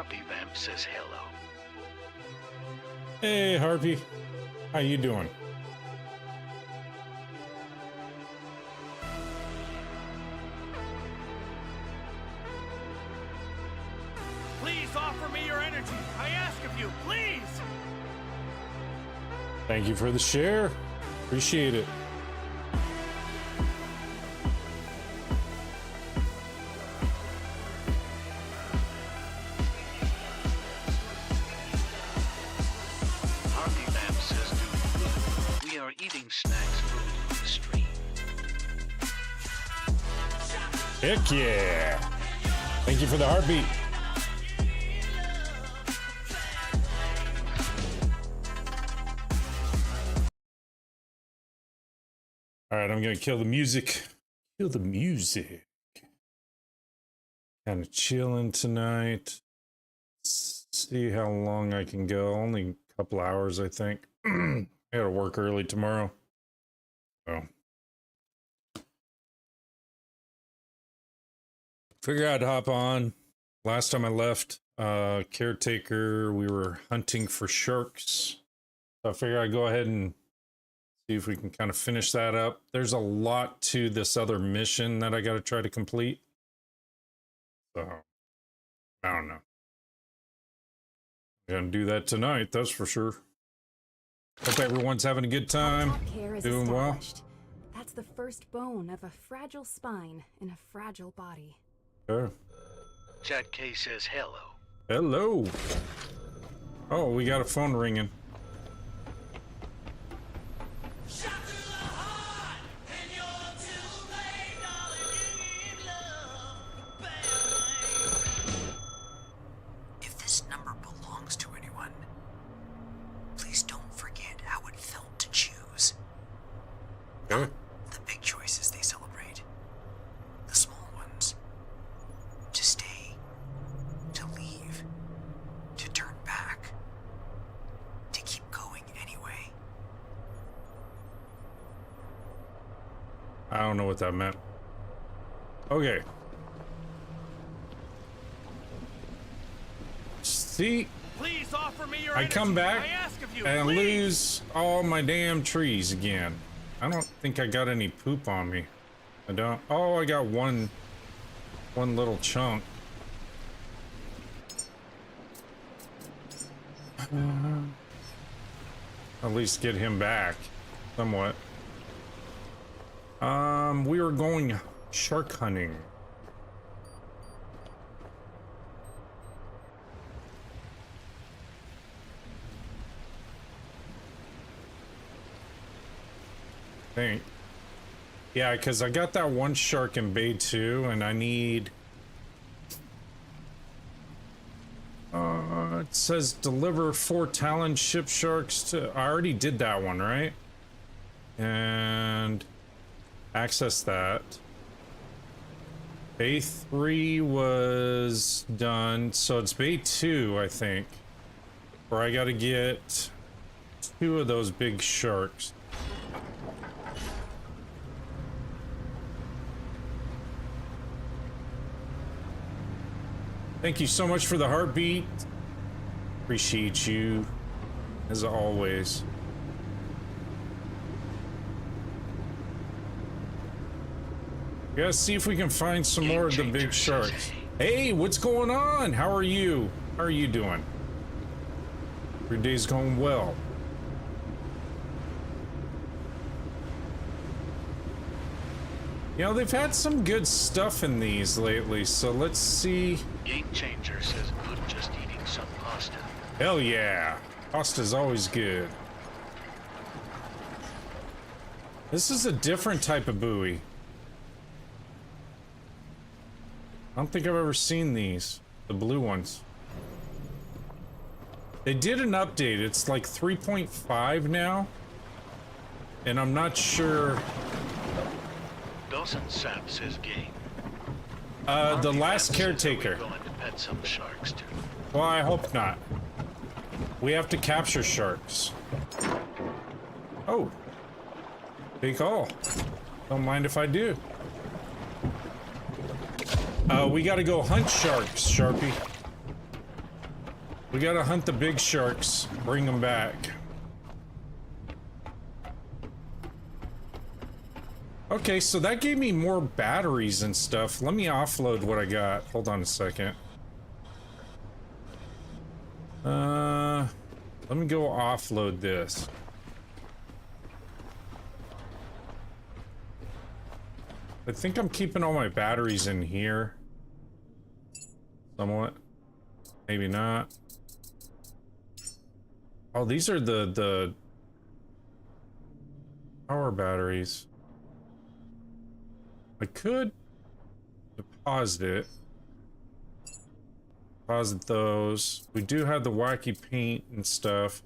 Harvey Vamp says hello. Hey, Harvey. How you doing? Please offer me your energy. I ask of you, please. Thank you for the share. Appreciate it. Harvey Vamp says do good. We are eating snacks food on the stream. Heck yeah. Thank you for the heartbeat. All right, I'm gonna kill the music. Kill the music. Kind of chilling tonight. See how long I can go. Only a couple hours, I think. I gotta work early tomorrow. So figure I'd hop on. Last time I left Caretaker, we were hunting for sharks. So I figure I'd go ahead and see if we can kind of finish that up. There's a lot to this other mission that I got to try to complete. So, I don't know. I'm going to do that tonight, that's for sure. Hope everyone's having a good time. Doing well. That's the first bone of a fragile spine in a fragile body. Okay. Chat K says hello. Hello. Oh, we got a phone ringing. If this number belongs to anyone, please don't forget how it felt to choose. Okay. The big choices they celebrate. The small ones. To stay. To leave. To turn back. To keep going anyway. I don't know what that meant. Okay. See, Please offer me your I energy. come back I ask of you, and please. lose all my damn trees again. I don't think I got any poop on me. I don't. Oh, I got one little chunk. At least get him back somewhat. We were going shark hunting. Think. Yeah, because I got that one shark in Bay 2, and I need... it says deliver 4 Talon ship sharks to... I already did that one, right? And... access that. Bay 3 was done, so it's Bay 2, I think. Where I gotta get 2 of those big sharks. Thank you so much for the heartbeat. Appreciate you, as always. We gotta see if we can find some more of the big sharks. Hey, what's going on? How are you? How are you doing? Your day's going well. You know, they've had some good stuff in these lately, so let's see. Game Changer says good just eating some pasta. Hell yeah. Pasta's always good. This is a different type of buoy. I don't think I've ever seen these. The blue ones. They did an update. It's like 3.5 now. And I'm not sure. Dawson Sap says game. The last Caretaker. We're going to pet some sharks too. Well, I hope not. We have to capture sharks. Oh. Big call. Don't mind if I do. We gotta go hunt sharks, Sharpie. We gotta hunt the big sharks, bring them back. Okay, so that gave me more batteries and stuff. Let me offload what I got. Hold on a second. Let me go offload this. I think I'm keeping all my batteries in here. Somewhat. Maybe not. Oh, these are the power batteries. I could deposit it. Deposit those. We do have the wacky paint and stuff.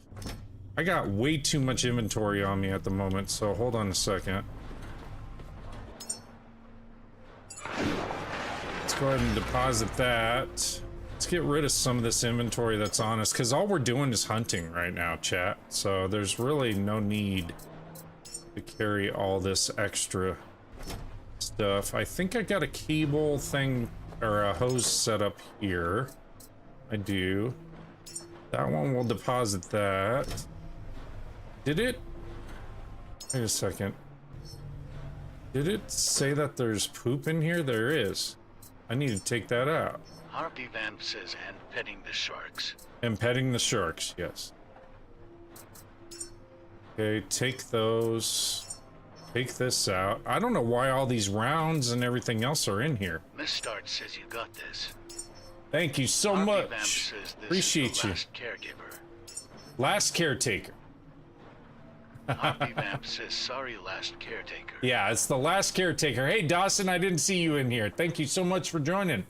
I got way too much inventory on me at the moment, so hold on a second. Let's go ahead and deposit that. Let's get rid of some of this inventory that's on us, because all we're doing is hunting right now, chat. So there's really no need to carry all this extra stuff. I think I got a cable thing or a hose set up here. I do. That one will deposit that. Did it? Wait a second. Did it say that there's poop in here? There is. I need to take that out. Harvey Vamp says, and petting the sharks. And petting the sharks, yes. Okay, take those. Take this out. I don't know why all these rounds and everything else are in here. Miss Start says you got this. Thank you so Harvey Vamp much. says this Appreciate is the you. last caregiver. Last caretaker. Harvey Vamp says sorry, last caretaker. Yeah, it's the last caretaker. Hey, Dawson, I didn't see you in here. Thank you so much for joining.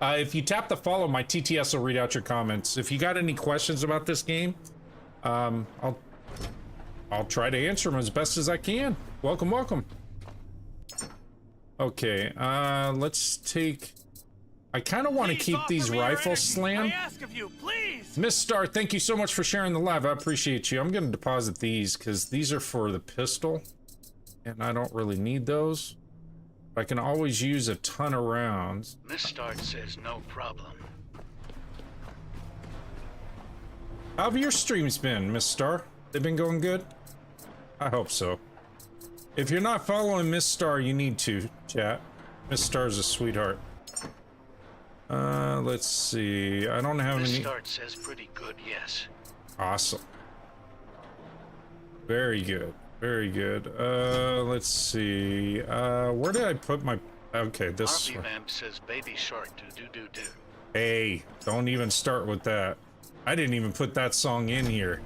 If you tap the follow, my TTS will read out your comments. If you got any questions about this game, I'll try to answer them as best as I can. Welcome, welcome. Okay, let's take... I kind of want to keep these rifles slammed. I ask of you, please. Miss Star, thank you so much for sharing the live. I appreciate you. I'm going to deposit these because these are for the pistol, and I don't really need those. I can always use a ton of rounds. Miss Start says no problem. How have your streams been, Miss Star? They've been going good? I hope so. If you're not following Miss Star, you need to, chat. Miss Star's a sweetheart. Let's see. I don't have Miss any... Start says pretty good, yes. Awesome. Very good. Very good. Let's see. Where did I put my... Okay, this Harvey one. Vamp says baby shark do. Hey, don't even start with that. I didn't even put that song in here.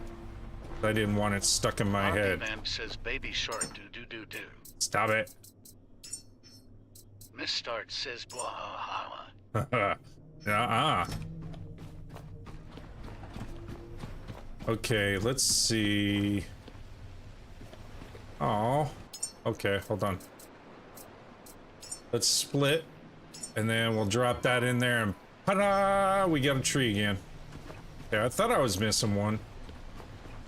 I didn't want it stuck in my Harvey head. Vamp says baby shark do. Stop it. Miss Start says blah. Okay, let's see. Oh, okay, hold on. Let's split, and then we'll drop that in there, and ta-da! We got a tree again. Yeah, I thought I was missing one.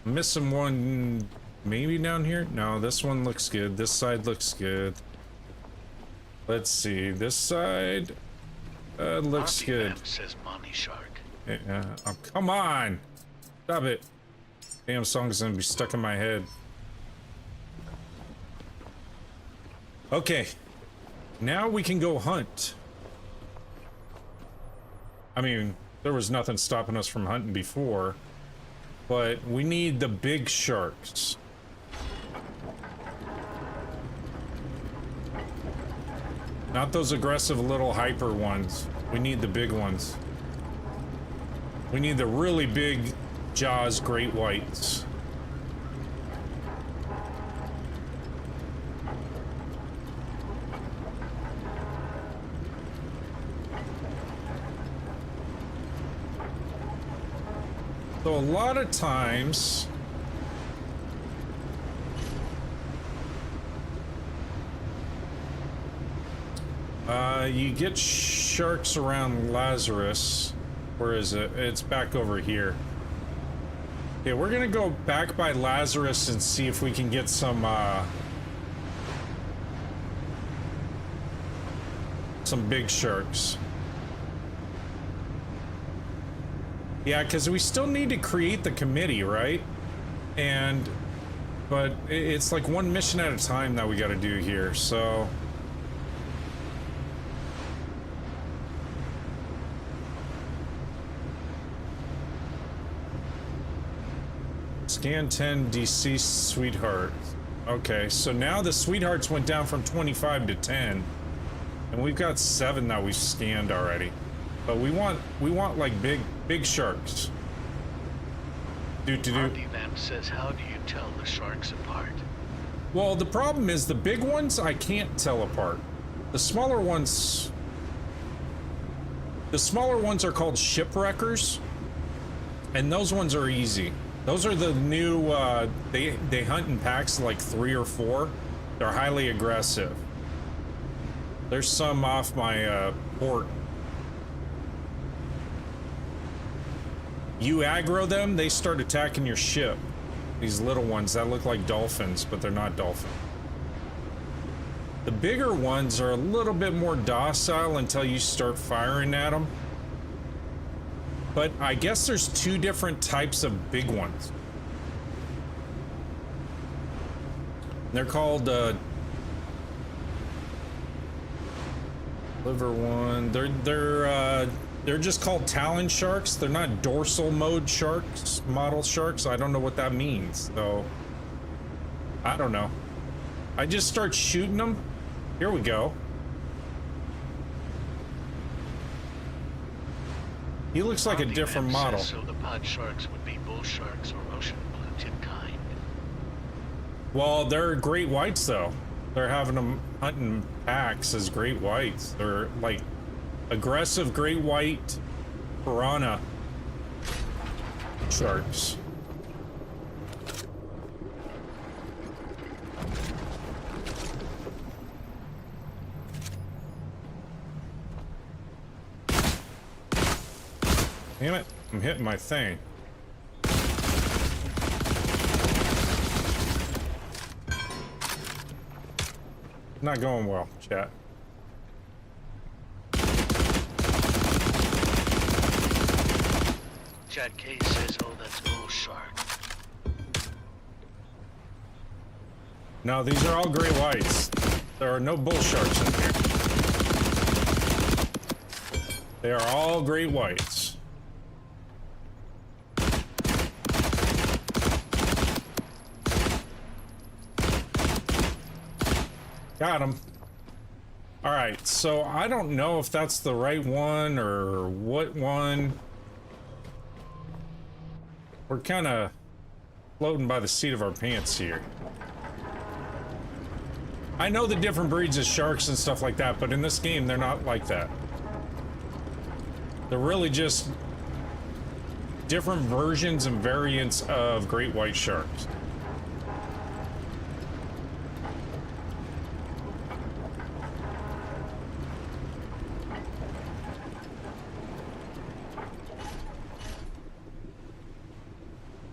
Missing one, maybe down here? No, this one looks good. This side looks good. Let's see, this side looks Harvey good. Vamp says mommy shark. Yeah, oh, come on! Stop it. Damn song's gonna be stuck in my head. Okay. Now we can go hunt. I mean, there was nothing stopping us from hunting before, but we need the big sharks. Not those aggressive little hyper ones. We need the big ones. We need the really big Jaws great whites. So a lot of times you get sharks around Lazarus. Where is it? It's back over here. Okay, we're gonna go back by Lazarus and see if we can get some big sharks. Yeah, because we still need to create the committee, right? But it's like one mission at a time that we got to do here, so. Scan 10 deceased sweetheart. Okay, so now the sweethearts went down from 25 to 10, and we've got 7 that we've scanned already. But we want like big sharks. Harvey Vamp says, how do you tell the sharks apart? Well, the problem is the big ones I can't tell apart. The smaller ones are called shipwreckers, and those ones are easy. Those are the new, they hunt in packs of like 3 or 4. They're highly aggressive. There's some off my port. You aggro them, they start attacking your ship. These little ones that look like dolphins, but they're not dolphins. The bigger ones are a little bit more docile until you start firing at them. But I guess there's 2 different types of big ones. They're called liver one. They're just called talon sharks. They're not dorsal mode sharks, model sharks. I don't know what that means. So I don't know. I just start shooting them. Here we go. He looks like a different model. So the pod sharks would be bull sharks or ocean blue tip kind. Well, they're great whites though. They're having them hunting packs as great whites. They're like aggressive great white piranha sharks. Damn it, I'm hitting my thing. Not going well, chat. Chad K says, oh, that's bull shark. No, these are all great whites. There are no bull sharks in here. They are all great whites. Got him. All right, so I don't know if that's the right one or what one. We're kind of floating by the seat of our pants here. I know the different breeds of sharks and stuff like that, but in this game, they're not like that. They're really just different versions and variants of great white sharks.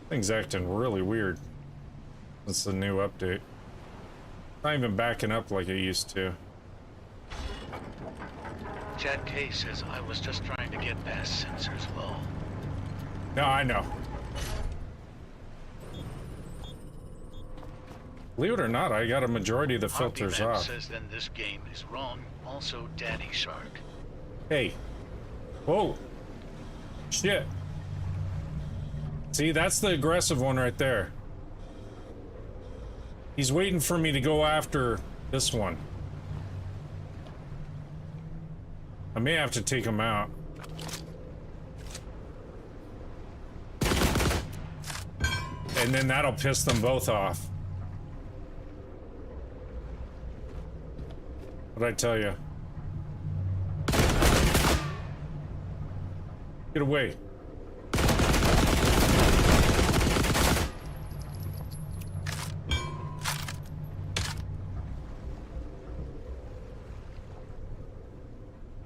Thing's acting really weird. That's the new update. Not even backing up like it used to. Chad K says, I was just trying to get past sensors low. No, I know. Believe it or not, I got a majority of the filters Harvey Vamp off. says then this game is wrong. Also, Daddy Shark. Hey. Whoa. Shit. See, that's the aggressive one right there. He's waiting for me to go after this one. I may have to take him out. And then that'll piss them both off. What'd I tell you? Get away.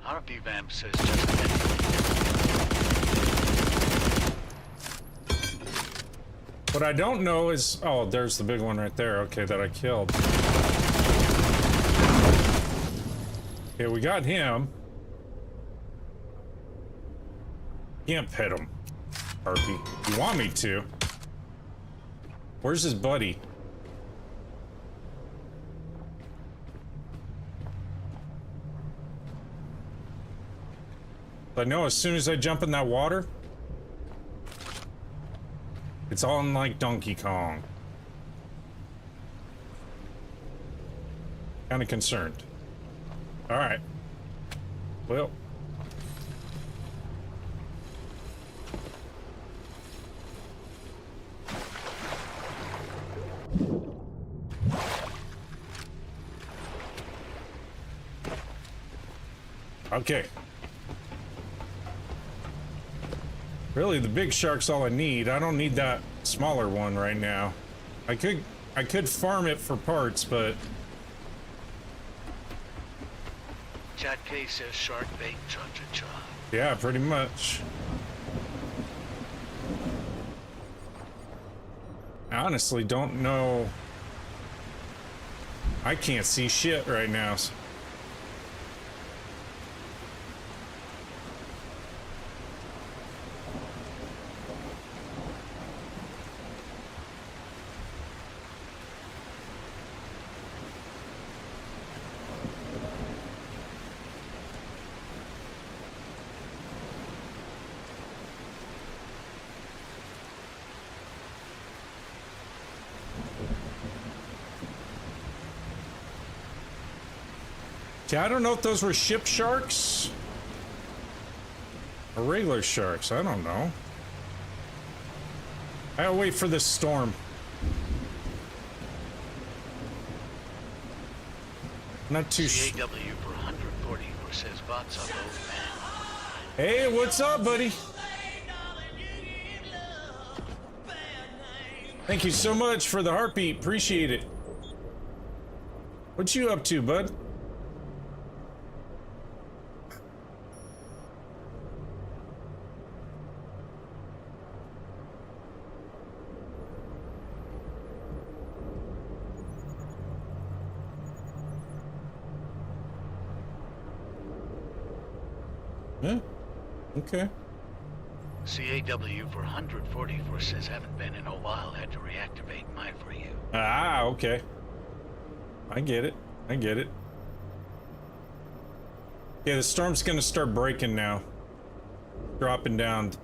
Harvey Vamp says just a minute. What I don't know is... Oh, there's the big one right there. Okay, that I killed. Okay, we got him. Can't pet him. Harpy. You want me to? Where's his buddy? I know as soon as I jump in that water, it's all in like Donkey Kong. Kind of concerned. All right. Well. Okay. Really, the big shark's all I need. I don't need that smaller one right now. I could farm it for parts, but Chat K says shark bait cha-cha-cha. yeah, pretty much. I honestly don't know. I can't see shit right now. Yeah, I don't know if those were ship sharks or regular sharks. I don't know. I'll wait for this storm. Not too CAW for 144 says bots up, old man. Hey, what's up, buddy? Thank you so much for the heartbeat. Appreciate it. What you up to, bud? Yeah. Okay. CAW for 144 says haven't been in a while, had to reactivate my for you. Ah, okay. I get it. I get it. Yeah, the storm's gonna start breaking now. Dropping down. The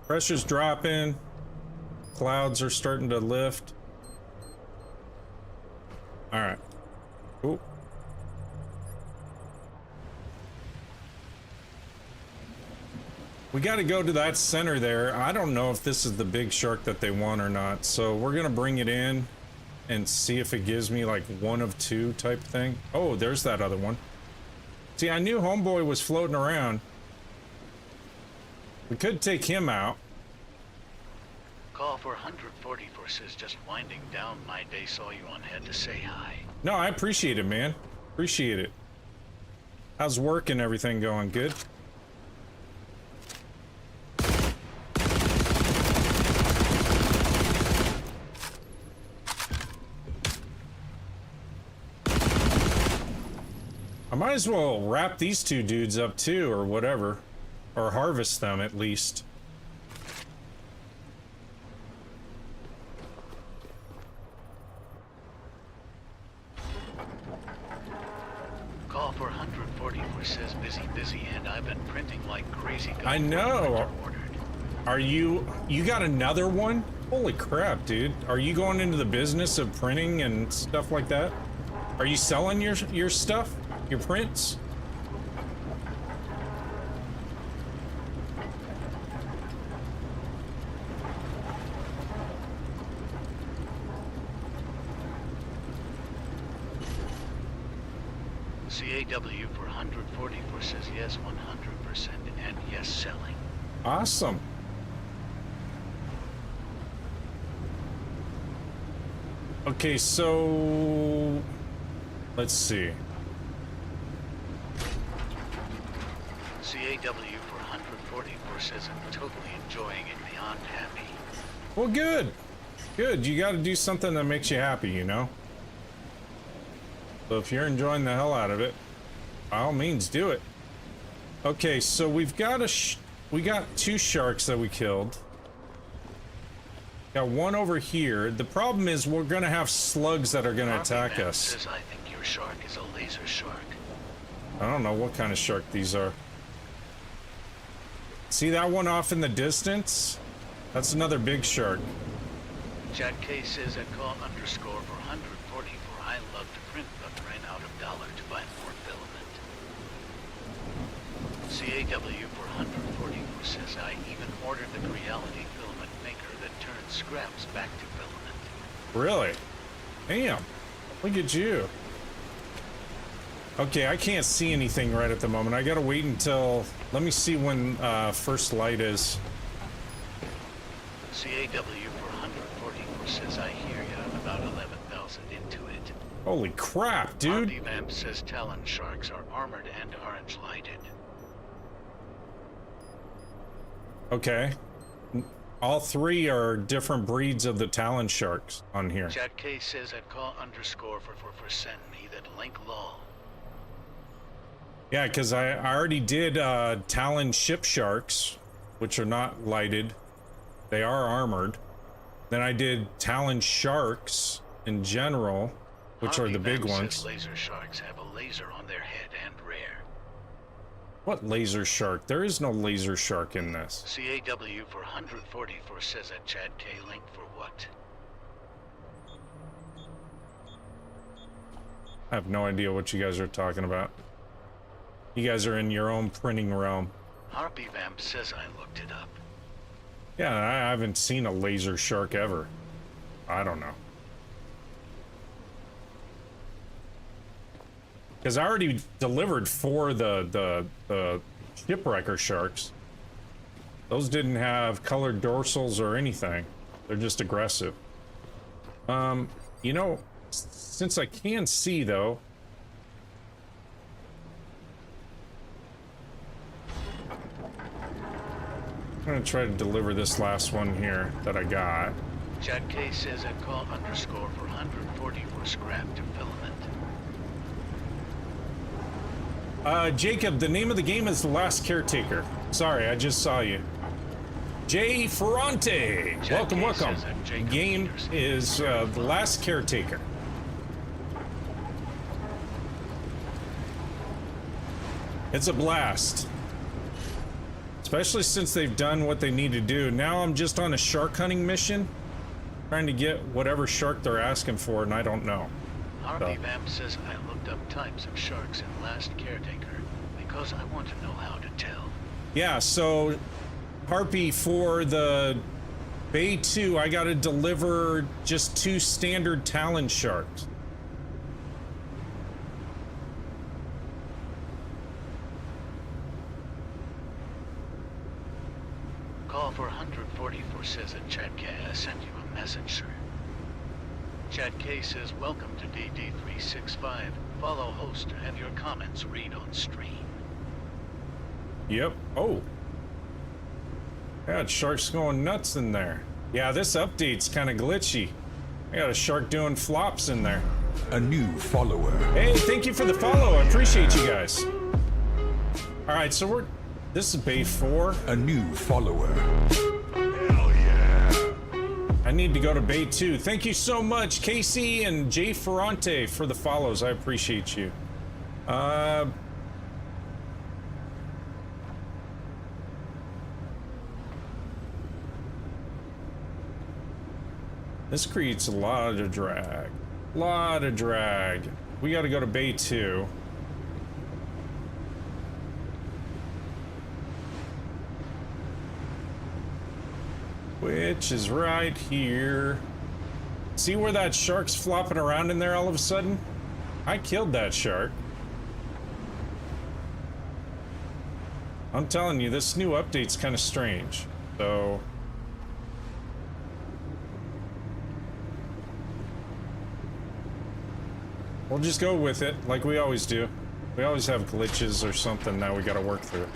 pressure's dropping. Clouds are starting to lift. All right. Cool. We got to go to that center there. I don't know if this is the big shark that they want or not. So we're going to bring it in and see if it gives me like one of two type thing. Oh, there's that other one. See, I knew homeboy was floating around. We could take him out. Call for 144 says just winding down my day, saw you on, had to say hi. No, I appreciate it, man. Appreciate it. How's work and everything going? Good? I might as well wrap these two dudes up too, or whatever. Or harvest them at least. Call for 144 says busy, and I've been printing like crazy. I know. Are you got another one? Holy crap, dude. Are you going into the business of printing and stuff like that? Are you selling your stuff? Your prints? CAW for 144 says yes 100% and yes selling. Awesome. Okay, so let's see. CAW for 144 says I'm totally enjoying it beyond happy. Well, good. Good. You got to do something that makes you happy, you know? So if you're enjoying the hell out of it, by all means, do it. Okay, so we've got we got 2 sharks that we killed. Got 1 over here. The problem is we're gonna have slugs that are gonna attack us. Says, I think your shark is a laser shark. I don't know what kind of shark these are. See that one off in the distance? That's another big shark. Chad K says at call underscore for 140 for I love to print but ran out of dollar to buy more filament. CAW for 144 says I even ordered the reality filament maker that turns scraps back to filament. Really? Damn. Look at you. Okay, I can't see anything right at the moment. I gotta wait until... Let me see when first light is. CAW for 144 says I hear you. I'm about 11,000 into it. Holy crap, dude. RB Vamp says Talon sharks are armored and orange lighted. Okay. All 3 are different breeds of the Talon sharks on here. Chad K says at call underscore for send me that link lol. Yeah, because I already did Talon ship sharks, which are not lighted. They are armored. Then I did Talon sharks in general, which are the big ones. Laser sharks have a laser on their head and rear. What laser shark? There is no laser shark in this. CAW for 144 says at Chad K link for what? I have no idea what you guys are talking about. You guys are in your own printing realm. Harpy Vamp says I looked it up. Yeah, I haven't seen a laser shark ever. I don't know. Because I already delivered 4 the shipwrecker sharks. Those didn't have colored dorsals or anything. They're just aggressive. You know, since I can see though, I'm gonna try to deliver this last one here that I got. Chad K says at call underscore for 140 for scrap to filament. Jacob, the name of the game is The Last Caretaker. Sorry, I just saw you. Jay Ferrante, welcome, welcome. The game is The Last Caretaker. It's a blast. Especially since they've done what they need to do. Now I'm just on a shark hunting mission, trying to get whatever shark they're asking for, and I don't know. Harpy Vamp says I looked up types of sharks in Last Caretaker because I want to know how to tell. Yeah, so Harpy, for the Bay 2, I gotta deliver just 2 standard Talon sharks. Call for 144 says that Chad K sent you a message, sir. Chad K says welcome to DD365. Follow host to have your comments read on stream. Yep. Oh. Yeah, sharks going nuts in there. Yeah, this update's kind of glitchy. I got a shark doing flops in there. A new follower. Hey, thank you for the follow. I appreciate you guys. All right, so this is Bay 4. A new follower. Hell yeah. I need to go to Bay 2. Thank you so much, Casey and Jay Ferrante, for the follows. I appreciate you. This creates a lot of drag. Lot of drag. We got to go to Bay 2. Which is right here. See where that shark's flopping around in there all of a sudden? I killed that shark. I'm telling you, this new update's kind of strange. So... we'll just go with it, like we always do. We always have glitches or something now we gotta work through.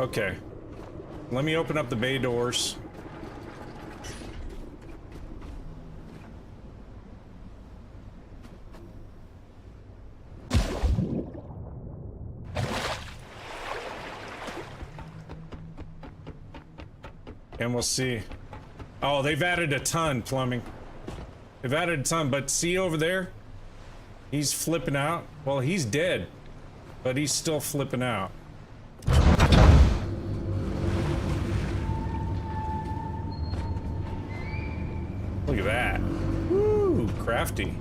Okay. Let me open up the bay doors. And we'll see. Oh, they've added a ton, plumbing. They've added a ton, but see over there? He's flipping out. Well, he's dead, but he's still flipping out. Look at that. Woo, crafty.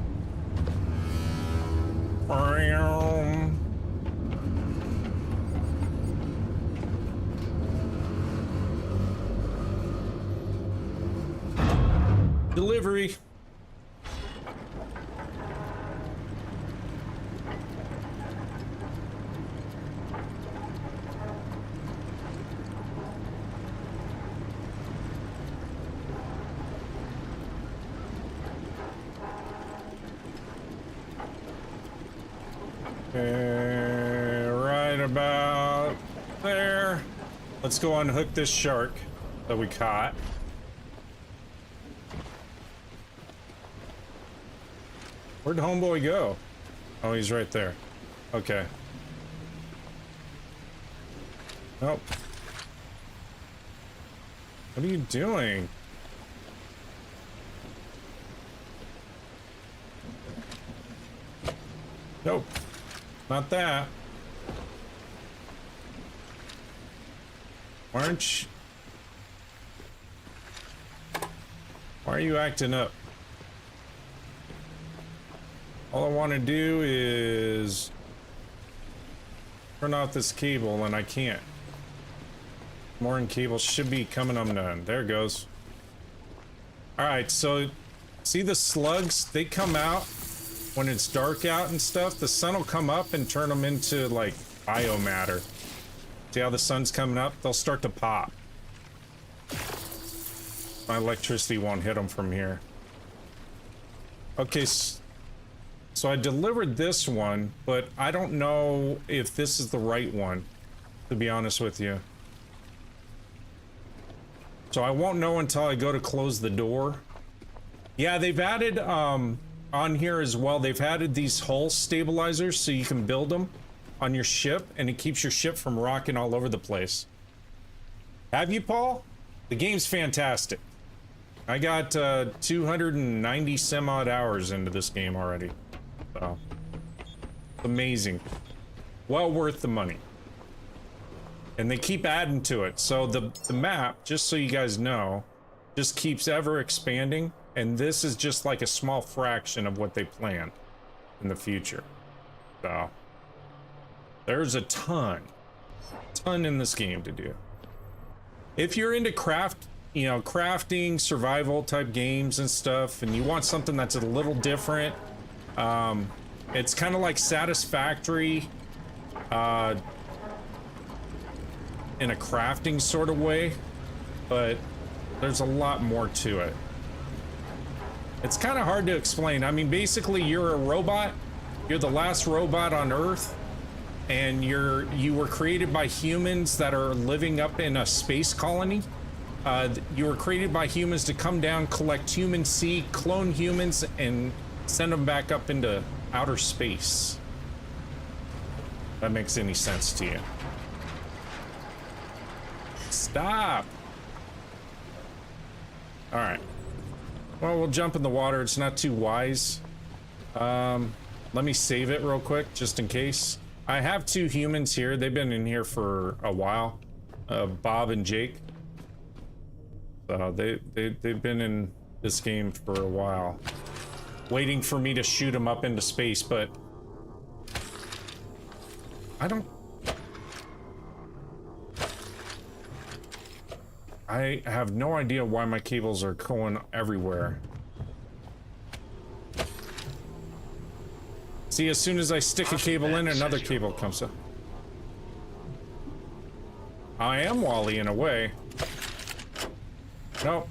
Delivery. Right about there. Let's go unhook this shark that we caught. Where'd homeboy go? Oh, he's right there. Okay. Nope. What are you doing? Nope. Not that. Why aren't you... Why are you acting up? All I want to do is turn off this cable, and I can't. Mooring cable should be coming undone. There it goes. Alright, so see the slugs? They come out when it's dark out and stuff. The sun will come up and turn them into like biomatter. See how the sun's coming up? They'll start to pop. My electricity won't hit them from here. Okay, so I delivered this one, but I don't know if this is the right one, to be honest with you. So I won't know until I go to close the door. Yeah, they've added on here as well, they've added these hull stabilizers so you can build them on your ship, and it keeps your ship from rocking all over the place. Have you, Paul? The game's fantastic. I got 290 some odd hours into this game already. So, amazing. Well worth the money. And they keep adding to it. So the map, just so you guys know, just keeps ever expanding. And this is just like a small fraction of what they planned in the future. So, there's a ton in this game to do. If you're into crafting, survival type games and stuff, and you want something that's a little different, it's kind of like Satisfactory, in a crafting sort of way, but there's a lot more to it. It's kind of hard to explain. I mean, basically, you're a robot. You're the last robot on Earth, and you were created by humans that are living up in a space colony. You were created by humans to come down, collect human seed, clone humans, and send them back up into outer space. If that makes any sense to you. Stop! Alright. Well, we'll jump in the water. It's not too wise. Let me save it real quick, just in case. I have two humans here. They've been in here for a while. Bob and Jake. So they've been in this game for a while. Waiting for me to shoot them up into space, but... I have no idea why my cables are going everywhere. See, as soon as I stick a cable in, another cable comes up. I am Wally in a way. Nope.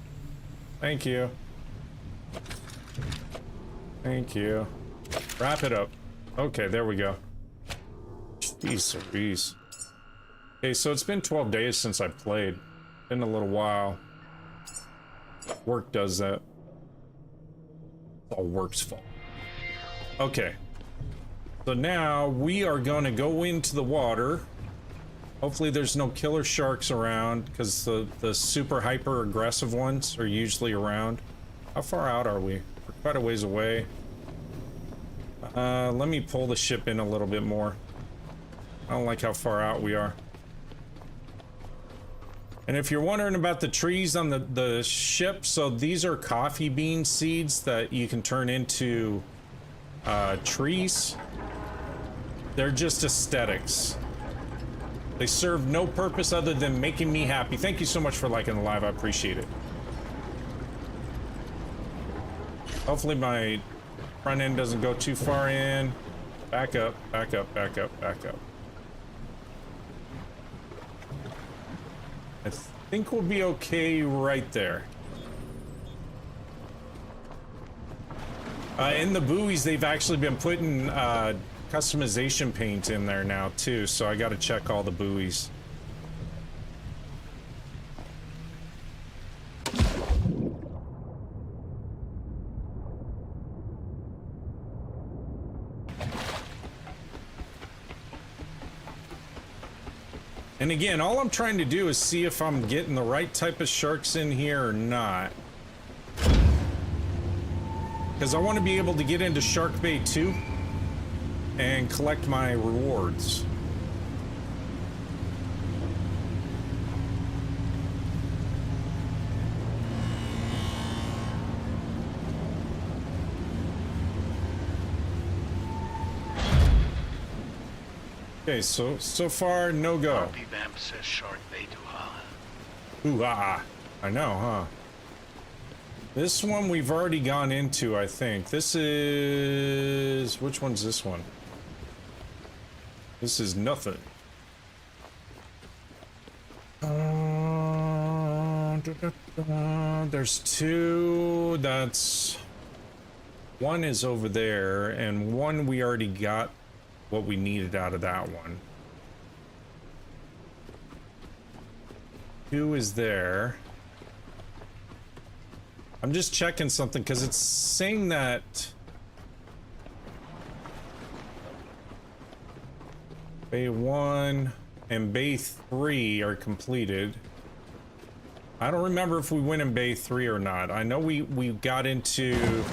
Thank you. Thank you. Wrap it up. Okay, there we go. Jeez, oh jeez. Okay, so it's been 12 days since I played. Been a little while. Work does that. It's all work's fault. Okay. So now we are going to go into the water Hopefully there's no killer sharks around, because the super hyper aggressive ones are usually around. How far out are we? We're quite a ways away. Let me pull the ship in a little bit more. I don't like how far out we are. And if you're wondering about the trees on the ship, so these are coffee bean seeds that you can turn into trees. They're just aesthetics. They serve no purpose other than making me happy. Thank you so much for liking the live. I appreciate it. Hopefully my front end doesn't go too far in. Back up, back up, back up, back up. I think we'll be okay right there. In the buoys, they've actually been putting customization paint in there now too, so I gotta check all the buoys. And again, all I'm trying to do is see if I'm getting the right type of sharks in here or not. Because I want to be able to get into Shark Bay 2 and collect my rewards. Okay, so far, no go. RP Vamp says Shark Bay Duha. Ooh, ah, I know, huh? This one we've already gone into, I think. This is... which one's this one? This is nothing. There's two. That's... one is over there, and one we already got what we needed out of that one. Two is there. I'm just checking something because it's saying that Bay 1 and Bay 3 are completed. I don't remember if we went in Bay 3 or not. I know we got into...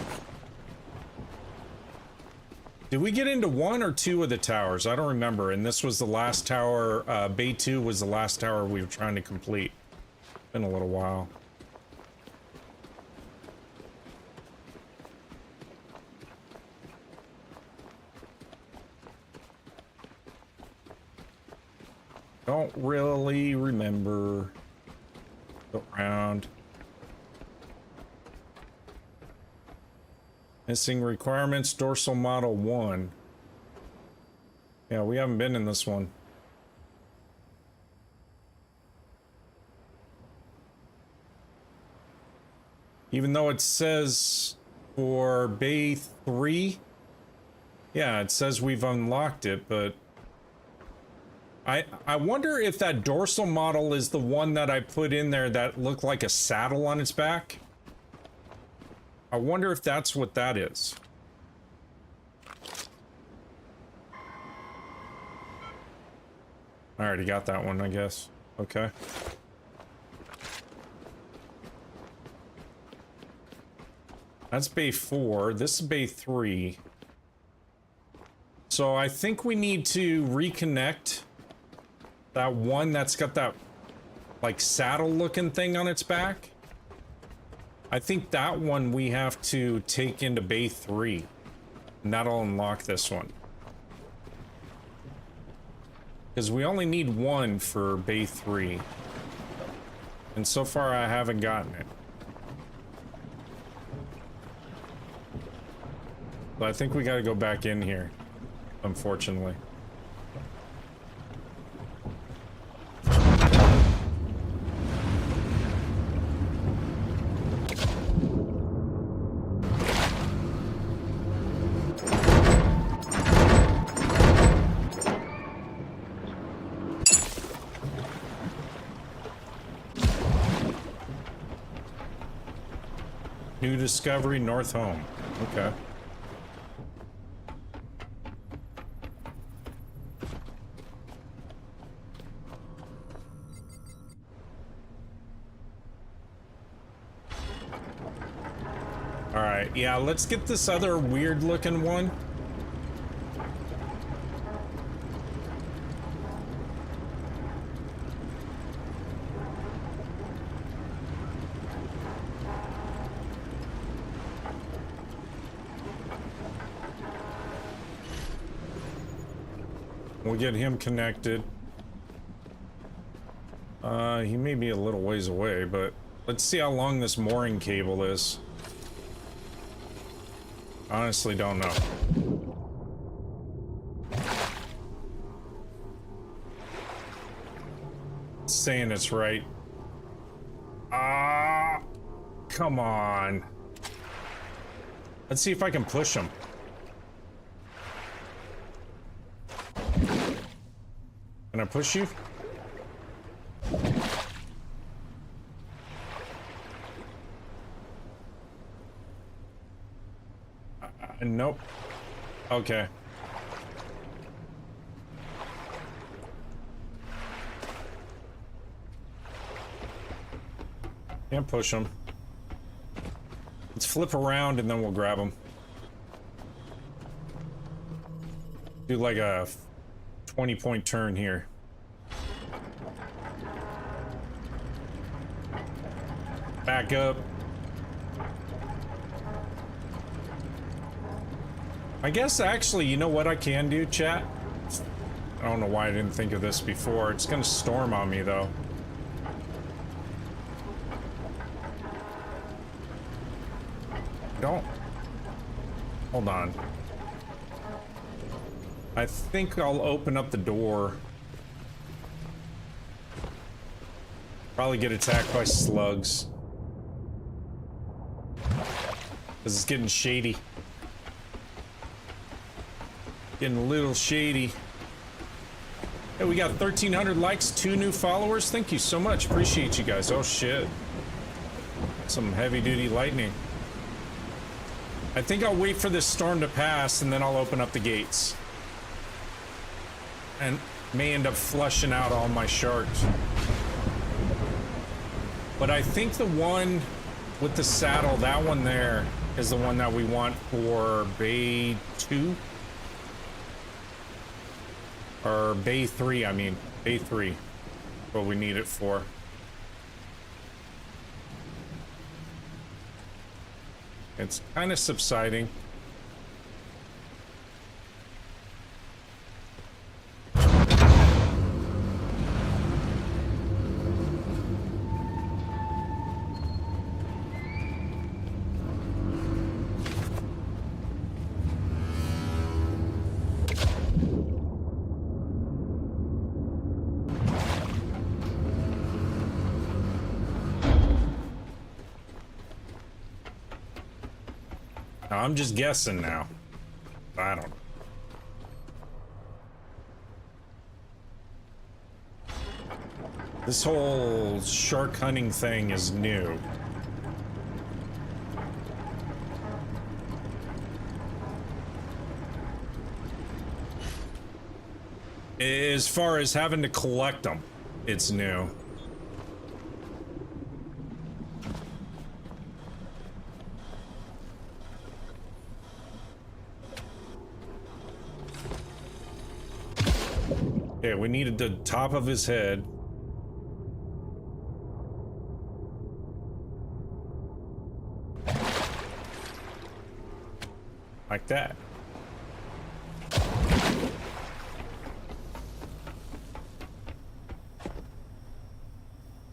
did we get into one or two of the towers? I don't remember. And this was the last tower. Bay 2 was the last tower we were trying to complete. Been a little while. Don't really remember. Go around. Missing requirements, dorsal model 1. Yeah, we haven't been in this one. Even though it says for Bay 3, yeah, it says we've unlocked it, but I wonder if that dorsal model is the one that I put in there that looked like a saddle on its back. I wonder if that's what that is. I already got that one, I guess. Okay. That's Bay 4. This is Bay 3. So I think we need to reconnect that one that's got that like saddle looking thing on its back. I think that one we have to take into Bay 3, and that'll unlock this one. Because we only need one for Bay 3. And so far I haven't gotten it. But I think we gotta go back in here, unfortunately. New discovery, North Home. Okay. Alright, yeah, let's get this other weird looking one. We'll get him connected. He may be a little ways away, but let's see how long this mooring cable is. Honestly, don't know. It's saying it's right. Ah, come on. Let's see if I can push him. Can I push you? Nope. Okay. Can't push him. Let's flip around and then we'll grab him. Do like a 20-point turn here. Back up. I guess actually, you know what I can do, chat? I don't know why I didn't think of this before. It's gonna storm on me though. Don't. Hold on. I think I'll open up the door. Probably get attacked by slugs. This is getting shady. Getting a little shady. Hey, we got 1,300 likes, 2 new followers. Thank you so much. Appreciate you guys. Oh shit. Some heavy duty lightning. I think I'll wait for this storm to pass and then I'll open up the gates. And may end up flushing out all my sharks. But I think the one with the saddle, that one there, is the one that we want for Bay 2. Or Bay 3, I mean. Bay 3. What we need it for. It's kind of subsiding. I'm just guessing now. I don't know. This whole shark hunting thing is new. As far as having to collect them, it's new. Okay, we needed the top of his head. Like that.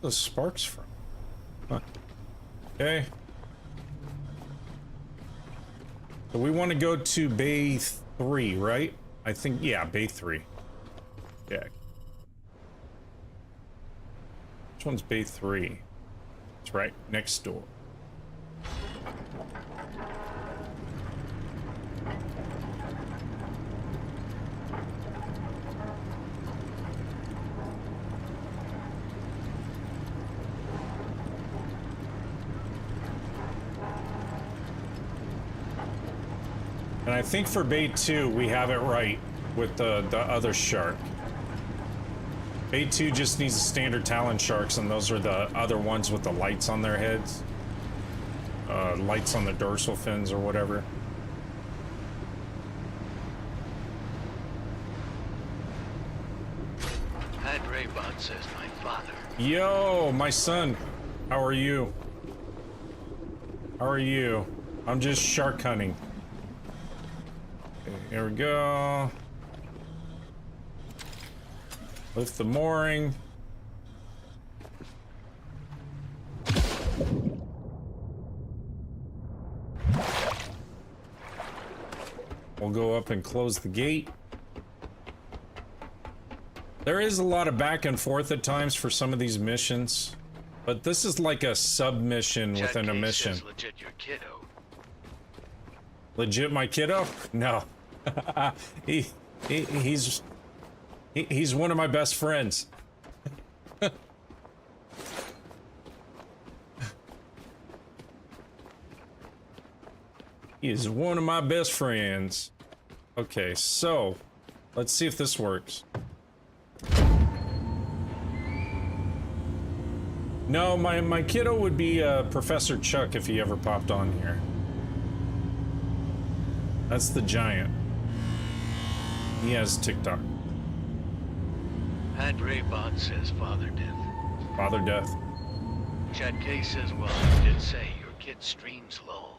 Those sparks from? Huh. Okay. So we want to go to Bay 3, right? I think, yeah, Bay 3. Yeah. Which one's Bay 3? It's right next door. And I think for Bay 2, we have it right with the other shark. Bay 2 just needs the standard Talon sharks, and those are the other ones with the lights on their heads. lights on the dorsal fins or whatever. Padre Bot says my father. Yo, my son. How are you? How are you? I'm just shark hunting. Okay, here we go. Lift the mooring. We'll go up and close the gate. There is a lot of back and forth at times for some of these missions, but this is like a sub-mission within a mission. Says legit your kiddo. Legit my kiddo? No. He's one of my best friends. He is one of my best friends. Okay, so let's see if this works. No, my kiddo would be Professor Chuck if he ever popped on here. That's the giant. He has TikTok. Padre Bot says father death. Father death. Chad K says, well, you did say your kid streams low.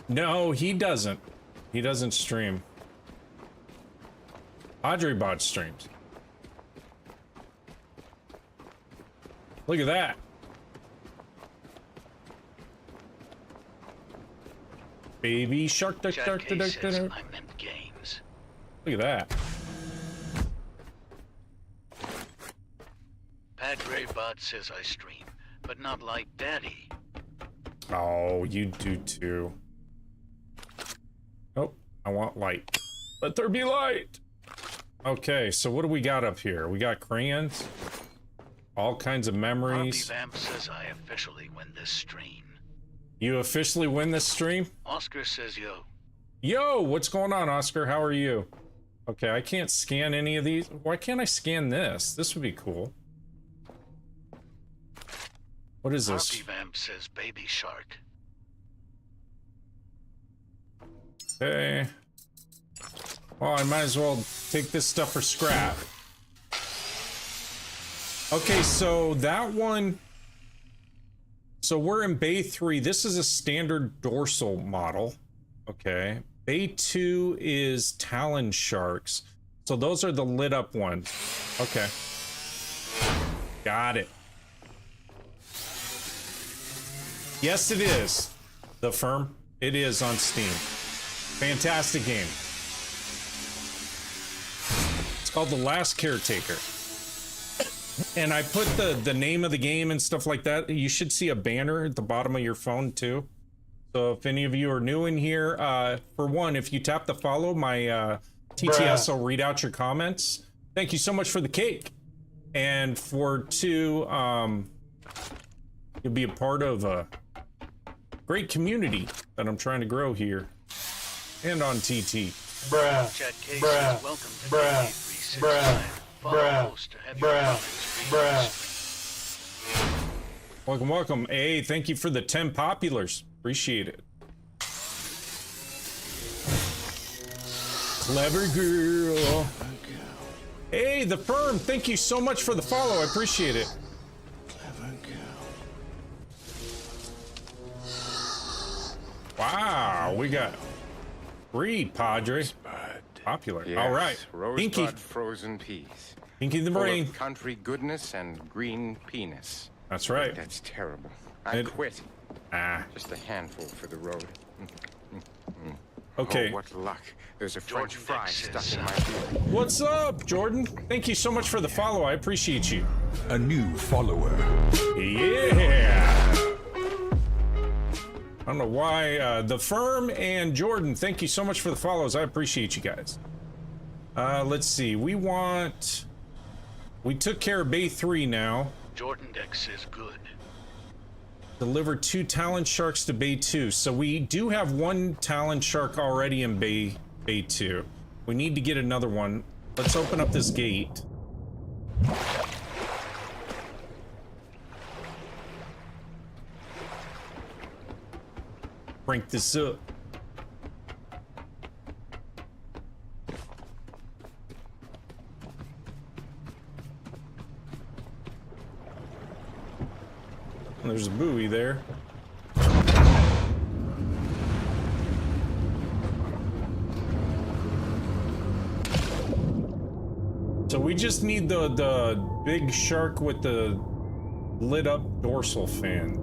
No, he doesn't. He doesn't stream. Padre Bot streams. Look at that. Baby shark duck Chad duck K duck says duck. I meant games. Look at that. Padre Bot says I stream, but not like daddy. Oh, you do too. Oh, I want light. Let there be light. Okay, so what do we got up here? We got crayons. All kinds of memories. Harvey Vamp says I officially win this stream. You officially win this stream? Oscar says yo. Yo, what's going on, Oscar? How are you? Okay, I can't scan any of these. Why can't I scan this? This would be cool. What is this? Harvey Vamp says baby shark. Okay. Well, I might as well take this stuff for scrap. Okay, so that one... So we're in Bay 3. This is a standard dorsal model. Okay. Bay 2 is Talon Sharks. So those are the lit up ones. Okay. Got it. Yes, it is. The Firm. It is on Steam. Fantastic game. It's called The Last Caretaker. And I put the name of the game and stuff like that. You should see a banner at the bottom of your phone too. So if any of you are new in here, for one, if you tap the follow, my TTS will read out your comments. Thank you so much for the cake. And for two, you'll be a part of a great community that I'm trying to grow here and on TT. Chad K says welcome to D365. Follow host to have your comments read on screen. Welcome, welcome. Hey, thank you for the 10 populars. Appreciate it. Clever girl. Hey, the Firm. Thank you so much for the follow. I appreciate it. Clever girl. Wow, we got 3 Padre. Popular. Yes, All right. Pinky. Rosebud frozen peas. Pinky the Full brain. of country goodness and green penis. That's right. That's terrible. I It- quit. Ah. Just a handful for the road. Okay. Oh, what luck. There's a French Jordan fry Dix stuck says, in my food. What's up, Jordan? Thank you so much for the follow. I appreciate you. A new follower. Yeah. I don't know why. The Firm and Jordan, thank you so much for the follows. I appreciate you guys. Let's see. We took care of Bay 3 now. Jordan Dex is good. Deliver 2 Talon Sharks to Bay 2. So we do have 1 Talon Shark already in Bay 2. We need to get another one. Let's open up this gate. crank this up. There's a buoy there. So we just need the big shark with the lit up dorsal fin.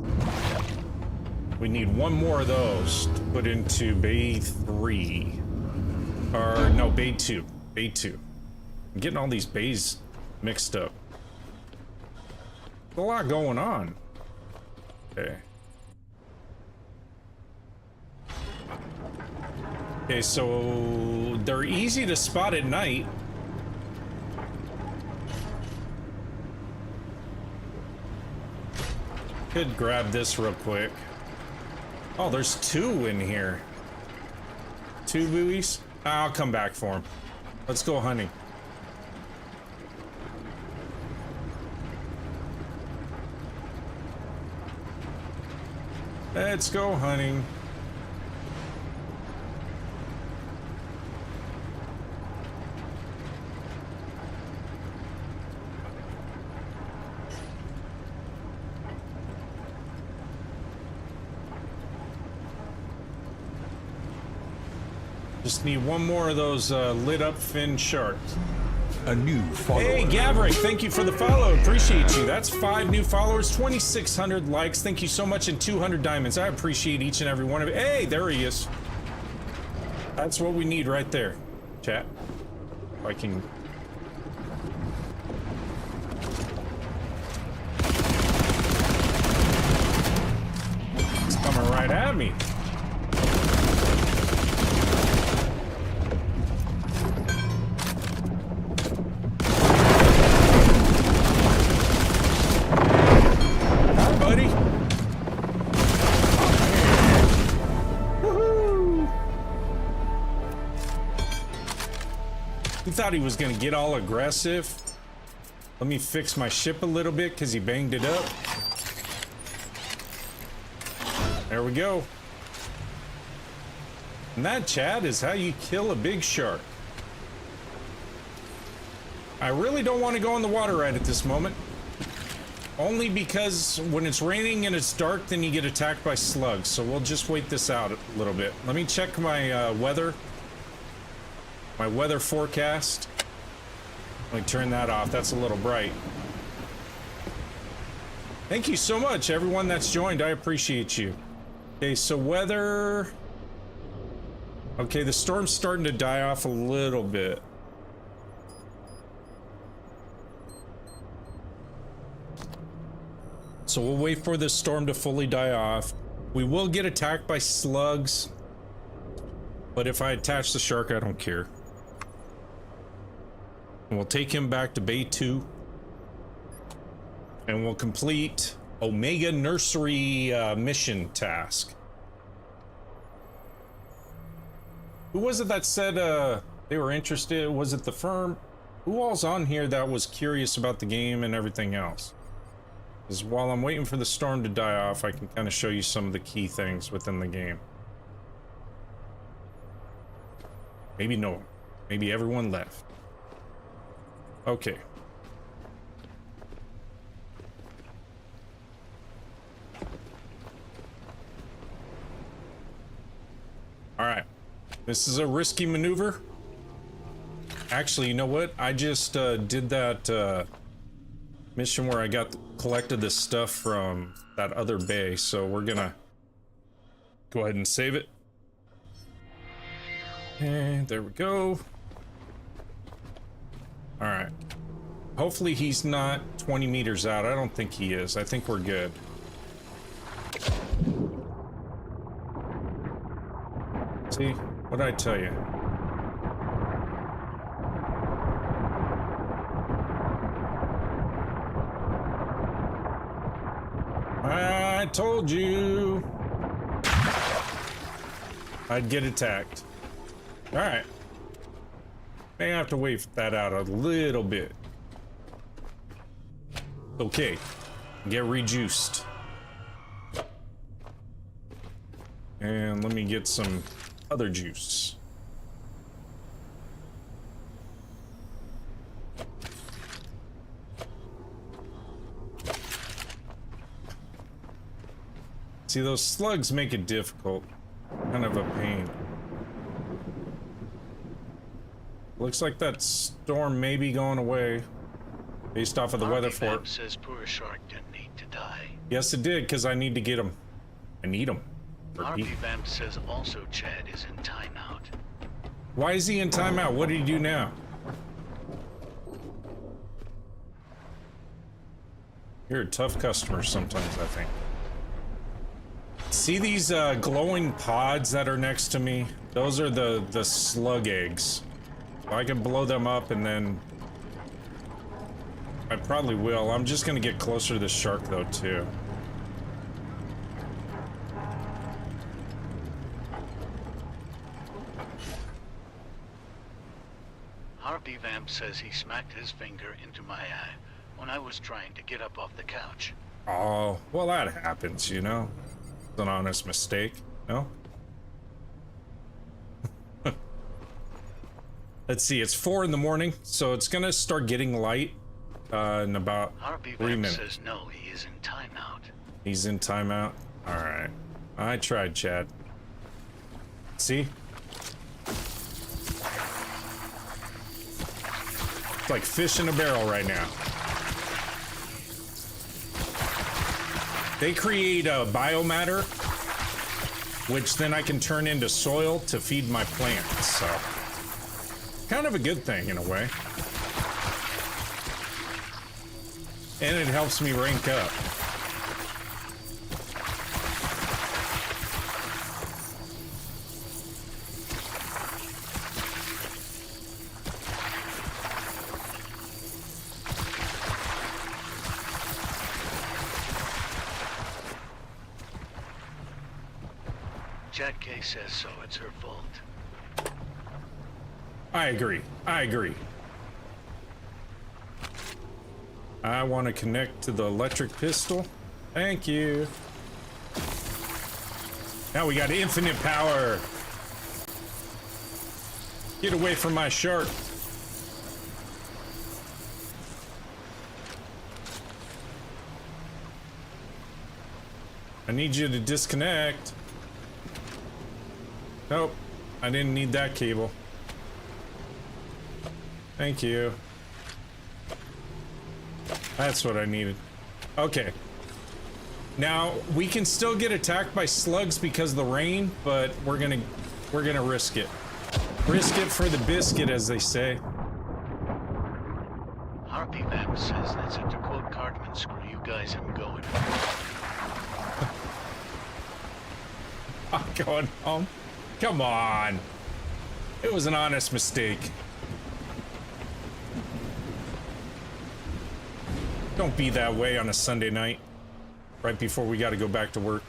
We need one more of those to put into Bay 3. Or no, Bay 2. Bay 2. I'm getting all these bays mixed up. There's a lot going on. Okay. Okay, so they're easy to spot at night. Could grab this real quick. Oh, there's 2 in here. 2 buoys? I'll come back for them. Let's go hunting. Let's go hunting. Just need one more of those lit up fin sharks. A new follower. Hey, Gavrick, thank you for the follow. Appreciate you. That's 5 new followers, 2,600 likes. Thank you so much, and 200 diamonds. I appreciate each and every one of you. Hey, there he is. That's what we need right there. Chat. If I can... It's coming right at me. Thought he was gonna get all aggressive. Let me fix my ship a little bit because he banged it up. There we go. And that, Chad, is how you kill a big shark. I really don't want to go in the water right at this moment. Only because when it's raining and it's dark, then you get attacked by slugs. So we'll just wait this out a little bit. Let me check my weather. My weather forecast. Let me turn that off. That's a little bright. Thank you so much, everyone that's joined. I appreciate you. Okay, so weather. Okay, the storm's starting to die off a little bit. So we'll wait for this storm to fully die off. We will get attacked by slugs. But if I attach the shark, I don't care. And we'll take him back to Bay 2. And we'll complete Omega Nursery mission task. Who was it that said they were interested? Was it the firm? Who all's on here that was curious about the game and everything else? Because while I'm waiting for the storm to die off, I can kind of show you some of the key things within the game. Maybe no one. Maybe everyone left. Okay. All right. This is a risky maneuver. Actually, you know what? I just did that mission where I collected this stuff from that other bay, so we're gonna go ahead and save it. And there we go. All right. Hopefully he's not 20 meters out. I don't think he is. I think we're good. See? What'd I tell you? I told you I'd get attacked. All right. May have to wait that out a little bit. Okay. Get rejuiced. And let me get some other juice. See, those slugs make it difficult. Kind of a pain. Looks like that storm may be going away. Based off of the weather for it. Says poor shark didn't need to die. Yes, it did, because I need to get him. I need him. Harvey Vamp says also Chad is in timeout. Why is he in timeout? What did he do now? You're a tough customer sometimes, I think. See these glowing pods that are next to me? Those are the slug eggs. I can blow them up and then... I probably will. I'm just gonna get closer to the shark though, too. Harvey Vamp says he smacked his finger into my eye when I was trying to get up off the couch. Oh, well that happens, you know? It's an honest mistake, no? Let's see, it's 4 in the morning, so it's gonna start getting light in about Harvey 3 Vamp minutes. says no, he is in timeout. He's in timeout? Alright. I tried, Chad. See? It's like fish in a barrel right now. They create a biomatter, which then I can turn into soil to feed my plants, so... kind of a good thing in a way. And it helps me rank up. Chad K says so, it's her fault. I agree. I agree. I want to connect to the electric pistol. Thank you. Now we got infinite power. Get away from my shark. I need you to disconnect. Nope. I didn't need that cable. Thank you. That's what I needed. Okay. Now, we can still get attacked by slugs because of the rain, but we're gonna risk it. Risk it for the biscuit, as they say. Harvey Vamp says that's it, to quote Cartman, screw you guys, I'm going. I'm going home. Come on. It was an honest mistake. Don't be that way on a Sunday night, right before we got to go back to work.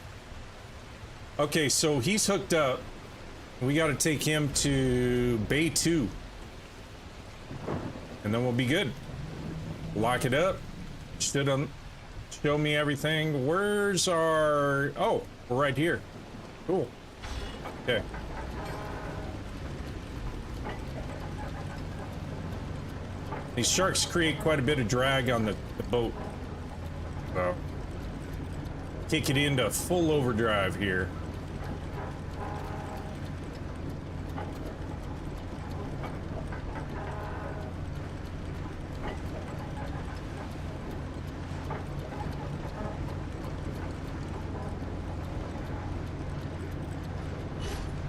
Okay, so he's hooked up. We got to take him to Bay 2. And then we'll be good. Lock it up. Should show me everything. Where's our... Oh, we're right here. Cool. Okay. These sharks create quite a bit of drag on the boat. So, kick it into full overdrive here.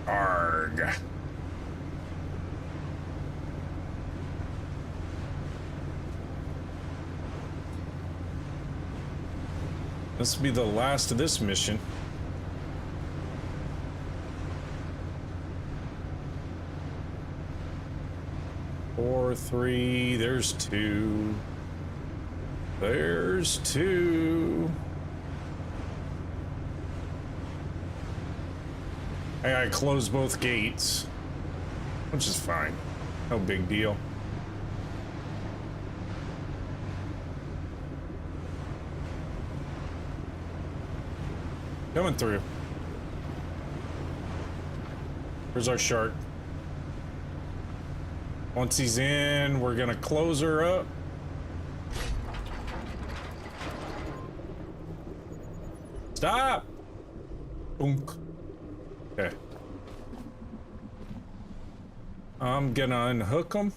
Arg. This will be the last of this mission. Four, 3, there's 2. There's 2. I gotta close both gates, which is fine. No big deal. Coming through. Where's our shark? Once he's in, we're gonna close her up. Stop! Boonk. Okay. I'm gonna unhook him.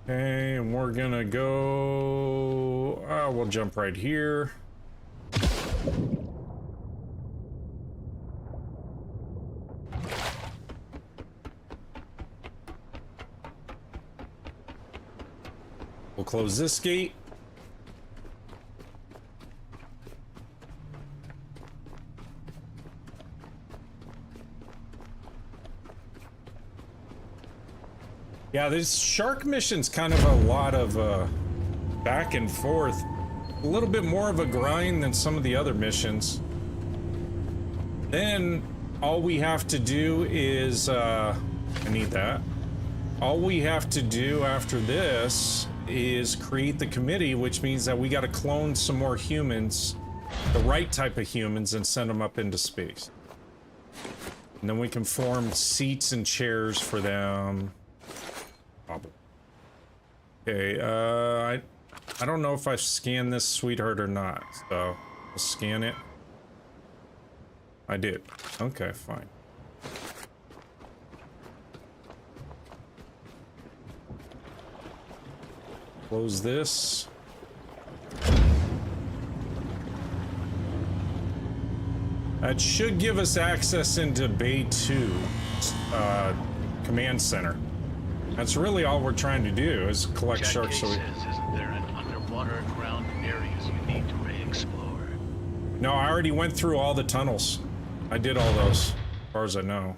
Okay, and we're gonna go... we'll jump right here. We'll close this gate. Yeah, this shark mission's kind of a lot of back and forth. A little bit more of a grind than some of the other missions. Then all we have to do is I need that. All we have to do after this is create the committee, which means that we got to clone some more humans, the right type of humans, and send them up into space. And then we can form seats and chairs for them. Probably. Okay, I don't know if I scanned this sweetheart or not, so I'll scan it. I did. Okay, fine. Close this. That should give us access into Bay 2, command center. That's really all we're trying to do is collect Jack sharks. K says, isn't there an underwater ground areas you need to re-explore? No, I already went through all the tunnels. I did all those, as far as I know.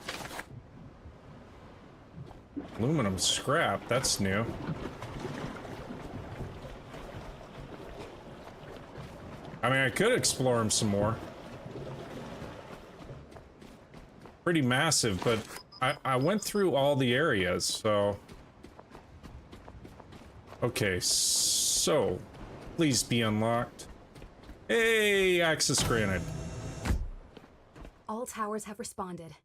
Aluminum scrap, that's new. I mean, I could explore them some more. Pretty massive, but I went through all the areas, so... Okay, so... Please be unlocked. Hey, access granted. All towers have responded.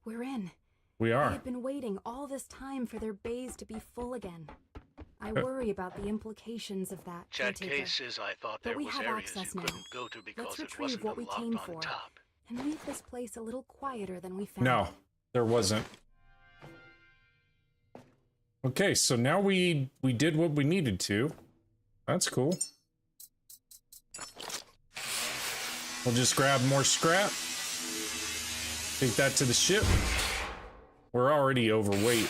We're in. We They are. have been waiting all this time for their bays to be full again. I worry about the implications of that, Jack Caretaker. K says I thought But there we was have areas access you now. couldn't go to because Let's it retrieve wasn't what we unlocked came on for. top. And leave this place a little quieter than we found. No, there wasn't. Okay, so now we did what we needed to. That's cool. We'll just grab more scrap. Take that to the ship. We're already overweight.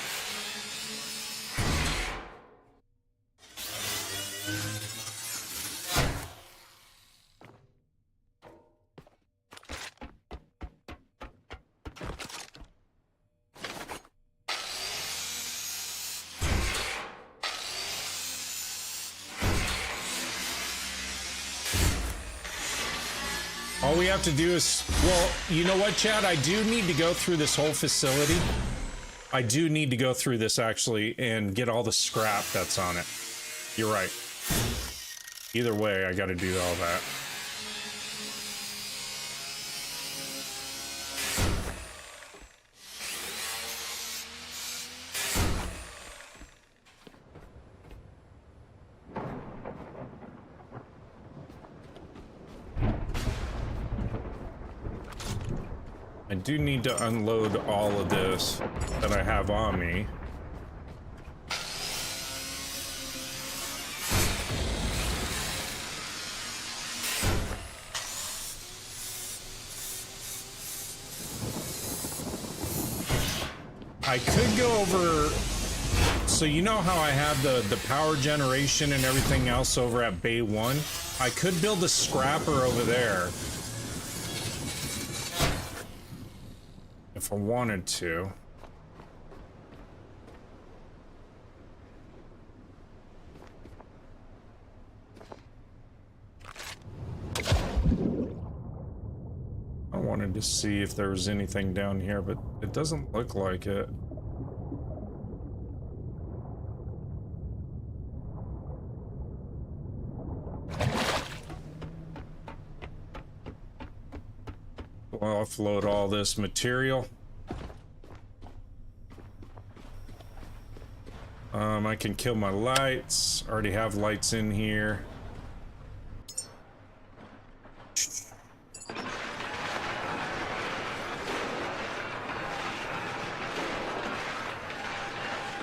All we have to do is, well, you know what, Chad? I do need to go through this whole facility. I do need to go through this, actually, and get all the scrap that's on it. You're right. Either way, I gotta do all that. I do need to unload all of this that I have on me. I could go over, so you know how I have the power generation and everything else over at Bay 1? I could build a scrapper over there. If I wanted to. I wanted to see if there was anything down here, but it doesn't look like it. We'll offload all this material. I can kill my lights. Already have lights in here.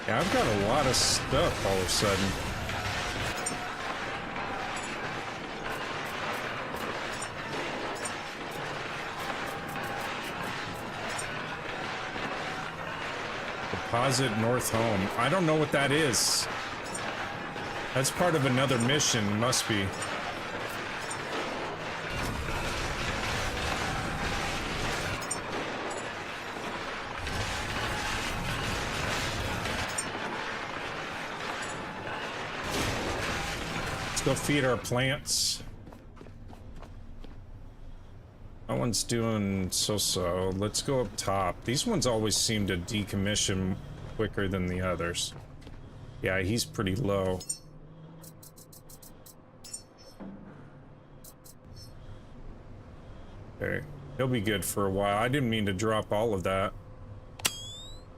Yeah, I've got a lot of stuff all of a sudden. Deposit North Home. I don't know what that is. That's part of another mission, must be. Let's go feed our plants. That one's doing so-so. Let's go up top. These ones always seem to decommission quicker than the others. Yeah, he's pretty low. Okay, he'll be good for a while. I didn't mean to drop all of that.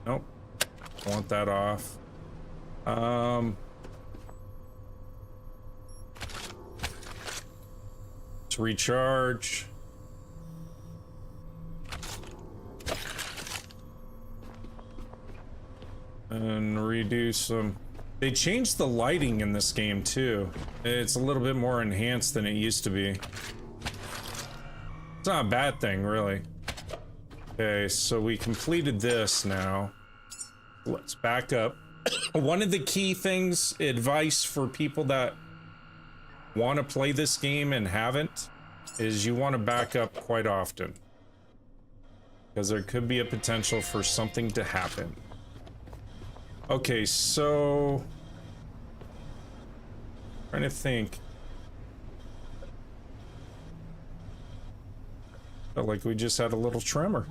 Nope. Want that off. Let's recharge. And redo some. They changed the lighting in this game too. It's a little bit more enhanced than it used to be. It's not a bad thing, really. Okay, so we completed this now. Let's back up. One of the key things, advice for people that want to play this game and haven't, is you want to back up quite often. Because there could be a potential for something to happen. Okay, so trying to think. Felt like we just had a little tremor.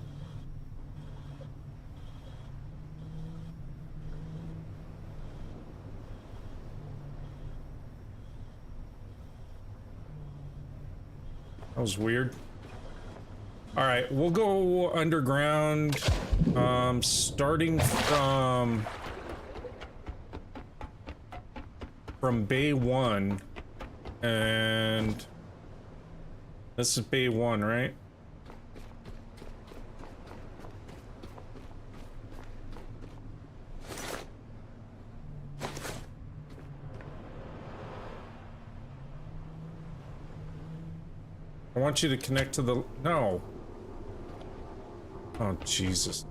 That was weird. All right, we'll go underground, starting from Bay 1, and this is Bay 1, right? I want you to connect to the... No. Oh, Jesus.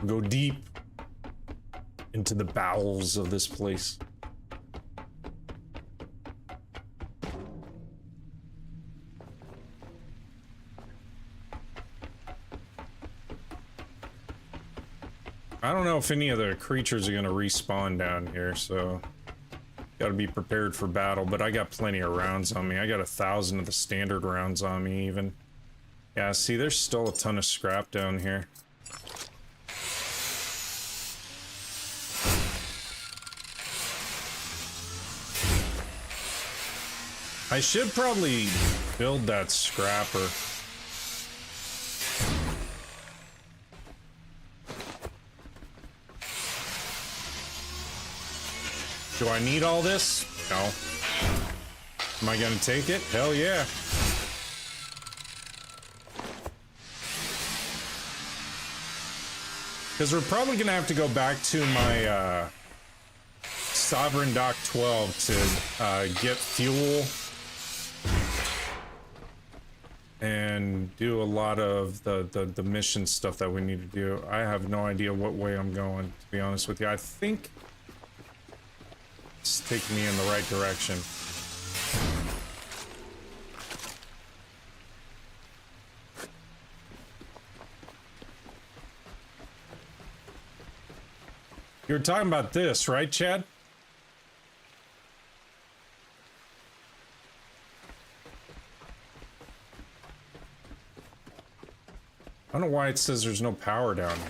Go deep into the bowels of this place. I don't know if any of the creatures are gonna respawn down here, so gotta be prepared for battle, but I got plenty of rounds on me. I got 1,000 of the standard rounds on me even. Yeah, see, there's still a ton of scrap down here. I should probably build that scrapper. Do I need all this? No. Am I gonna take it? Hell yeah. Because we're probably gonna have to go back to my Sovereign Dock 12 to get fuel and do a lot of the mission stuff that we need to do. I have no idea what way I'm going, to be honest with you. I think it's taking me in the right direction. You were talking about this, right, Chad? I don't know why it says there's no power down here.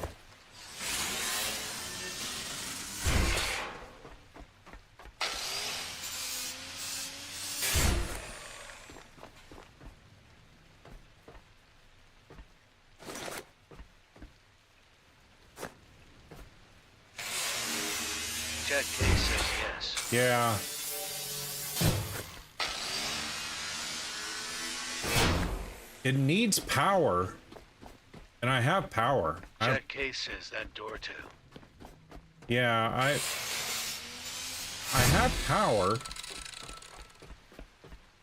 Chad K says yes. Yeah. It needs power. And I have power. Chad K says that door too. Yeah, I have power.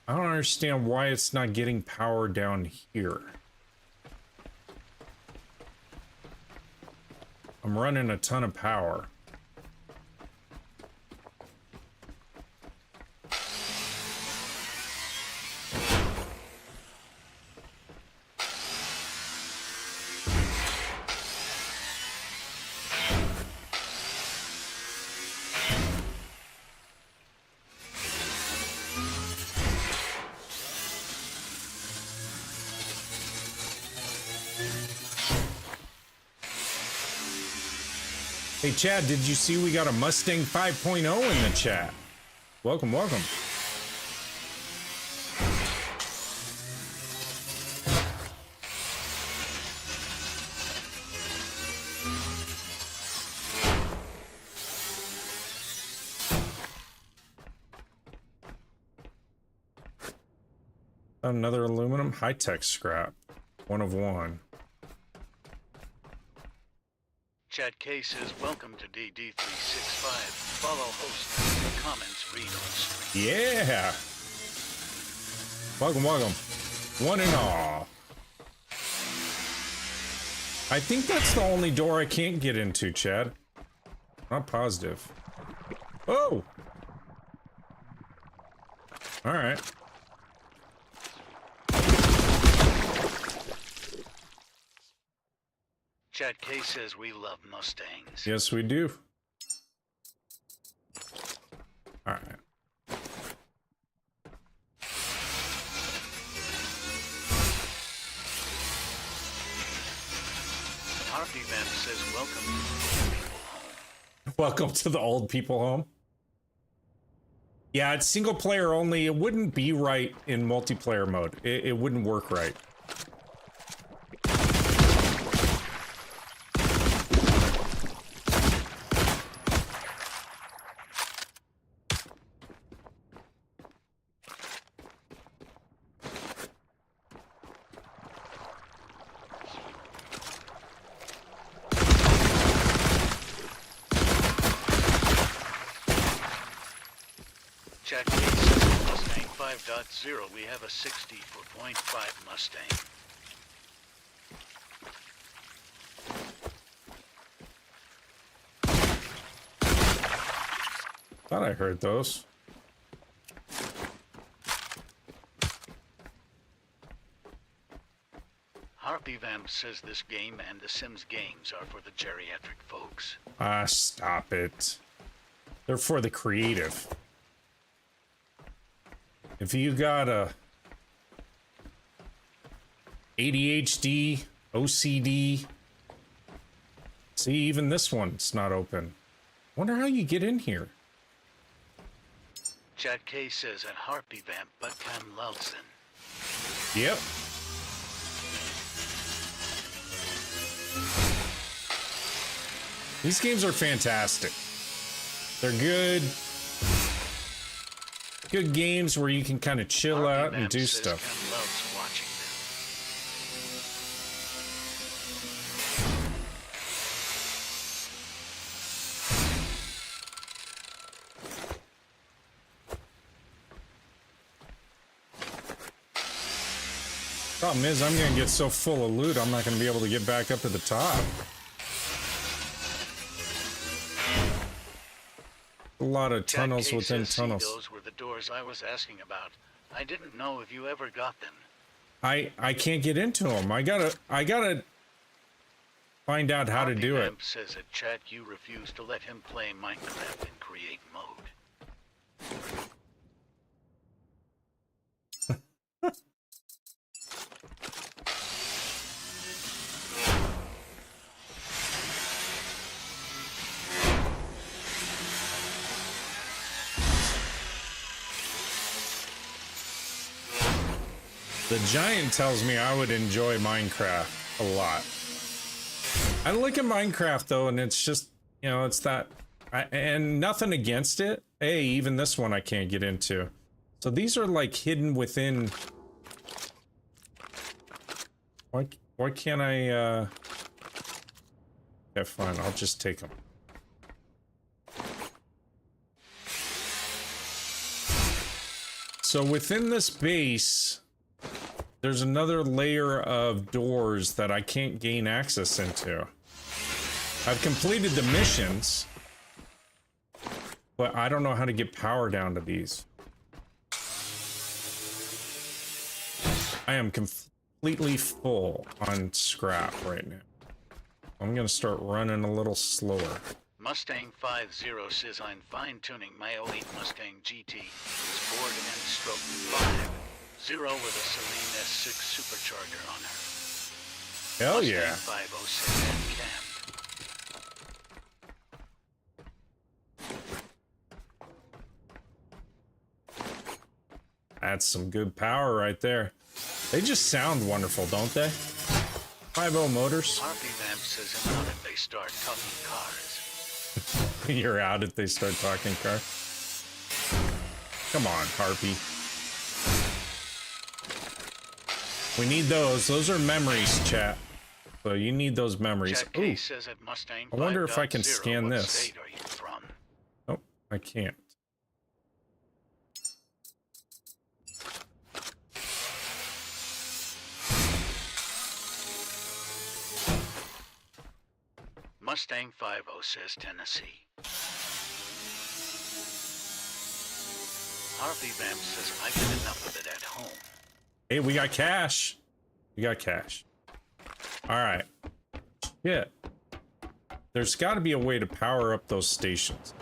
I don't understand why it's not getting power down here. I'm running a ton of power. Hey Chad, did you see we got a Mustang 5.0 in the chat? Welcome, welcome. Another aluminum high-tech scrap. One of one. Chad K says, welcome to DD365. Follow host and comments read on stream. Yeah. Welcome, welcome. One and all. I think that's the only door I can't get into, Chad. Not positive. Oh! Alright. Chad K says we love Mustangs. Yes, we do. Alright. Harvey Vamp says welcome to the old people home. Welcome to the old people home. Yeah, it's single player only. It wouldn't be right in multiplayer mode. It wouldn't work right. Chad K says Mustang 5.0. We have a 60 for .5 Mustang. Thought I heard those. Harvey Vamp says this game and the Sims games are for the geriatric folks. Ah, stop it. They're for the creative. If you got a ADHD, OCD, see, even this one's not open. Wonder how you get in here. Chad K says at Harpy Vamp, but Cam Lelson. Yep. These games are fantastic. They're good. Good games where you can kind of chill Harpy out and Vamp do says stuff. Cam loves watching Problem is, I'm gonna get so full of loot, I'm not gonna be able to get back up to the top. A lot of Chad tunnels K within says, "See, tunnels. those were the doors I was asking about. I didn't know if you ever got them. I can't get into them. I gotta find out how to Harpy do it. Vamp says at chat you refuse to let him play Minecraft in create mode. The Giant tells me I would enjoy Minecraft a lot. I look at Minecraft though, and it's just, you know, it's that And nothing against it. Hey, even this one I can't get into. So these are like hidden within. Why can't I? Yeah, fine. I'll just take them. So within this base, there's another layer of doors that I can't gain access into. I've completed the missions, but I don't know how to get power down to these. I am completely full on scrap right now. I'm gonna start running a little slower. Mustang 50 says I'm fine-tuning my 08 Mustang GT. Is bored and stroke 50 with a Celine S6 supercharger on her. Hell Mustang yeah. 506 and cam. That's some good power right there. They just sound wonderful, don't they? 5.0 motors. Harvey Vamp says I'm out if they start talking cars. You're out if they start talking car. Come on, Harpy. We need those. Those are memories, chat. So you need those memories. Jack K says at Mustang I wonder if I can 5.0, scan what this. state are you from? Nope, I can't. Mustang 50 says Tennessee. Harvey Vamp says I get enough of it at home. Hey, we got cash. We got cash. All right. Yeah. There's got to be a way to power up those stations.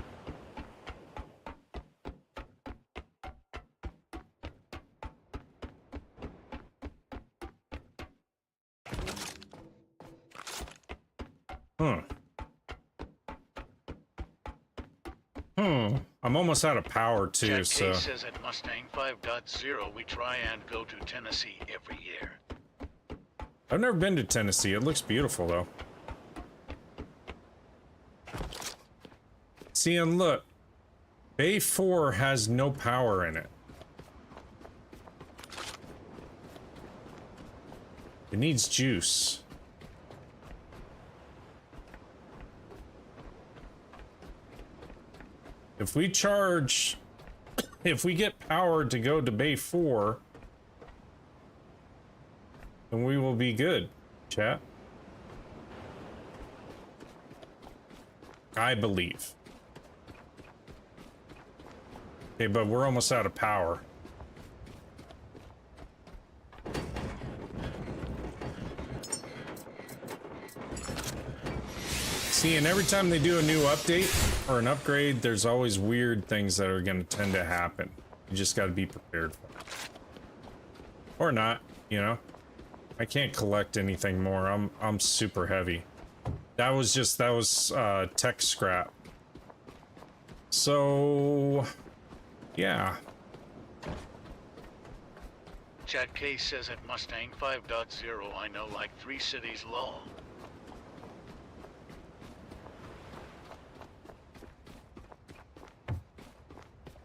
I'm almost out of power too, Jack so. K says at Mustang 5.0 we try and go to Tennessee every year. I've never been to Tennessee. It looks beautiful though. See, and look, Bay 4 has no power in it. It needs juice. If we charge, if we get power to go to Bay 4, then we will be good, chat. I believe. Okay, but we're almost out of power. See, and every time they do a new update or an upgrade, there's always weird things that are going to tend to happen. You just got to be prepared for it. Or not, you know. I can't collect anything more. I'm super heavy. That was tech scrap. So yeah. Chad K says at Mustang 5.0 I know like 3 cities law.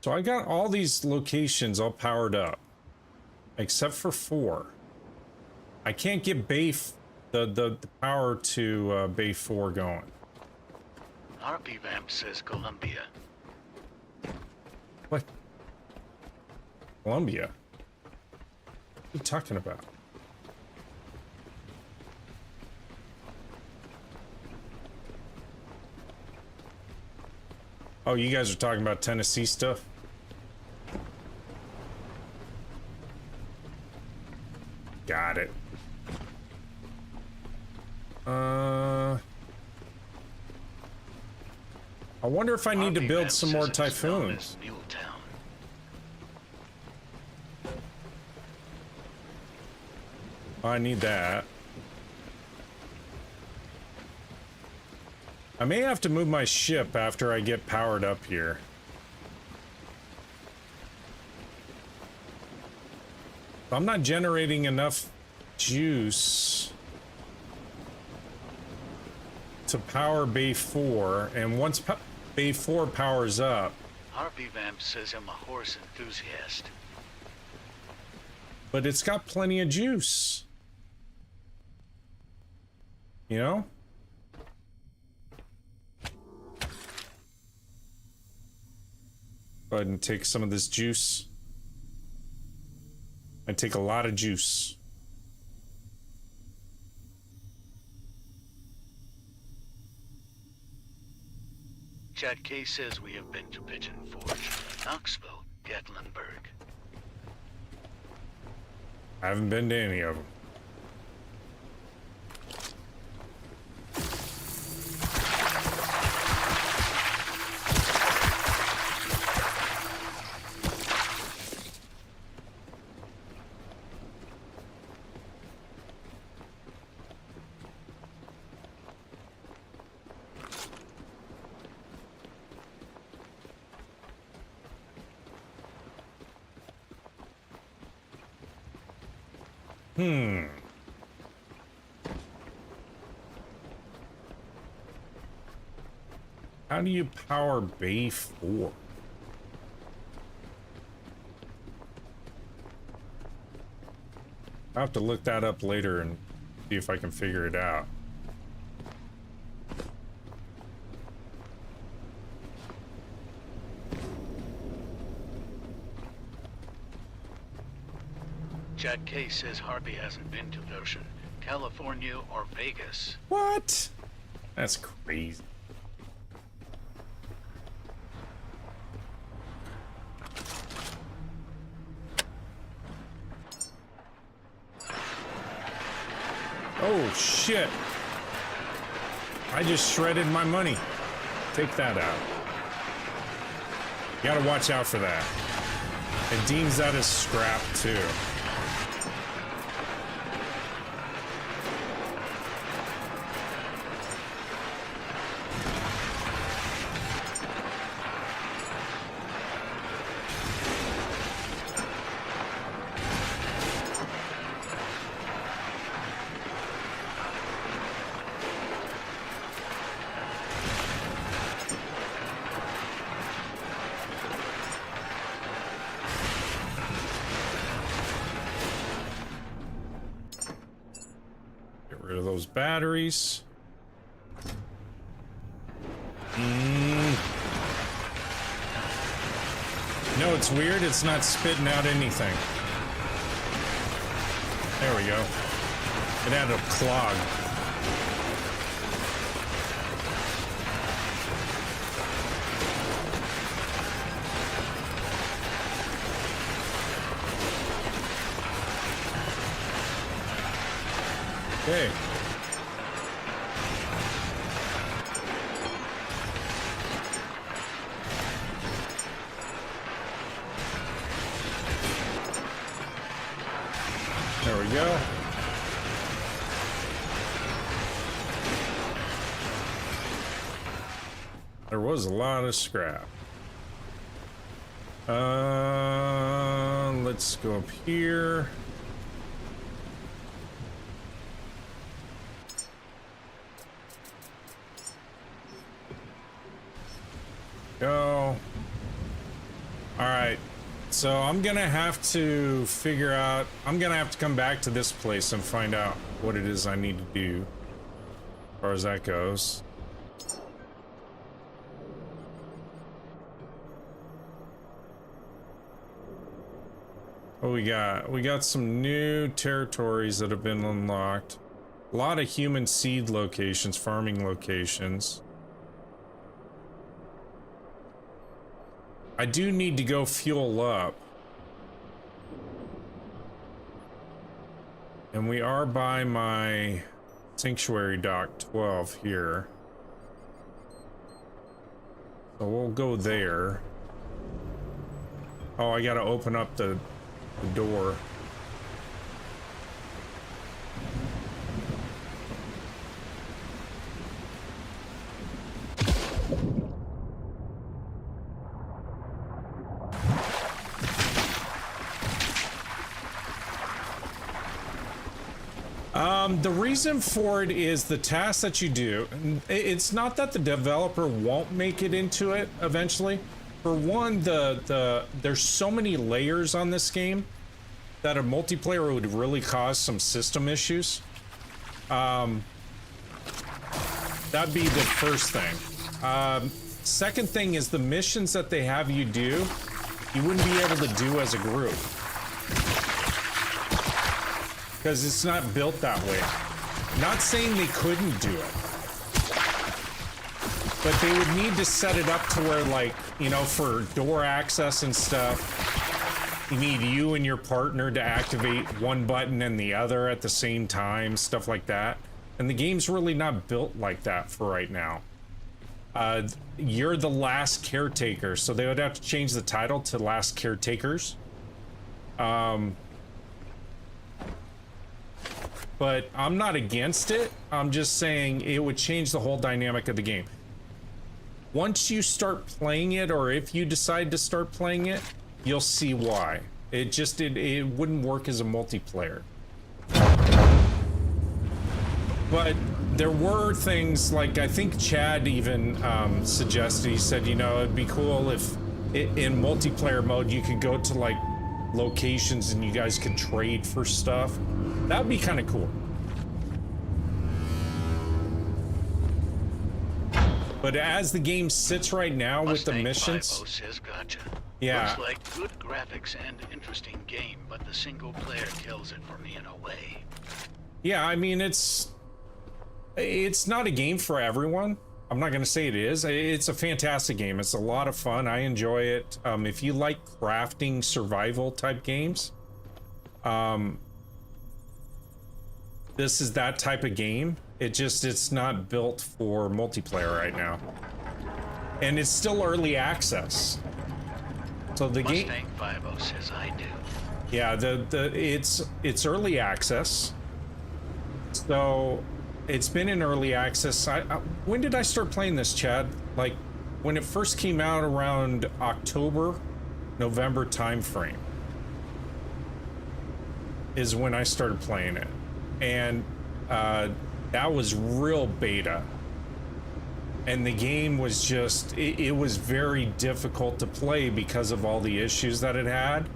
So I got all these locations all powered up, except for 4. I can't get the power to Bay 4 going. RP Vamp says Columbia. What? Columbia? What are you talking about? Oh, you guys are talking about Tennessee stuff? Got it. I wonder if I need to build some more Typhoons. I need that. I may have to move my ship after I get powered up here. I'm not generating enough juice to power Bay 4, and once Bay 4 powers up, Harvey Vamp says I'm a horse enthusiast. but it's got plenty of juice. You know? Go ahead and take some of this juice. I take a lot of juice. Chad K says we have been to Pigeon Forge, Knoxville, Gatlinburg. I haven't been to any of them. How do you power Bay 4? I'll have to look that up later and see if I can figure it out. Chad K says Harvey hasn't been to Goshen, California, or Vegas. What? That's crazy. Oh shit. I just shredded my money. Take that out. You gotta watch out for that. It deems that as scrap too. Get rid of those batteries. No, it's weird. It's not spitting out anything. There we go. It had a clog. Okay. There we go. There was a lot of scrap. Let's go up here. Go. All right. So I'm gonna have to figure out, I'm gonna have to come back to this place and find out what it is I need to do as far as that goes. What we got? We got some new territories that have been unlocked. A lot of human seed locations, farming locations. I do need to go fuel up. And we are by my Sanctuary Dock 12 here. So we'll go there. Oh, I gotta open up the door. The reason for it is the tasks that you do. It's not that the developer won't make it into it eventually. For one, there's so many layers on this game that a multiplayer would really cause some system issues. That'd be the first thing. Second thing is the missions that they have you do, you wouldn't be able to do as a group. Because it's not built that way. Not saying they couldn't do it. But they would need to set it up to where, like, you know, for door access and stuff, you need you and your partner to activate one button and the other at the same time, stuff like that. And the game's really not built like that for right now. You're the last caretaker, so they would have to change the title to Last Caretakers. But I'm not against it. I'm just saying it would change the whole dynamic of the game. Once you start playing it, or if you decide to start playing it, you'll see why. It wouldn't work as a multiplayer. But there were things like, I think Chad even suggested, he said, you know, it'd be cool if in multiplayer mode you could go to like locations and you guys could trade for stuff. That would be kind of cool. But as the game sits right now with the missions, says gotcha. Yeah. Looks like good graphics and interesting game, but the single player kills it for me in a way. Yeah, I mean, it's not a game for everyone. I'm not going to say it is. It's a fantastic game. It's a lot of fun. I enjoy it. If you like crafting survival type games, this is that type of game. It's not built for multiplayer right now. And it's still early access. So the game Mustang 50 says I do. Yeah, it's early access. So it's been in early access. When did I start playing this, Chad? Like when it first came out around October, November time frame is when I started playing it. And that was real beta. And the game was just, it was very difficult to play because of all the issues that it had.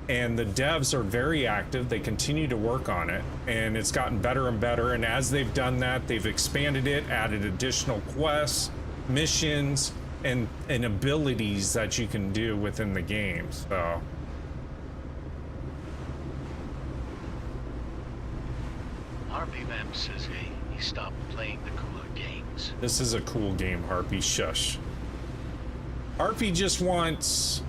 And the devs are very active. They continue to work on it, and it's gotten better and better. And as they've done that, they've expanded it, added additional quests, missions, and abilities that you can do within the game. So Harvey Vamp says, hey, he stopped playing the cooler games. this is a cool game, Harpy. Shush. Harpy just wants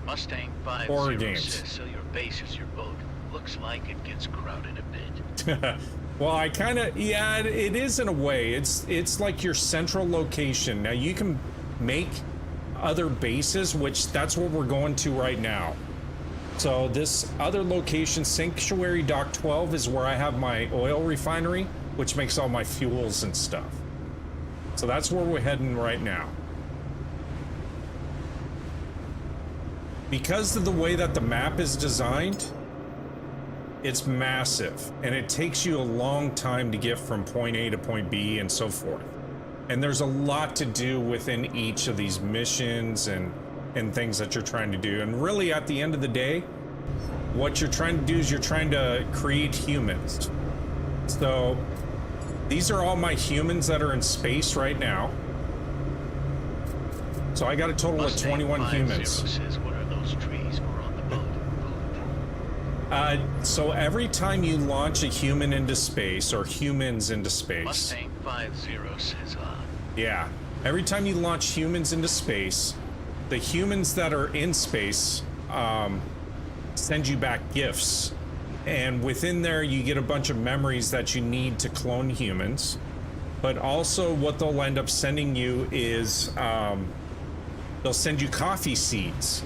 Mustang 50 horror games. says, so your base is your boat. Looks like it gets crowded a bit. Well, I kind of, yeah, it is in a way. It's like your central location. Now you can make other bases, which that's what we're going to right now. So this other location, Sanctuary Dock 12, is where I have my oil refinery, which makes all my fuels and stuff. So that's where we're heading right now. Because of the way that the map is designed, it's massive, and it takes you a long time to get from point A to point B and so forth. And there's a lot to do within each of these missions and things that you're trying to do. And really, at the end of the day, what you're trying to do is you're trying to create humans. So these are all my humans that are in space right now. So I got a total of 21 humans. Says, what are those trees we're on the boat? So every time you launch a human into space, or humans into space. Mustang 50 says, Yeah. Every time you launch humans into space, the humans that are in space send you back gifts. And within there, you get a bunch of memories that you need to clone humans. But also what they'll end up sending you is they'll send you coffee seeds.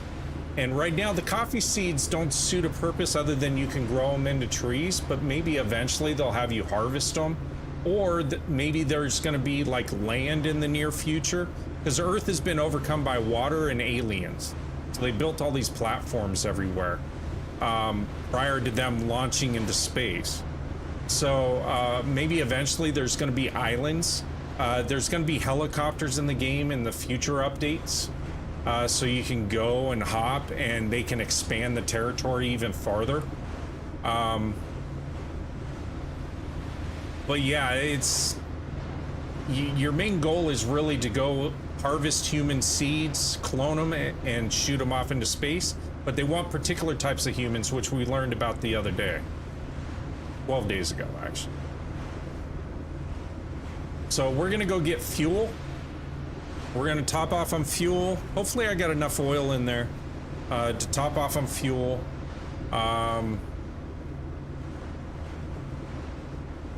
And right now, the coffee seeds don't suit a purpose other than you can grow them into trees, but maybe eventually they'll have you harvest them. Or maybe there's going to be like land in the near future, because Earth has been overcome by water and aliens. So they built all these platforms everywhere prior to them launching into space. So maybe eventually there's going to be islands. There's going to be helicopters in the game in the future updates. So you can go and hop and they can expand the territory even farther. But yeah, it's your main goal is really to go harvest human seeds, clone them, and shoot them off into space. But they want particular types of humans, which we learned about the other day. 12 days ago, actually. So we're gonna go get fuel. We're gonna top off on fuel. Hopefully I got enough oil in there to top off on fuel.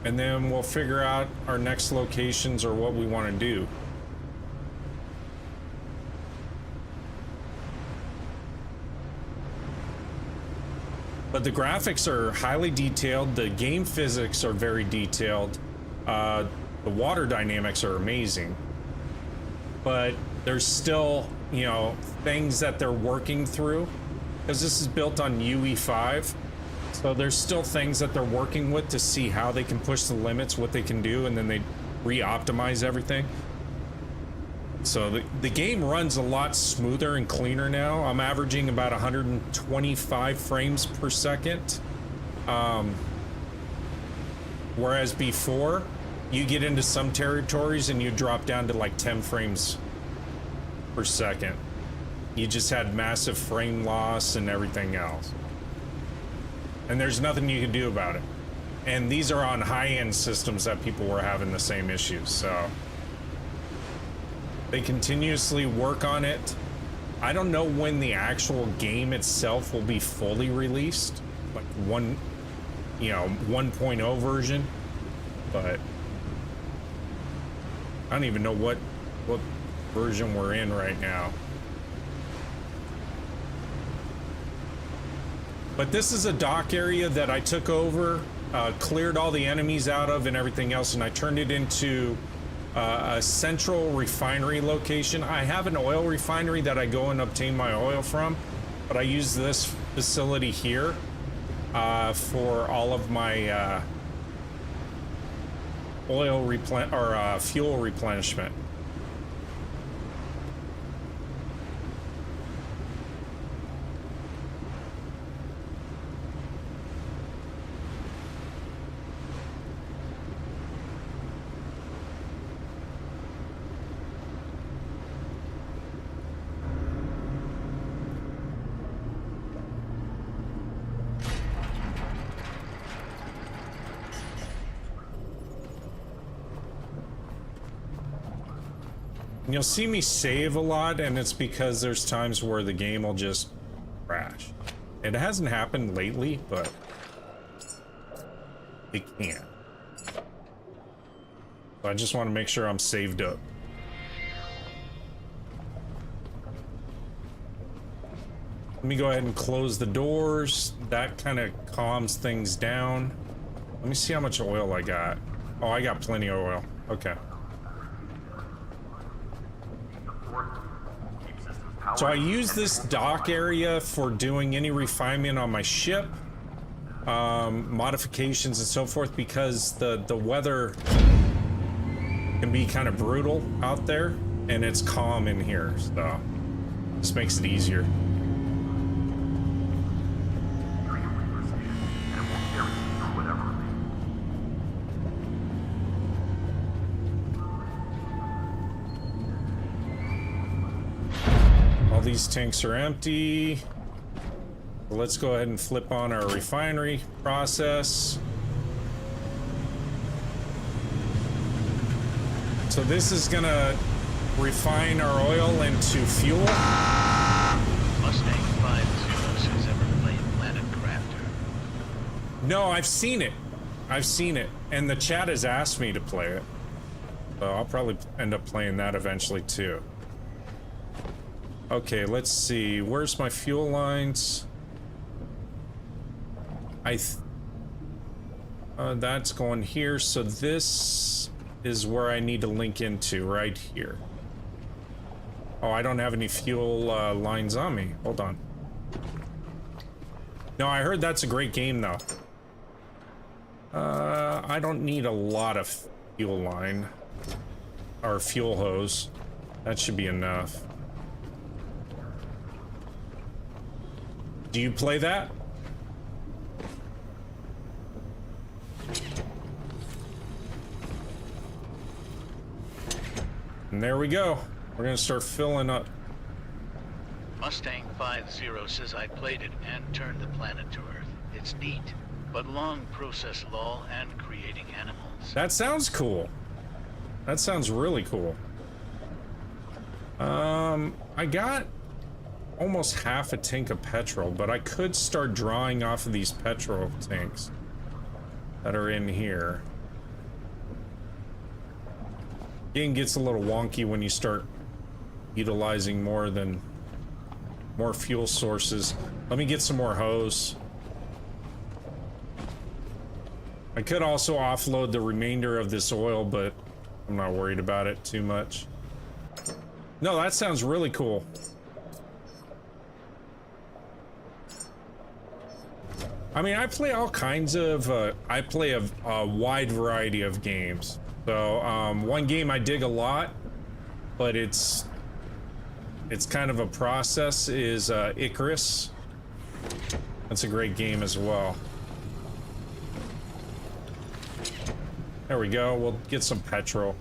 And then we'll figure out our next locations or what we want to do. But the graphics are highly detailed. The game physics are very detailed. The water dynamics are amazing. But there's still, you know, things that they're working through. Because this is built on UE5. So there's still things that they're working with to see how they can push the limits, what they can do, and then they re-optimize everything. So the game runs a lot smoother and cleaner now. I'm averaging about 125 frames per second. Whereas before, you get into some territories and you drop down to like 10 frames per second. You just had massive frame loss and everything else. And there's nothing you can do about it. And these are on high-end systems that people were having the same issues, so they continuously work on it. I don't know when the actual game itself will be fully released, like 1.0 version, but I don't even know what version we're in right now. But this is a dock area that I took over, cleared all the enemies out of and everything else, and I turned it into a central refinery location. I have an oil refinery that I go and obtain my oil from, but I use this facility here for all of my fuel replenishment. You'll see me save a lot, and it's because there's times where the game will just crash. It hasn't happened lately, but it can. So I just want to make sure I'm saved up. Let me go ahead and close the doors. That kind of calms things down. Let me see how much oil I got. Oh, I got plenty of oil. Okay. So I use this dock area for doing any refinement on my ship, modifications and so forth, because the weather can be kind of brutal out there, and it's calm in here, so this makes it easier. These tanks are empty. Let's go ahead and flip on our refinery process. So this is gonna refine our oil into fuel. Mustang 50 has ever played Planet Crafter. No, I've seen it. I've seen it, and the chat has asked me to play it. So I'll probably end up playing that eventually too. Okay, let's see. Where's my fuel lines? That's going here, so this is where I need to link into, right here. Oh, I don't have any fuel lines on me. Hold on. No, I heard that's a great game, though. I don't need a lot of fuel line or fuel hose. That should be enough. Do you play that? And there we go. We're gonna start filling up. Mustang 50 says I played it and turned the planet to Earth. It's neat, but long process lull and creating animals. That sounds cool. That sounds really cool. I got almost half a tank of petrol, but I could start drawing off of these petrol tanks that are in here. Game gets a little wonky when you start utilizing more fuel sources. Let me get some more hose. I could also offload the remainder of this oil, but I'm not worried about it too much. No, that sounds really cool. I mean, I play all kinds of, I play a wide variety of games. So, one game I dig a lot, but it's kind of a process, is Icarus. That's a great game as well. There we go, we'll get some petrol.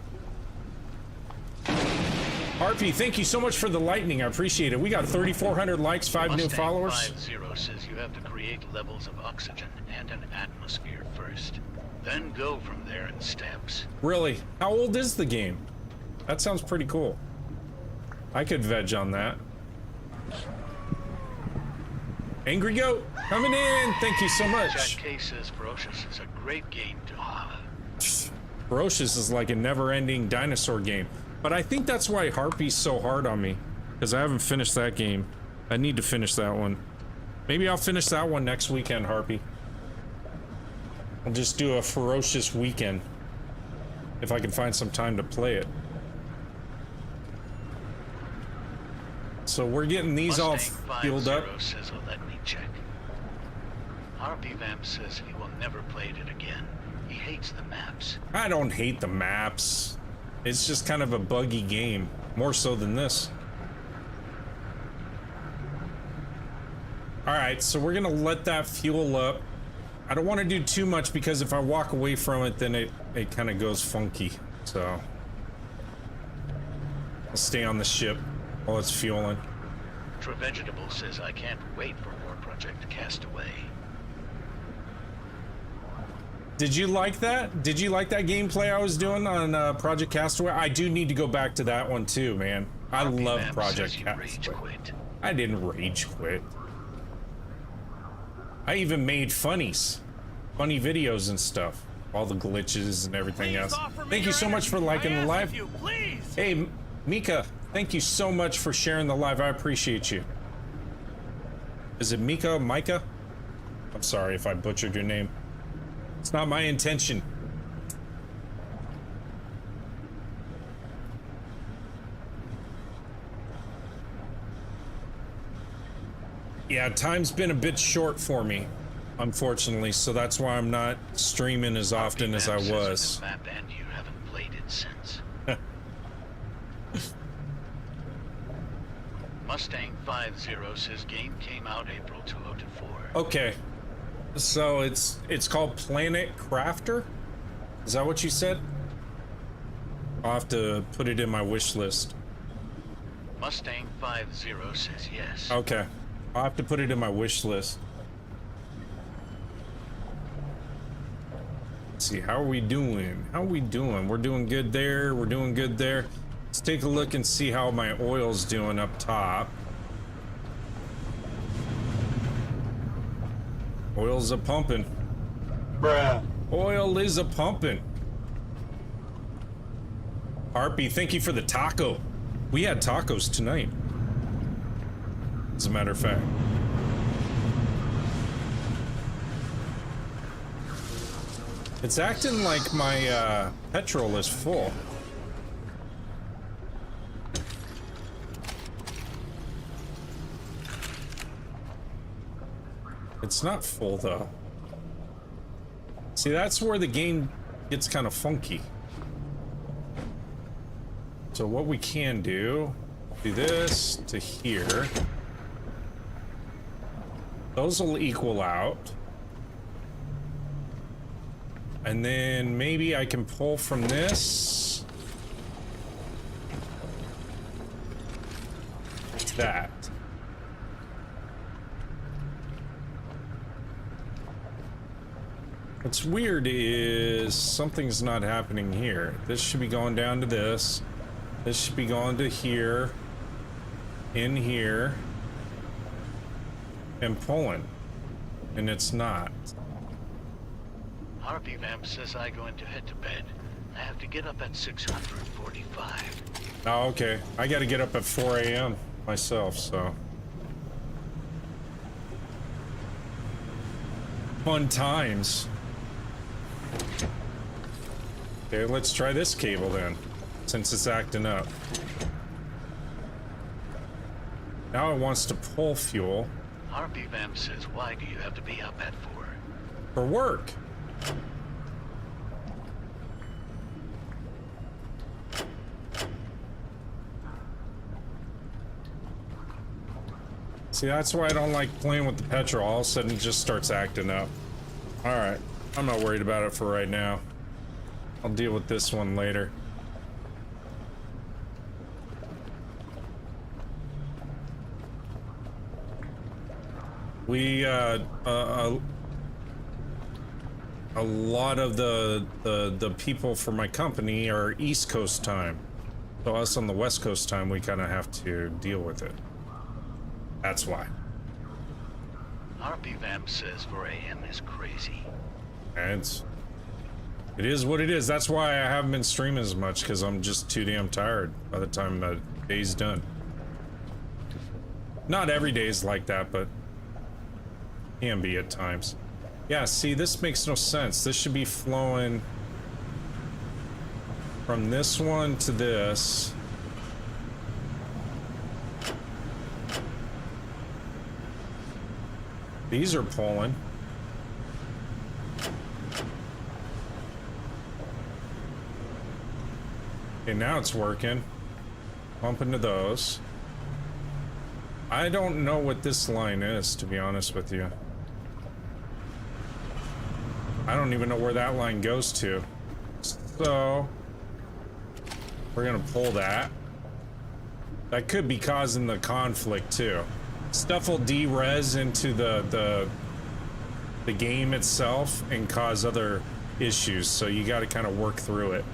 RP, thank you so much for the lightning, I appreciate it. We got 3,400 likes, 5 new followers. Mustang 50 says you have to create levels of oxygen and an atmosphere first. Then go from there in steps. Really? How old is the game? That sounds pretty cool. I could veg on that. Angry Goat, coming in. Thank you so much. Jack K says Ferocious is a great game to have. Ferocious is like a never-ending dinosaur game. But I think that's why Harpy's so hard on me. Because I haven't finished that game. I need to finish that one. Maybe I'll finish that one next weekend, Harpy. I'll just do a Ferocious weekend. If I can find some time to play it. So we're getting these all fueled up. Says, oh, let me check. Harpy Vamp says he will never play it again. He hates the maps. I don't hate the maps. It's just kind of a buggy game. More so than this. Alright, so we're gonna let that fuel up. I don't want to do too much because if I walk away from it, then it kind of goes funky. So I'll stay on the ship while it's fueling. Vegetable says I can't wait for more Project Castaway. Did you like that? Did you like that gameplay I was doing on Project Castaway? I do need to go back to that one too, man. I love Project Castaway. I didn't rage quit. I even made funny videos and stuff. All the glitches and everything else. Thank you so much for liking the live. Hey, Mika, thank you so much for sharing the live. I appreciate you. Is it Mika? Micah? I'm sorry if I butchered your name. It's not my intention. Yeah, time's been a bit short for me, unfortunately, so that's why I'm not streaming as often as I was. Map and you haven't played it since. Mustang 50 says game came out April 2004. Okay. So it's called Planet Crafter? Is that what you said? I'll have to put it in my wish list. Mustang 50 says yes. Okay. I'll have to put it in my wish list. Let's see, how are we doing? How are we doing? We're doing good there. We're doing good there. Let's take a look and see how my oil's doing up top. Oil's a pumping. Bruh. Oil is a pumping. Harpy, thank you for the taco. We had tacos tonight. As a matter of fact. It's acting like my petrol is full. It's not full though. See, that's where the game gets kind of funky. So what we can do this to here. Those will equal out. And then maybe I can pull from this to that. What's weird is something's not happening here. This should be going down to this. This should be going to here, in here, and pulling. And it's not. Harvey Vamp says I'm going to head to bed. I have to get up at 6:45. Oh, okay. I gotta get up at 4 a.m. myself, so. Fun times. Okay, let's try this cable then, since it's acting up. Now it wants to pull fuel. Harvey Vamp says, why do you have to be up at 4? For work. See, that's why I don't like playing with the petrol. All of a sudden it just starts acting up. Alright, I'm not worried about it for right now. I'll deal with this one later. We, a lot of the people for my company are East Coast time. So us on the West Coast time, we kind of have to deal with it. That's why. Harvey Vamp says 4 a.m. is crazy. And it is what it is. That's why I haven't been streaming as much, because I'm just too damn tired by the time the day's done. Not every day is like that, but can be at times. Yeah, see, this makes no sense. This should be flowing from this one to this. These are pulling. Okay, now it's working. Pump into those. I don't know what this line is, to be honest with you. I don't even know where that line goes to. So we're gonna pull that. That could be causing the conflict too. Stuff will de-res into the game itself and cause other issues, so you got to kind of work through it.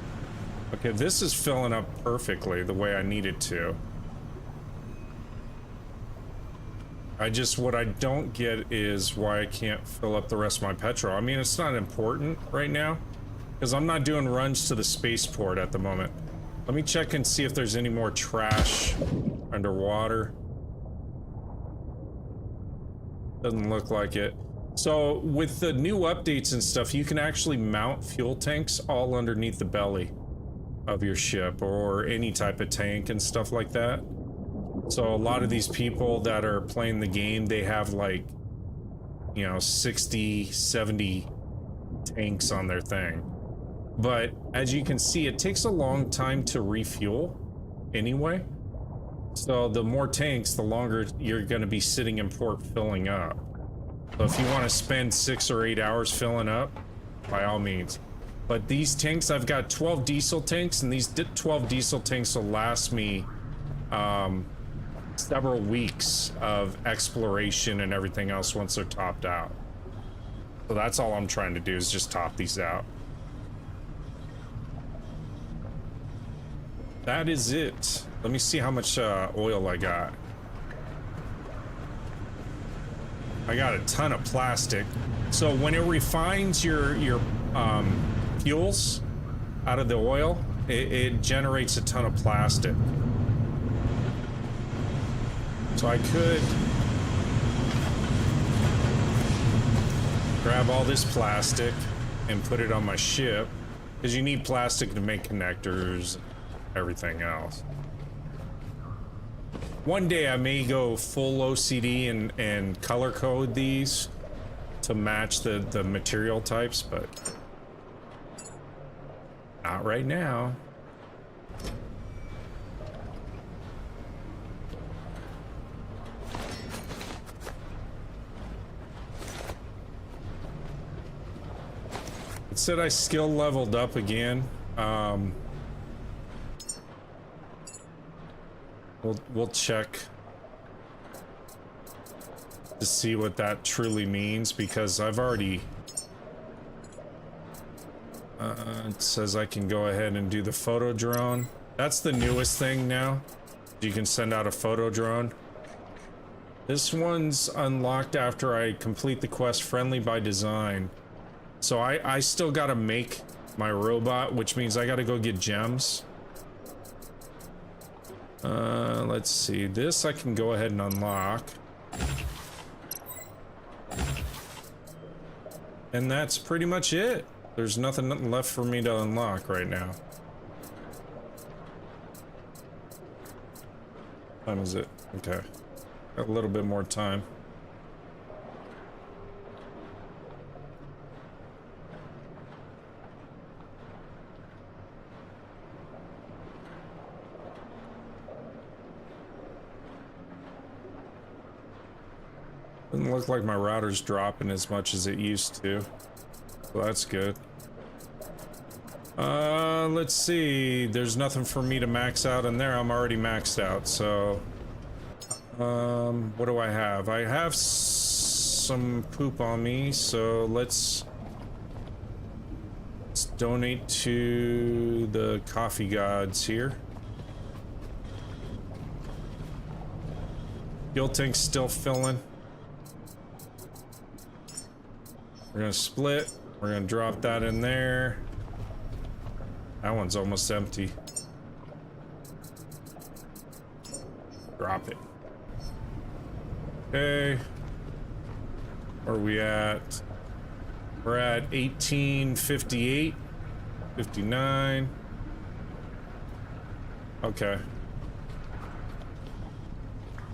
Okay, this is filling up perfectly the way I need it to. What I don't get is why I can't fill up the rest of my petrol. I mean, it's not important right now, because I'm not doing runs to the spaceport at the moment. Let me check and see if there's any more trash underwater. Doesn't look like it. So with the new updates and stuff, you can actually mount fuel tanks all underneath the belly of your ship, or any type of tank and stuff like that. So a lot of these people that are playing the game, they have like, you know, 60, 70 tanks on their thing. But as you can see, it takes a long time to refuel anyway. So the more tanks, the longer you're going to be sitting in port filling up. So if you want to spend 6 or 8 hours filling up, by all means. But these tanks, I've got 12 diesel tanks, and these 12 diesel tanks will last me several weeks of exploration and everything else once they're topped out. So that's all I'm trying to do, is just top these out. That is it. Let me see how much oil I got. I got a ton of plastic. So when it refines your fuels out of the oil, it generates a ton of plastic. So I could grab all this plastic and put it on my ship, because you need plastic to make connectors, everything else. One day I may go full OCD and color code these to match the material types, but Not right now. It said I skill leveled up again. We'll check to see what that truly means, because I've already it says I can go ahead and do the photo drone. That's the newest thing now. You can send out a photo drone. This one's unlocked after I complete the quest Friendly by Design. So I still gotta make my robot, which means I gotta go get gems. Let's see. This I can go ahead and unlock. And that's pretty much it. There's nothing left for me to unlock right now. What time is it? Okay. Got a little bit more time. Doesn't look like my router's dropping as much as it used to. So that's good. Let's see. There's nothing for me to max out in there. I'm already maxed out, so... what do I have? I have some poop on me, so let's donate to the coffee gods here. Fuel tank's still filling. We're gonna split. We're gonna drop that in there. That one's almost empty. Drop it. Okay. Where are we at? We're at 1858. 59. Okay.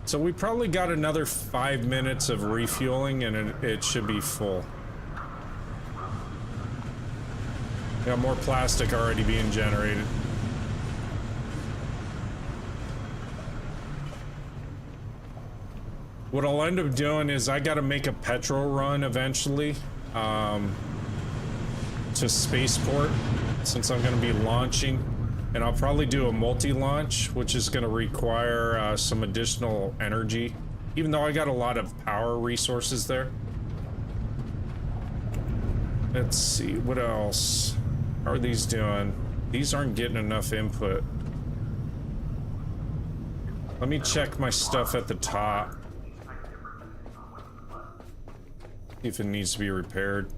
So we probably got another 5 minutes of refueling and it should be full. Got more plastic already being generated. What I'll end up doing is I gotta make a petrol run eventually to spaceport, since I'm gonna be launching, and I'll probably do a multi-launch, which is gonna require some additional energy, even though I got a lot of power resources there. Let's see, what else? How are these doing? These aren't getting enough input. Let me check my stuff at the top. See if it needs to be repaired.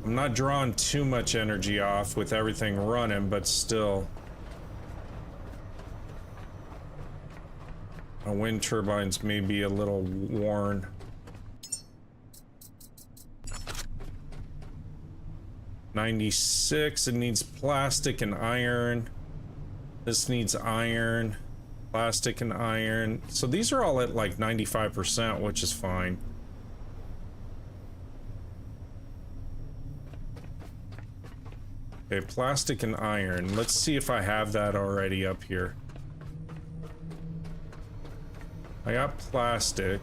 I'm not drawing too much energy off with everything running, but still. My wind turbines may be a little worn. $96, it needs plastic and iron. This needs iron, plastic and iron. So these are all at like 95%, which is fine. Okay, plastic and iron. Let's see if I have that already up here. I got plastic.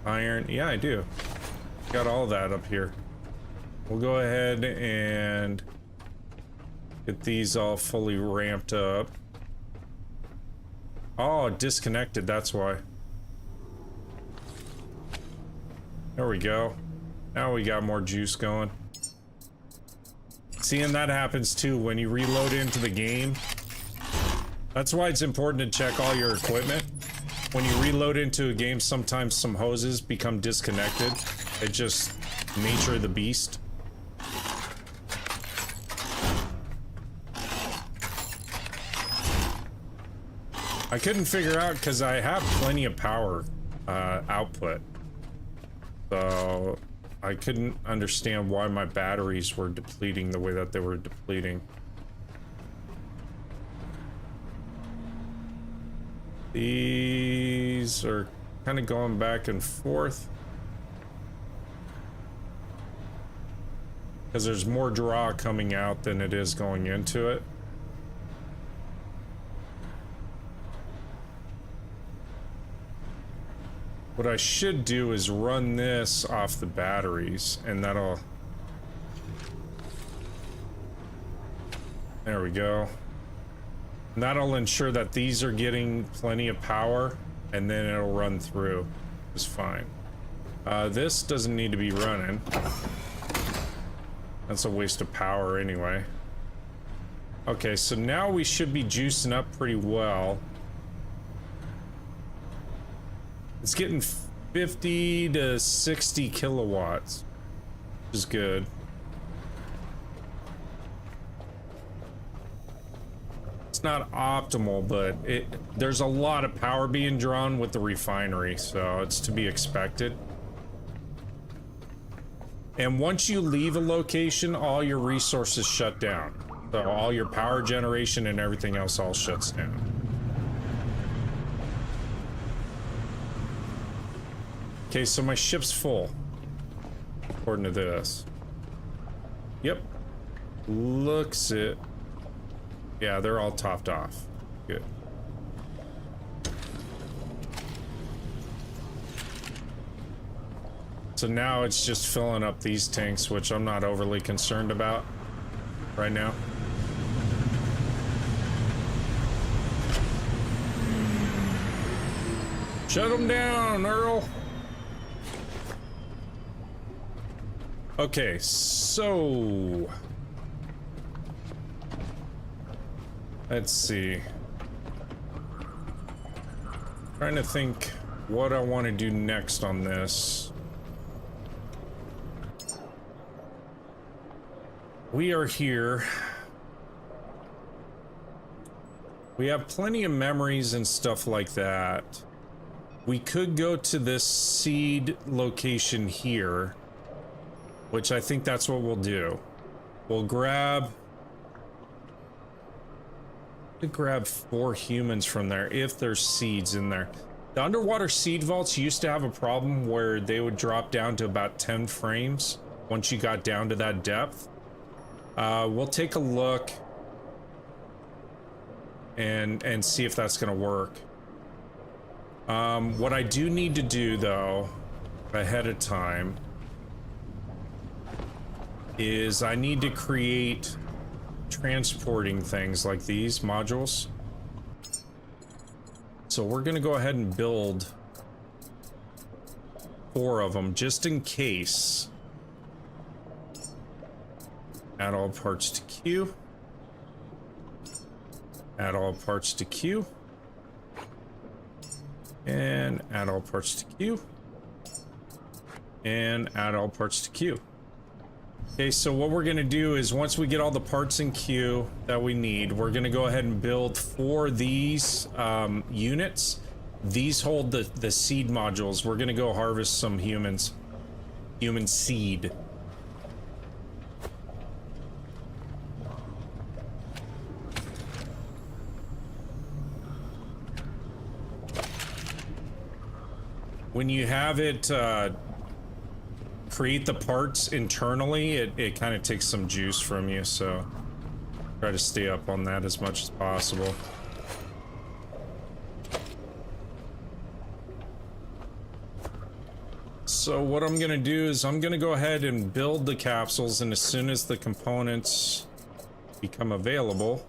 Iron, yeah, I do. Got all that up here. We'll go ahead and get these all fully ramped up. Oh, disconnected, that's why. There we go. Now we got more juice going. Seeing that happens too when you reload into the game. That's why it's important to check all your equipment. When you reload into a game, sometimes some hoses become disconnected. It's just nature of the beast. I couldn't figure out because I have plenty of power output, so I couldn't understand why my batteries were depleting the way that they were depleting. These are kind of going back and forth. because there's more draw coming out than it is going into it. What I should do is run this off the batteries, and that'll... There we go. And that'll ensure that these are getting plenty of power, and then it'll run through. It's fine. This doesn't need to be running. That's a waste of power anyway. Okay, so now we should be juicing up pretty well. It's getting 50 to 60 kilowatts, which is good. It's not optimal, but there's a lot of power being drawn with the refinery, so it's to be expected. And once you leave a location, all your resources shut down. So all your power generation and everything else all shuts down. Okay, so my ship's full, according to this. Yep. Looks it. Yeah, they're all topped off. Good. So now it's just filling up these tanks, which I'm not overly concerned about right now. Shut them down, Earl. Okay, so let's see. Trying to think what I want to do next on this. We are here. We have plenty of memories and stuff like that. We could go to this seed location here, which I think that's what we'll do. We'll grab 4 humans from there if there's seeds in there. The underwater seed vaults used to have a problem where they would drop down to about 10 frames once you got down to that depth. We'll take a look and see if that's gonna work. What I do need to do though, ahead of time, is I need to create transporting things like these modules. So we're gonna go ahead and build 4 of them just in case. Add all parts to queue. Add all parts to queue. And add all parts to queue. And add all parts to queue. Okay, so what we're gonna do is once we get all the parts in queue that we need, we're gonna go ahead and build 4 of these units. These hold the seed modules. We're gonna go harvest some human seed. When you have it create the parts internally, it kind of takes some juice from you, so try to stay up on that as much as possible. So what I'm gonna do is I'm gonna go ahead and build the capsules, and as soon as the components become available,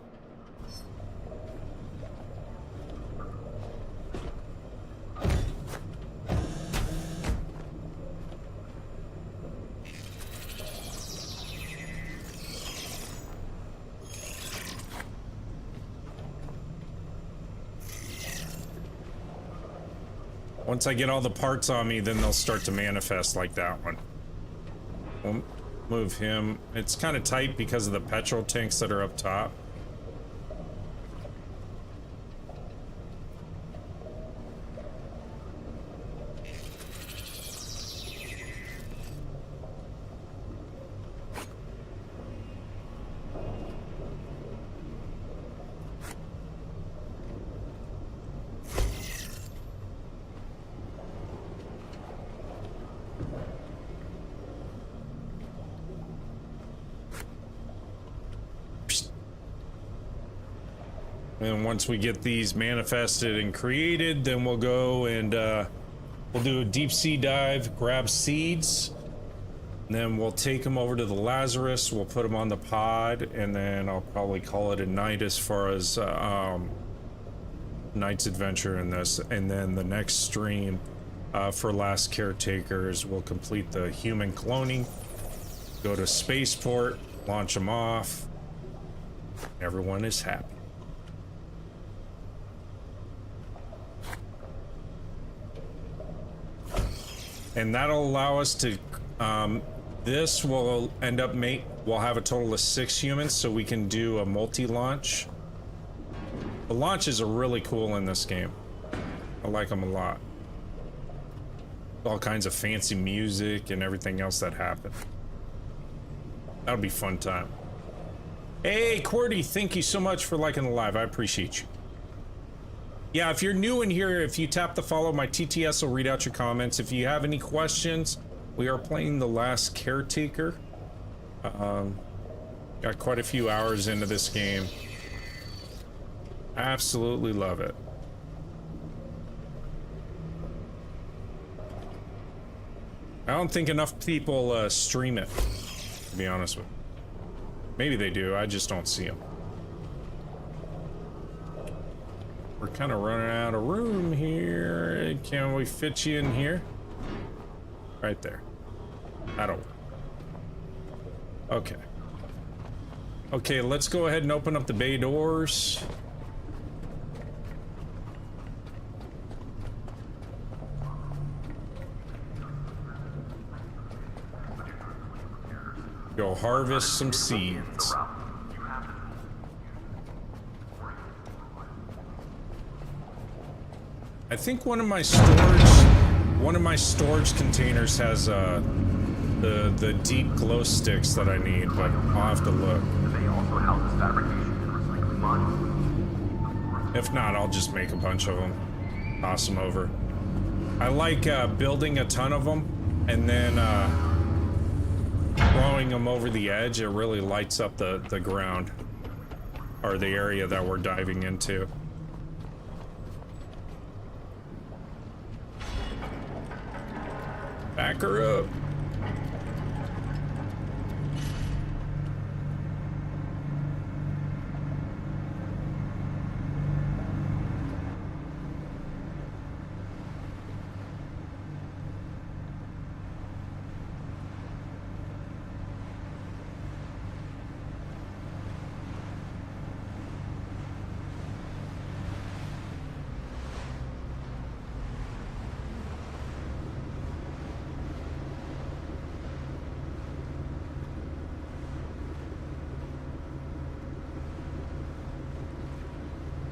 once I get all the parts on me, then they'll start to manifest like that one. We'll move him. It's kind of tight because of the petrol tanks that are up top. And once we get these manifested and created, then we'll go and we'll do a deep sea dive, grab seeds, and then we'll take them over to the Lazarus, we'll put them on the pod, and then I'll probably call it a night as far as night's adventure in this. And then the next stream for Last Caretakers, we'll complete the human cloning, go to spaceport, launch them off. Everyone is happy. And that'll allow us to, this will end up we'll have a total of 6 humans, so we can do a multi-launch. The launches are really cool in this game. I like them a lot. All kinds of fancy music and everything else that happen. That'll be fun time. Hey, Qwerty, thank you so much for liking the live. I appreciate you. Yeah, if you're new in here, if you tap the follow, my TTS will read out your comments. If you have any questions, we are playing The Last Caretaker. Got quite a few hours into this game. Absolutely love it. I don't think enough people stream it, to be honest with you. Maybe they do, I just don't see them. We're kind of running out of room here. Can we fit you in here? Right there. That'll work. Okay. Okay, let's go ahead and open up the bay doors. Go harvest some seeds. I think one of my storage containers has the deep glow sticks that I need, but I'll have to look. If not, I'll just make a bunch of them, toss them over. I like building a ton of them and then throwing them over the edge. It really lights up the ground, or the area that we're diving into. Back her up.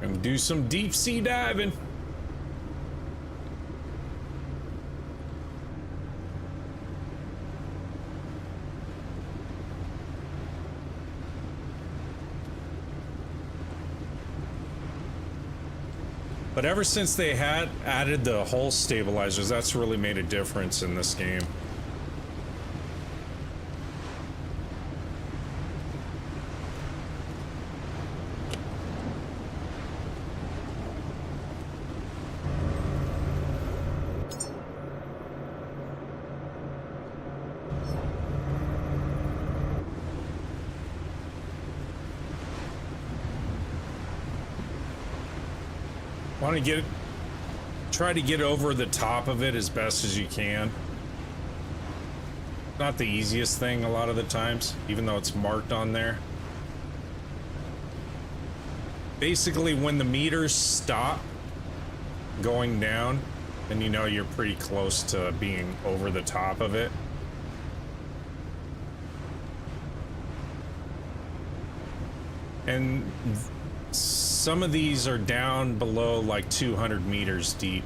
And do some deep sea diving. But ever since they had added the hull stabilizers, that's really made a difference in this game. Want to try to get over the top of it as best as you can. Not the easiest thing a lot of the times, even though it's marked on there. Basically, when the meters stop going down, then you know you're pretty close to being over the top of it. And some of these are down below like 200 meters deep.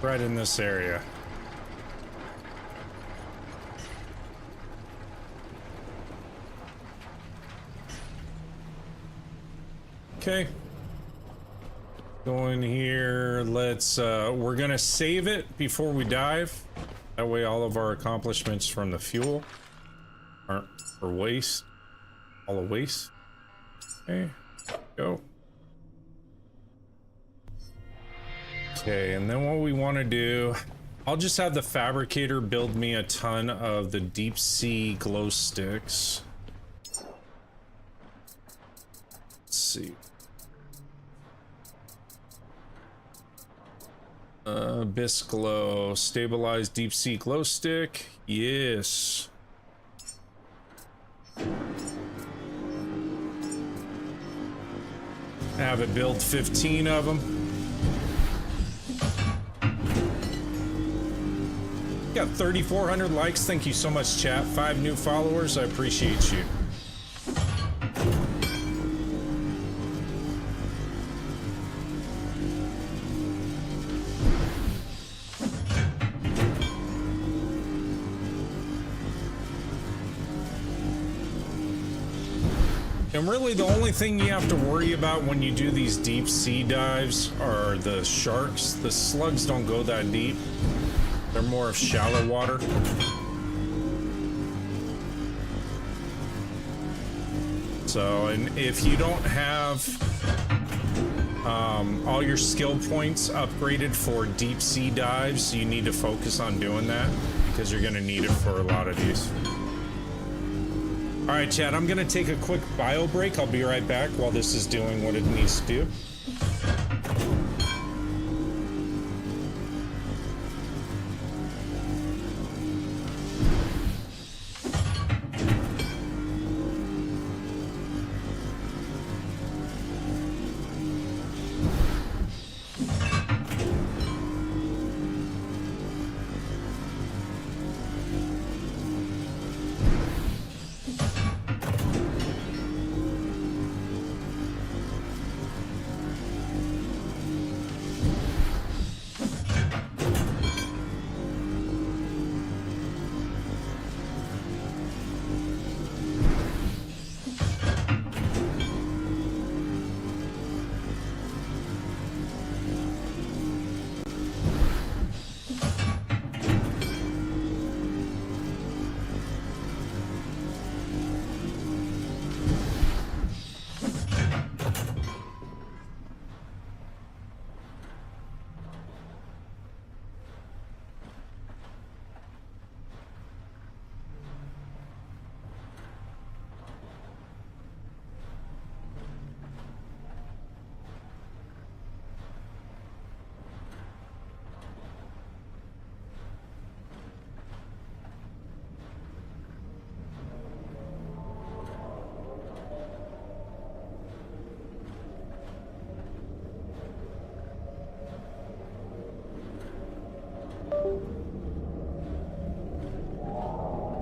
Right in this area. Okay. Go in here. Let's, we're gonna save it before we dive. That way all of our accomplishments from the fuel aren't for waste. All a waste. Okay, go. Okay, and then what we want to do, I'll just have the fabricator build me a ton of the deep sea glow sticks. Let's see. Bisque glow, stabilized deep sea glow stick. Yes. Have it build 15 of them. Got 3,400 likes. Thank you so much, chat. 5 new followers. I appreciate you. And really the only thing you have to worry about when you do these deep sea dives are the sharks. The slugs don't go that deep. They're more of shallow water. So, and if you don't have all your skill points upgraded for deep sea dives, you need to focus on doing that because you're going to need it for a lot of these. All right, chat, I'm gonna take a quick bio break. I'll be right back while this is doing what it needs to do.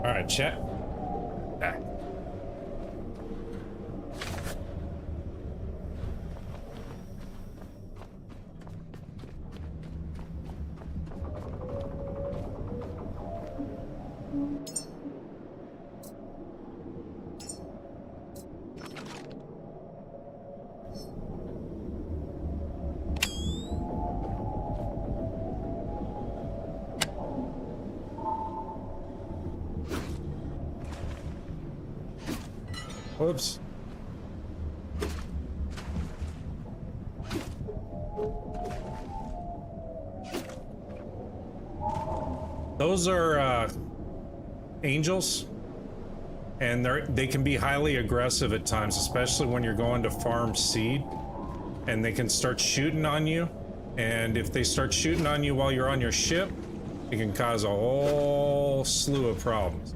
All right, chat. Back. Whoops. Those are angels, and they can be highly aggressive at times, especially when you're going to farm seed, and they can start shooting on you. And if they start shooting on you while you're on your ship, it can cause a whole slew of problems.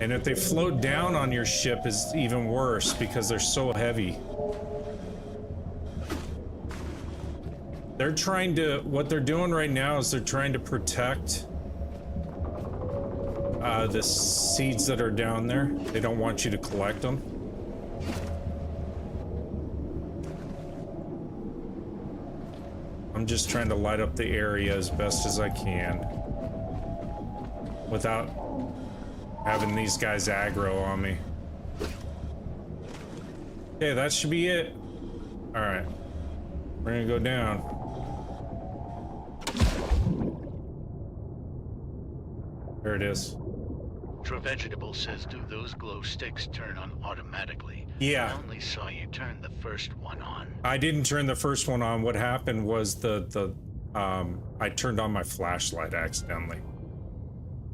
And if they float down on your ship, is even worse because they're so heavy. They're trying to, what they're doing right now is they're trying to protect the seeds that are down there. They don't want you to collect them. I'm just trying to light up the area as best as I can without having these guys aggro on me. Okay, that should be it. All right. We're gonna go down. There it is. Vegetable says, do those glow sticks turn on automatically? Yeah. I only saw you turn the first one on. I didn't turn the first one on. What happened was I turned on my flashlight accidentally.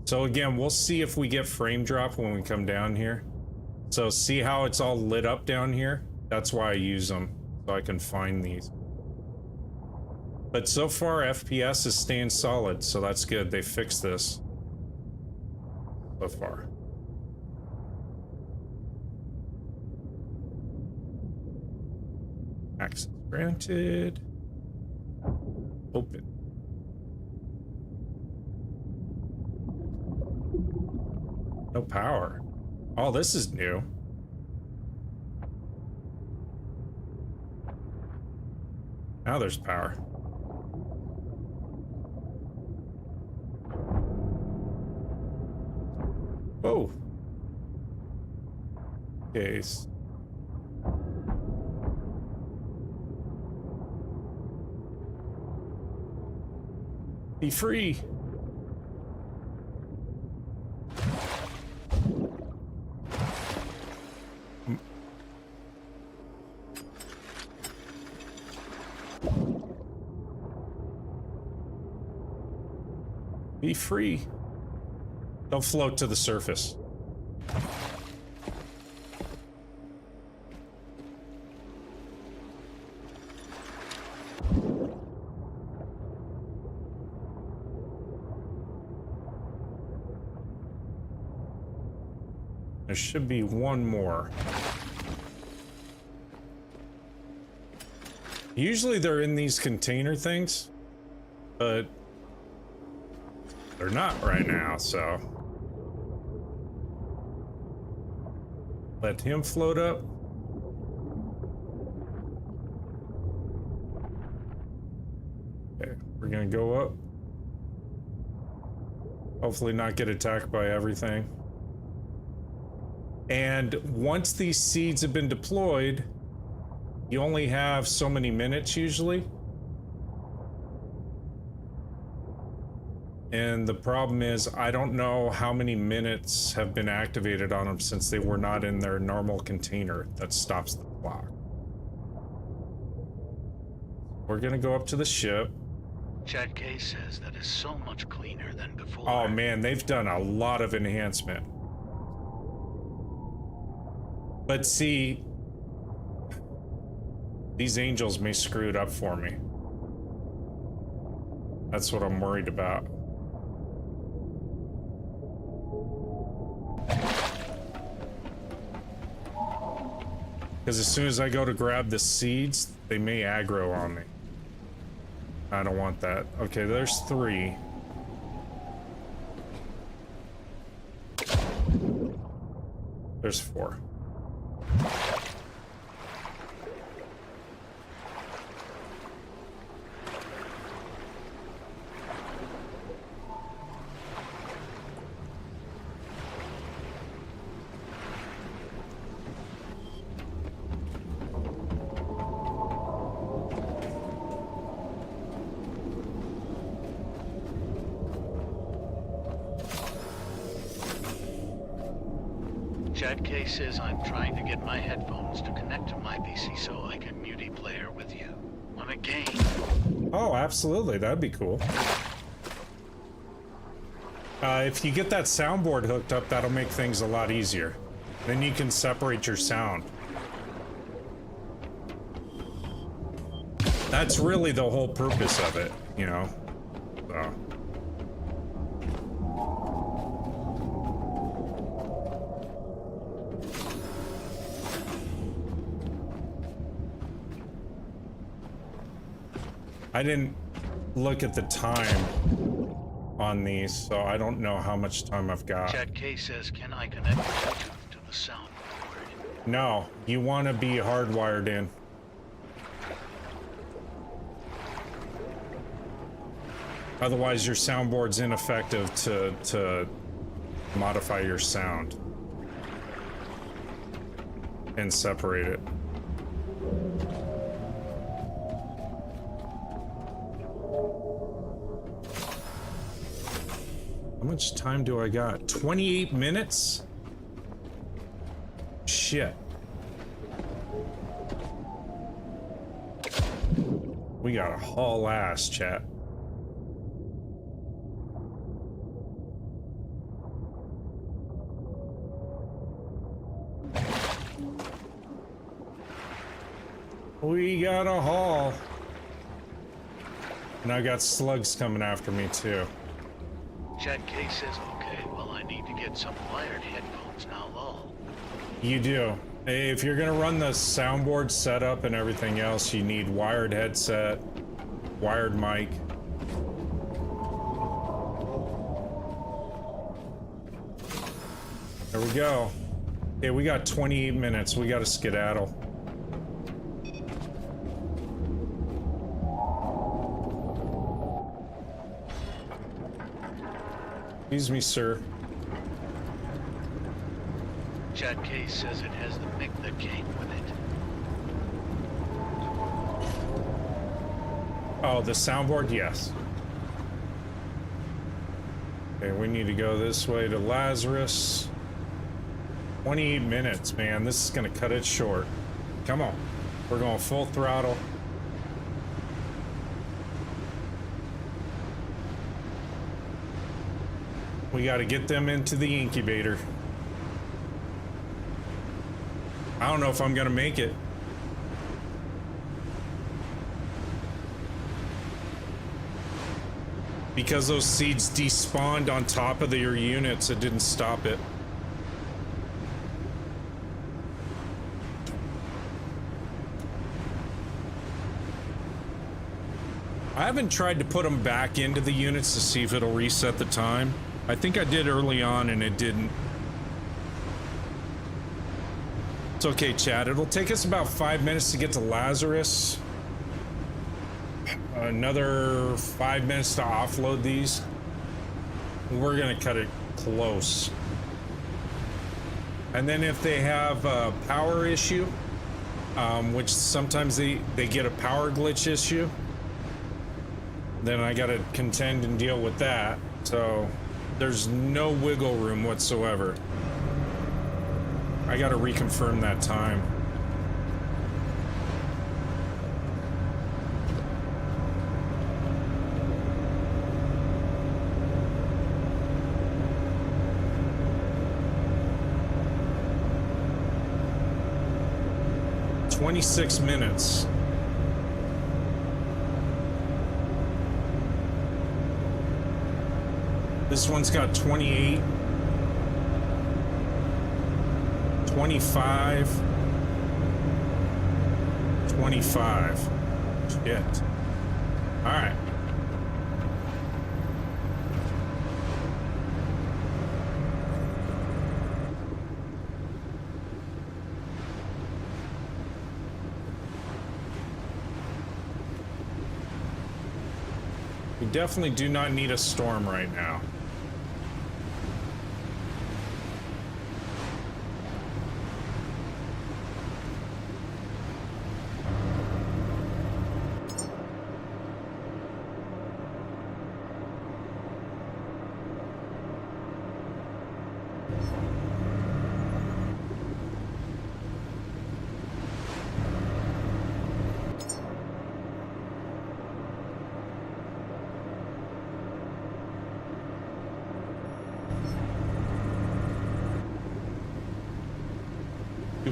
So again, we'll see if we get frame drop when we come down here. So see how it's all lit up down here? That's why I use them, so I can find these. But so far, FPS is staying solid, so that's good. They fixed this. So far. Access granted. Open. No power. Oh, this is new. Now there's power. Whoa. Case. Be free. Be free. Don't float to the surface. There should be one more. Usually they're in these container things, but they're not right now, so. Let him float up. Okay, we're gonna go up. Hopefully not get attacked by everything. And once these seeds have been deployed, you only have so many minutes usually. And the problem is, I don't know how many minutes have been activated on them since they were not in their normal container that stops the clock. We're gonna go up to the ship. Chad K says that is so much cleaner than before. Oh man, they've done a lot of enhancement. But see, these angels may screw it up for me. That's what I'm worried about. Because as soon as I go to grab the seeds, they may aggro on me. I don't want that. Okay, there's 3. There's 4. Chad K says I'm trying to get my headphones to connect to my PC so I can multiplayer with you on a game. Oh, absolutely. That'd be cool. If you get that soundboard hooked up, that'll make things a lot easier. Then you can separate your sound. That's really the whole purpose of it, you know? So. I didn't look at the time on these, so I don't know how much time I've got. Chad K says, can I connect Bluetooth to the soundboard? No, you want to be hardwired in. Otherwise, your soundboard's ineffective to modify your sound and separate it. How much time do I got? 28 minutes? Shit. We gotta haul ass, chat. We gotta haul. And I got slugs coming after me too. Chad K says, okay, well, I need to get some wired headphones now, lol. You do. If you're gonna run the soundboard setup and everything else, you need wired headset, wired mic. There we go. Okay, we got 28 minutes. We gotta skedaddle. Excuse me, sir. Chad K says it has the mic that came with it. Oh, the soundboard? Yes. Okay, we need to go this way to Lazarus. 28 minutes, man. This is gonna cut it short. Come on. We're going full throttle. We got to get them into the incubator. I don't know if I'm gonna make it. Because those seeds despawned on top of your units, it didn't stop it. I haven't tried to put them back into the units to see if it'll reset the time. I think I did early on and it didn't. It's okay, Chad. It'll take us about 5 minutes to get to Lazarus. Another 5 minutes to offload these. We're gonna cut it close. And then if they have a power issue, which sometimes they get a power glitch issue, then I gotta contend and deal with that. So there's no wiggle room whatsoever. I gotta reconfirm that time. "26 minutes. This one's got 28, 25, 25. Shit. All right. We definitely do not need a storm right now.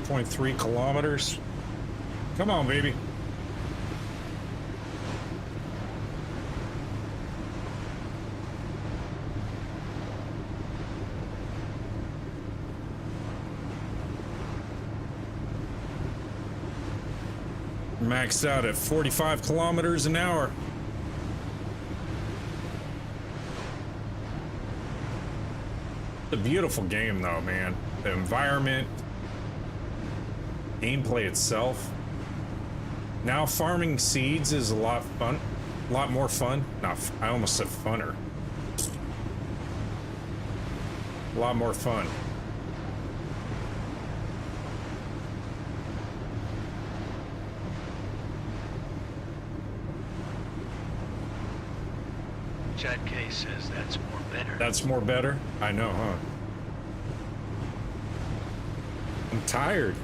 .3 kilometers. Come on, baby. Maxed out at 45 kilometers an hour. It's a beautiful game though, man. The environment, gameplay itself. Now farming seeds is a lot more fun. I almost said funner. A lot more fun. Chad K says that's more better. That's more better? I know, huh? I'm tired.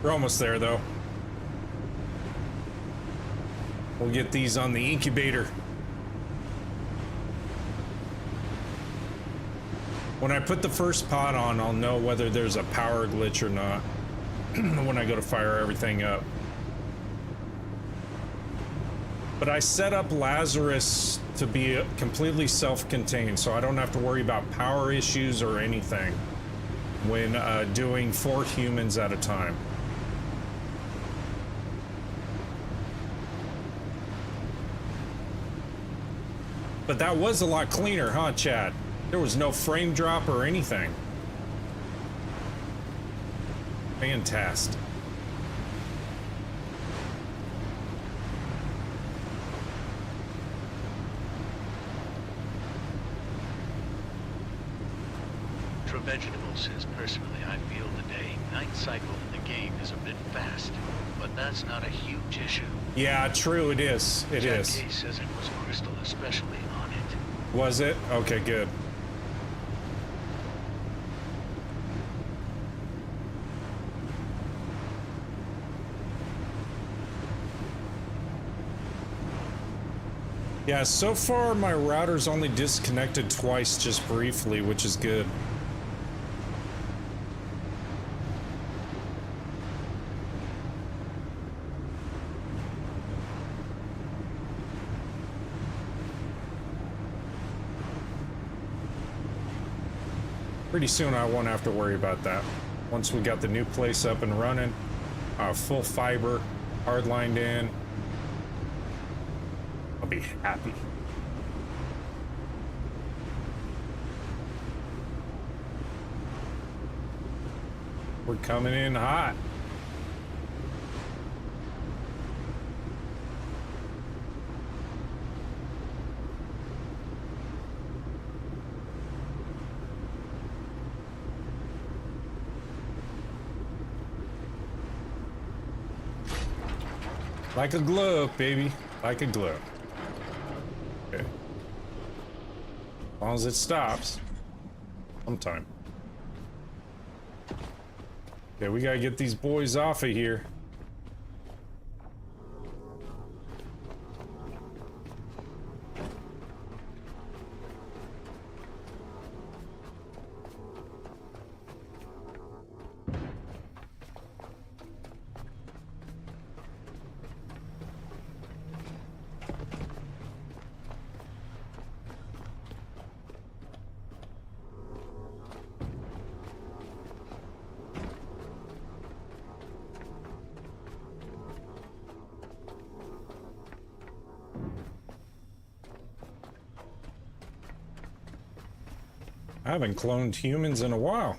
We're almost there, though. We'll get these on the incubator. When I put the first pod on, I'll know whether there's a power glitch or not when I go to fire everything up. But I set up Lazarus to be completely self-contained, so I don't have to worry about power issues or anything when doing 4 humans at a time. But that was a lot cleaner, huh, Chad? There was no frame drop or anything. Fantastic. Vegetable says, personally, I feel the day-night cycle in the game is a bit fast, but that's not a huge issue. Yeah, true, it is. It is. Jack K says it was Crystal especially on it. Was it? Okay, good. Yeah, so far my router's only disconnected twice, just briefly, which is good. Pretty soon I won't have to worry about that. Once we got the new place up and running, full fiber, hard lined in, I'll be happy. We're coming in hot. Like a glove, baby. Like a glove. Okay. As long as it stops. Sometime. Okay, we gotta get these boys off of here. I haven't cloned humans in a while.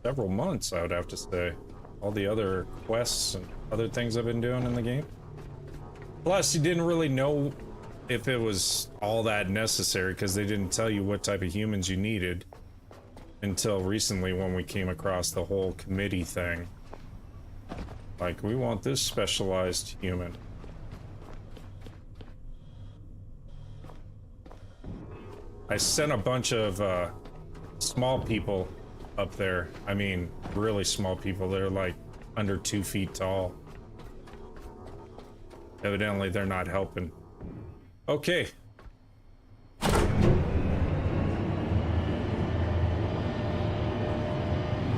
Several months, I would have to say. All the other quests and other things I've been doing in the game. Plus, you didn't really know if it was all that necessary because they didn't tell you what type of humans you needed until recently when we came across the whole committee thing. Like, we want this specialized human. I sent a bunch of small people up there. I mean, really small people. They're like under 2 feet tall. Evidently, they're not helping. Okay.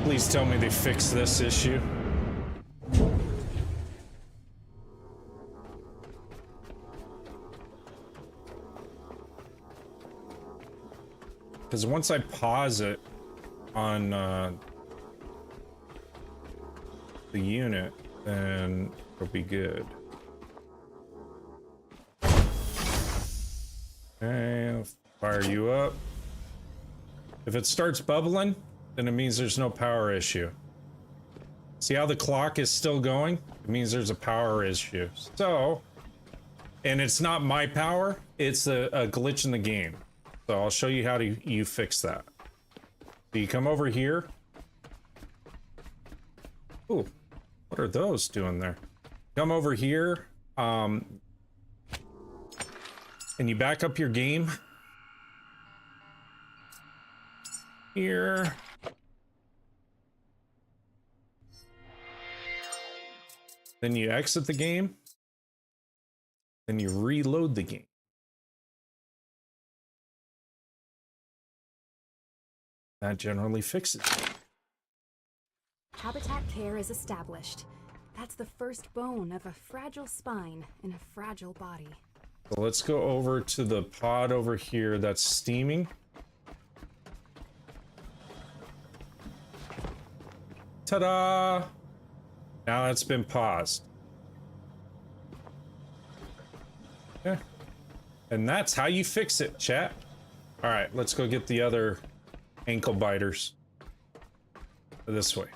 Please tell me they fixed this issue. Because once I pause it on the unit, then it'll be good. Okay, I'll fire you up. If it starts bubbling, then it means there's no power issue. See how the clock is still going? It means there's a power issue. So, and it's not my power, it's a glitch in the game. So I'll show you how you fix that. So you come over here. Ooh, what are those doing there? Come over here, and you back up your game. Here. Then you exit the game. Then you reload the game. That generally fixes it. Habitat care is established. That's the first bone of a fragile spine in a fragile body. So let's go over to the pod over here that's steaming. Ta-da! Now it's been paused. Yeah. And that's how you fix it, chat. All right, let's go get the other ankle biters. This way.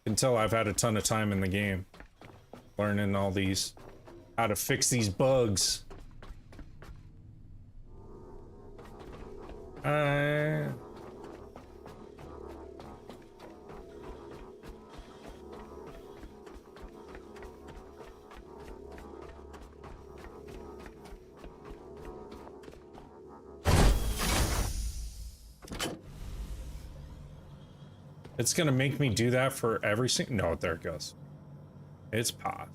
You can tell I've had a ton of time in the game. Learning all these, how to fix these bugs. It's gonna make me do that for every single. No, there it goes. It's paused.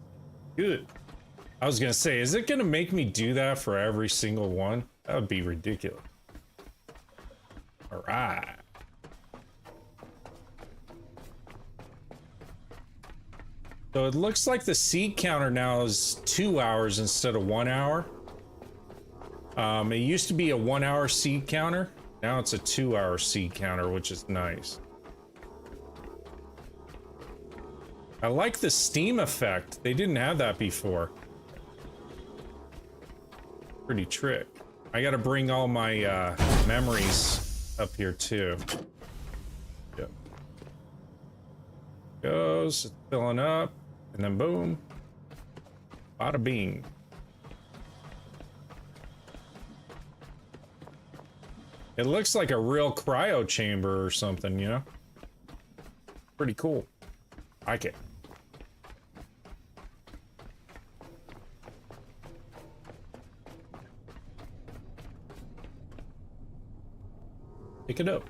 Good. I was gonna say, is it gonna make me do that for every single one? That would be ridiculous. All right. So it looks like the seed counter now is 2 hours instead of 1 hour. It used to be a 1 hour seed counter. Now it's a 2 hour seed counter, which is nice. I like the steam effect. They didn't have that before. Pretty trick. I gotta bring all my memories up here too. Yep. Goes, it's filling up, and then boom. Bada bing. It looks like a real cryo chamber or something, you know? Pretty cool. I like it. Pick it up.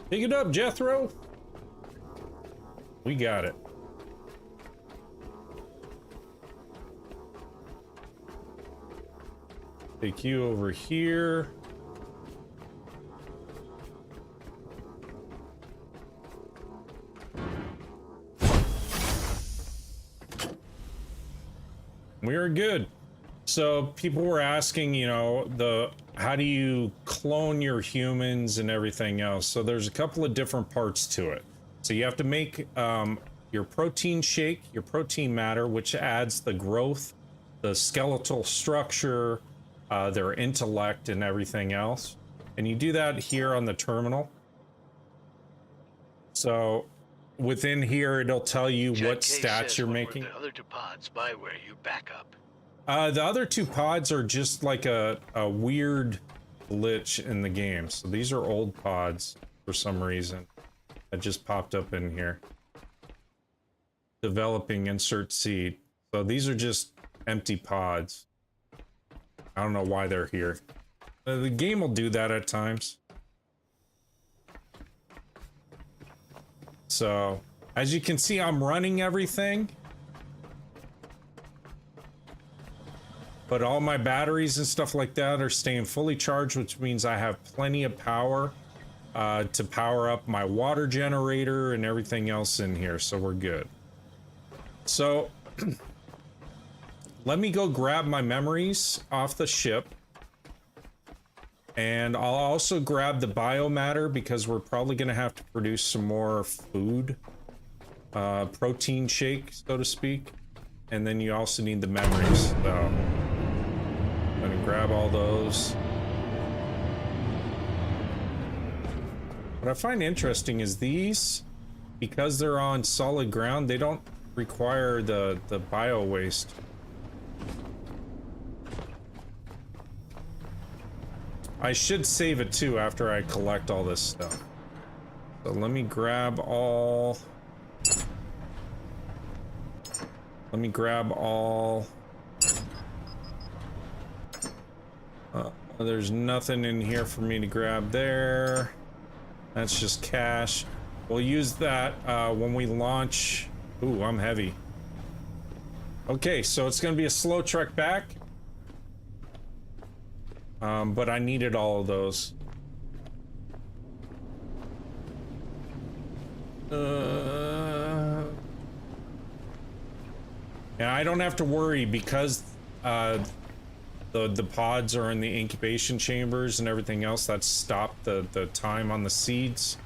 Pick it up, Jethro. We got it. Take you over here. We are good. So people were asking, you know, how do you clone your humans and everything else? So there's a couple of different parts to it. So you have to make your protein shake, your protein matter, which adds the growth, the skeletal structure, their intellect and everything else. And you do that here on the terminal. So within here, it'll tell you what stats you're making. The other two pods by where you back up. The other two pods are just like a weird glitch in the game. So these are old pods for some reason that just popped up in here. Developing insert seed. So these are just empty pods. I don't know why they're here. The game will do that at times. So as you can see, I'm running everything. But all my batteries and stuff like that are staying fully charged, which means I have plenty of power to power up my water generator and everything else in here, so we're good. So let me go grab my memories off the ship. And I'll also grab the biomatter because we're probably going to have to produce some more food. Protein shake, so to speak. And then you also need the memories, so I'm gonna grab all those. What I find interesting is these, because they're on solid ground, they don't require the bio waste. I should save it too after I collect all this stuff. So let me grab all... Let me grab all... there's nothing in here for me to grab there. That's just cash. We'll use that when we launch. Ooh, I'm heavy. Okay, so it's gonna be a slow trek back. But I needed all of those. And I don't have to worry because the pods are in the incubation chambers and everything else. That's stopped the time on the seeds.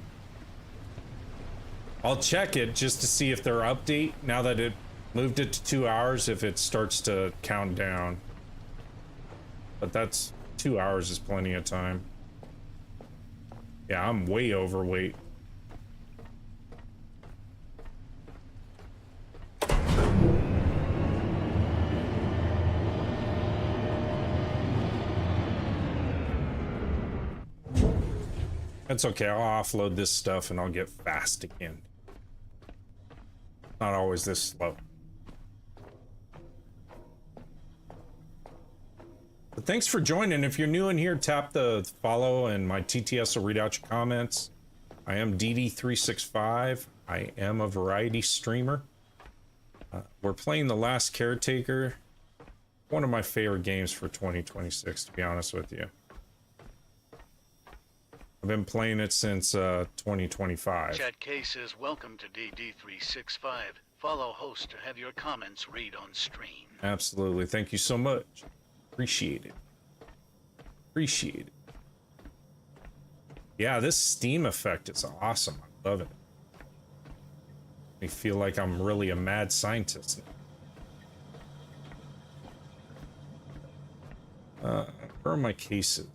I'll check it just to see if their update, now that it moved it to 2 hours, if it starts to count down. But that's 2 hours is plenty of time. Yeah, I'm way overweight. That's okay, I'll offload this stuff and I'll get fast again. Not always this slow. But thanks for joining. If you're new in here, tap the follow and my TTS will read out your comments. I am DD365. I am a variety streamer. We're playing The Last Caretaker. One of my favorite games for 2026, to be honest with you. I've been playing it since 2025. Chat K says, welcome to DD365. Follow host to have your comments read on stream. Absolutely. Thank you so much. Appreciate it. Appreciate it. Yeah, this steam effect is awesome. I love it. I feel like I'm really a mad scientist now. Where are my cases?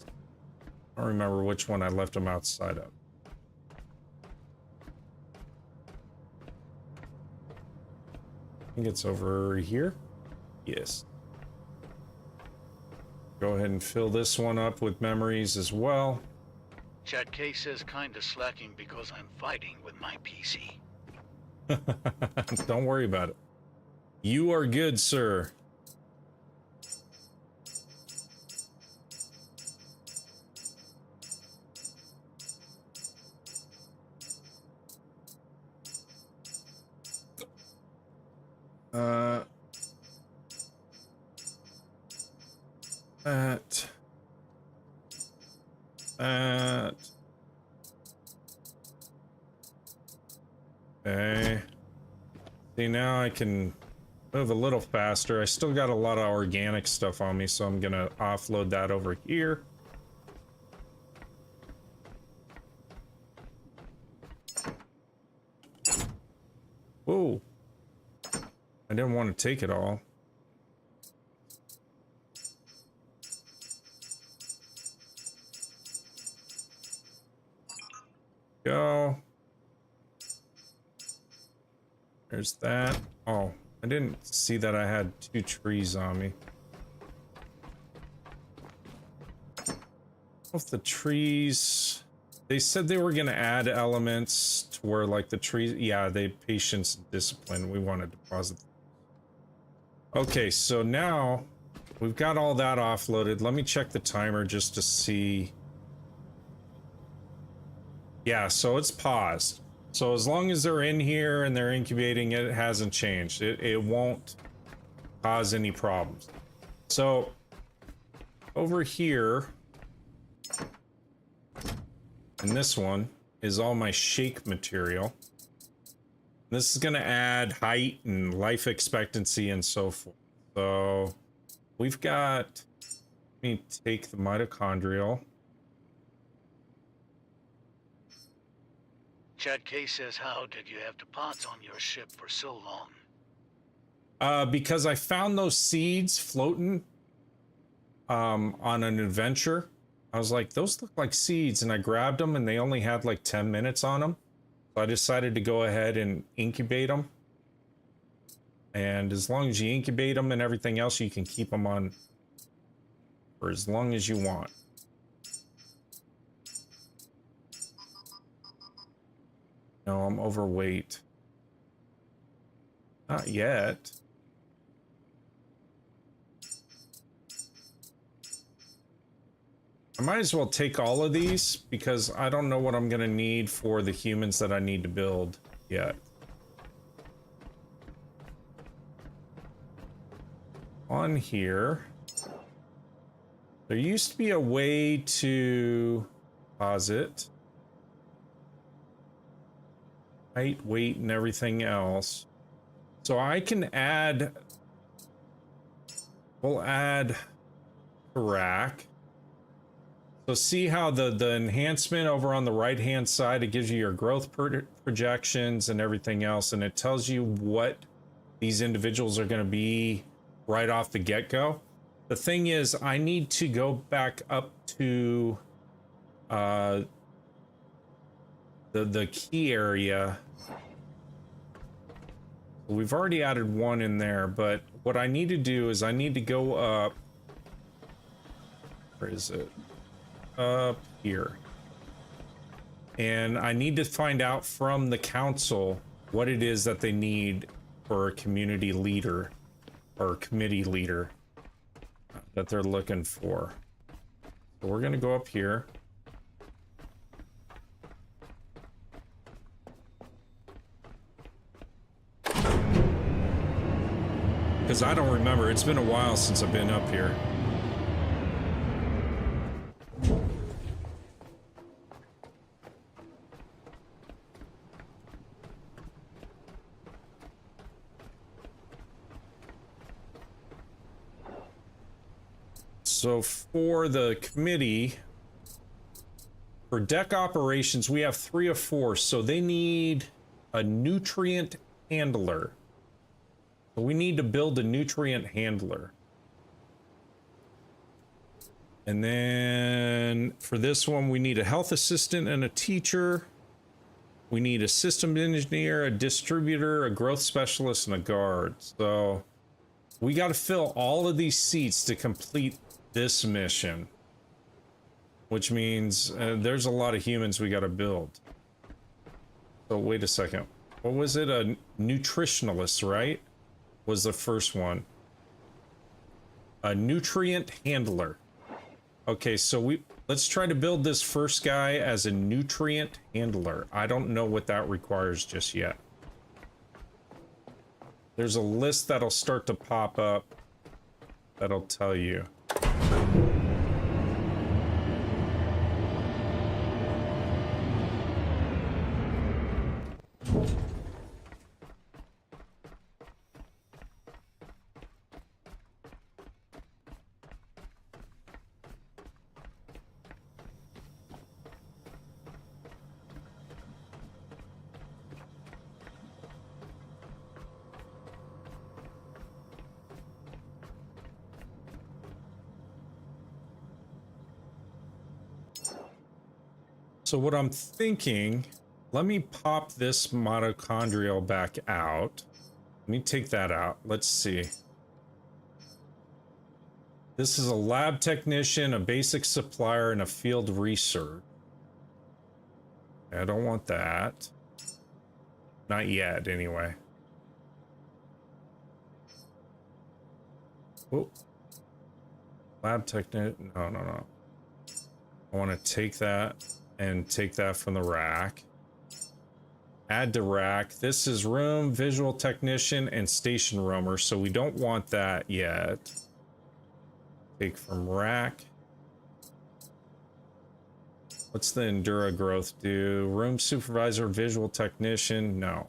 I don't remember which one I left them outside of. I think it's over here. Yes. Go ahead and fill this one up with memories as well. Chat K says kinda slacking because I'm fighting with my PC. Don't worry about it. You are good, sir. That. Okay. See, now I can move a little faster. I still got a lot of organic stuff on me, so I'm gonna offload that over here. Whoa. I didn't want to take it all. Go. There's that. Oh, I didn't see that I had 2 trees on me. Of the trees, they said they were gonna add elements to where, like, the trees, yeah, they patience and discipline. We want to deposit. Okay, so now we've got all that offloaded. Let me check the timer just to see. Yeah, so it's paused. So as long as they're in here and they're incubating, it hasn't changed. It won't cause any problems. So over here, and this one is all my shake material. This is going to add height and life expectancy and so forth. So we've got, let me take the mitochondrial. Chad K says, how did you have depots on your ship for so long? Because I found those seeds floating on an adventure. I was like, those look like seeds, and I grabbed them, and they only had like 10 minutes on them. So I decided to go ahead and incubate them. And as long as you incubate them and everything else, you can keep them on for as long as you want. No, I'm overweight. Not yet. I might as well take all of these because I don't know what I'm gonna need for the humans that I need to build yet. On here, there used to be a way to pause it. Height, weight, and everything else. So I can add, we'll add a rack. So see how the enhancement over on the right hand side, it gives you your growth projections and everything else, and it tells you what these individuals are going to be right off the get-go. The thing is, I need to go back up to the key area. We've already added one in there, but what I need to do is I need to go up. Where is it? Up here. And I need to find out from the council what it is that they need for a community leader or committee leader that they're looking for. So we're gonna go up here. Because I don't remember, it's been a while since I've been up here. So for the committee, for deck operations, we have 3 of 4, so they need a nutrient handler. So we need to build a nutrient handler. And then for this one, we need a health assistant and a teacher. We need a system engineer, a distributor, a growth specialist, and a guard. So we got to fill all of these seats to complete this mission, which means there's a lot of humans we got to build. So wait a second. What was it? A nutritionalist, right? Was the first one. A nutrient handler. Okay, so let's try to build this first guy as a nutrient handler. I don't know what that requires just yet. There's a list that'll start to pop up that'll tell you. So what I'm thinking, let me pop this mitochondrial back out. Let me take that out. Let's see. This is a lab technician, a basic supplier, and a field research. I don't want that. Not yet, anyway. Oh. Lab technician. No. I want to take that and take that from the rack. Add to rack. This is room, visual technician, and station roamer, so we don't want that yet. Take from rack. What's the Endura growth do? Room supervisor, visual technician, no.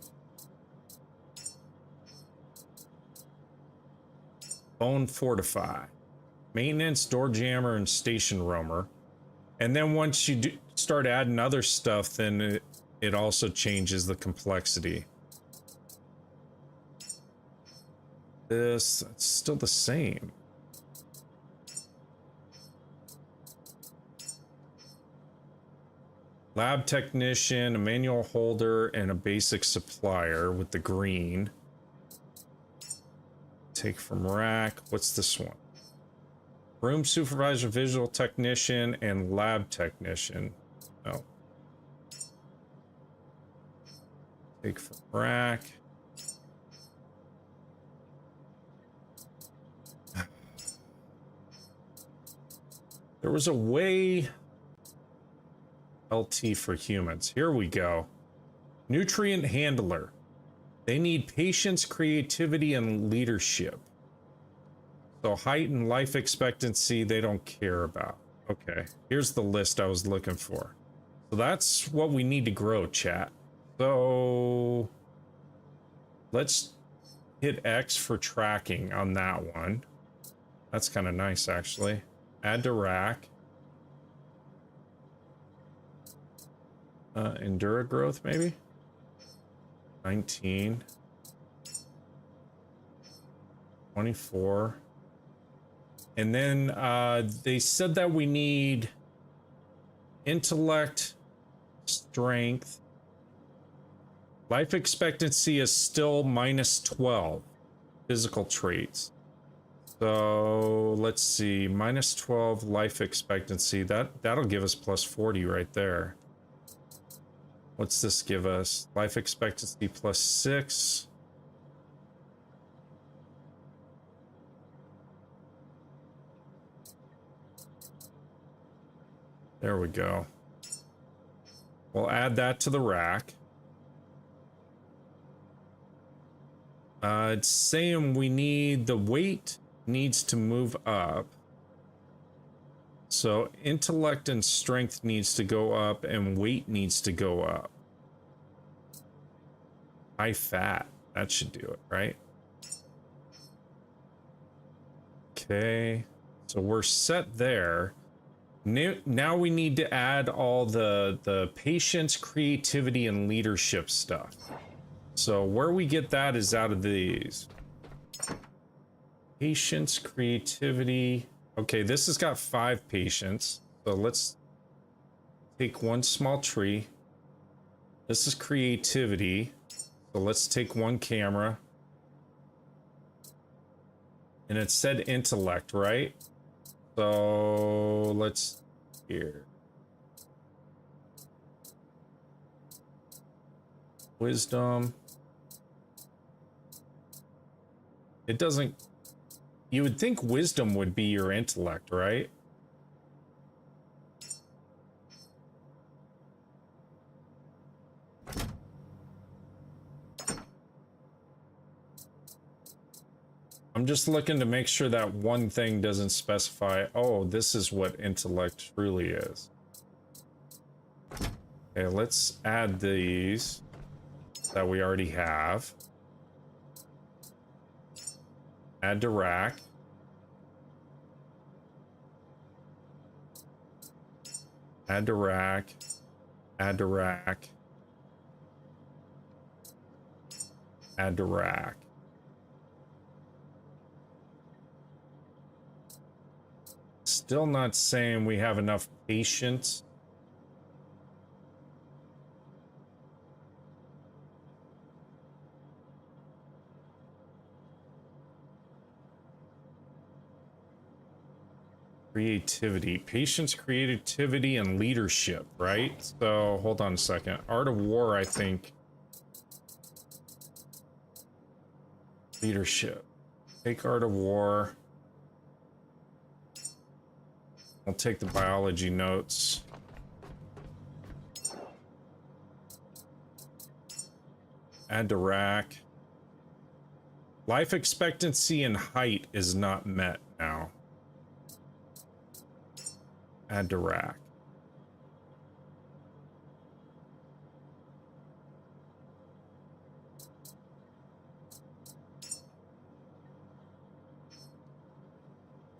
Bone fortify. Maintenance, door jammer, and station roamer. And then once you start adding other stuff, then it also changes the complexity. It's still the same. Lab technician, a manual holder, and a basic supplier with the green. Take from rack. What's this one? Room supervisor, visual technician, and lab technician. Oh. Take from rack. There was a way. LT for humans. Here we go. Nutrient handler. They need patience, creativity, and leadership. So height and life expectancy, they don't care about. Okay, here's the list I was looking for. So that's what we need to grow, chat. So let's hit X for tracking on that one. That's kind of nice, actually. Add to rack. Endura growth, maybe? 19. 24. And then they said that we need intellect, strength. Life expectancy is still minus 12 physical traits. So let's see, minus 12 life expectancy. That'll give us plus 40 right there. What's this give us? Life expectancy plus 6. There we go. We'll add that to the rack. It's saying we need the weight needs to move up. So intellect and strength needs to go up and weight needs to go up. High fat, that should do it, right? Okay, so we're set there. Now we need to add all the patience, creativity, and leadership stuff. So where we get that is out of these. Patience, creativity. Okay, this has got 5 patience. So let's take one small tree. This is creativity. So let's take one camera. And it said intellect, right? So let's here. Wisdom. It doesn't. You would think wisdom would be your intellect, right? I'm just looking to make sure that one thing doesn't specify, oh, this is what intellect truly is. Okay, let's add these that we already have. Add to rack. Add to rack. Add to rack. Add to rack. Still not saying we have enough patience. Creativity, patience, creativity, and leadership, right? So hold on a second. Art of War, I think. Leadership. Take Art of War. I'll take the biology notes. Add to rack. Life expectancy and height is not met now. Add to rack.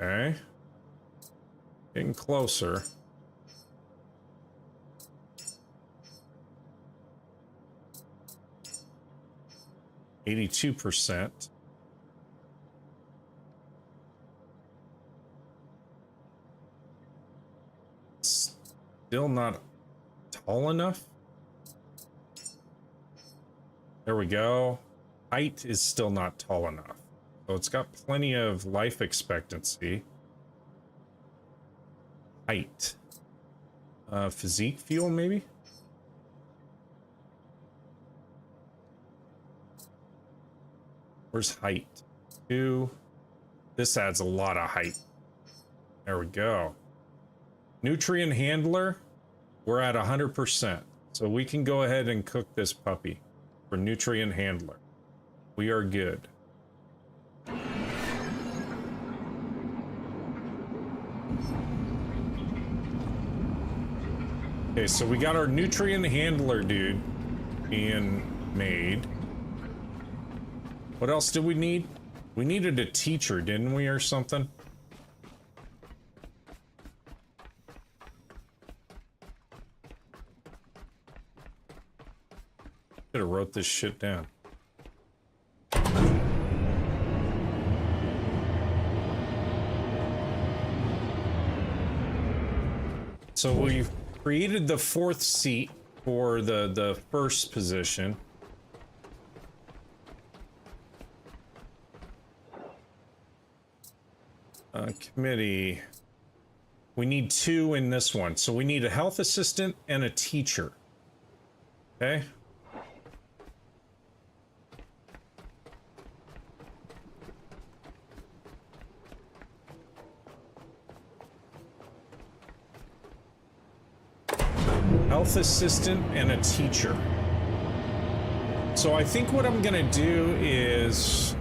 Okay. Getting closer. %82%. Still not tall enough. There we go. Height is still not tall enough. So it's got plenty of life expectancy. Height. Physique fuel, maybe? Where's height? 2. This adds a lot of height. There we go. Nutrient handler, we're at 100%. So we can go ahead and cook this puppy for nutrient handler. We are good. Okay, so we got our nutrient handler dude being made. What else did we need? We needed a teacher, didn't we, or something? Should have wrote this shit down. So we've created the 4th seat for the first position. Committee. We need 2 in this one. So we need a health assistant and a teacher. Okay. Health assistant and a teacher. So I think what I'm gonna do is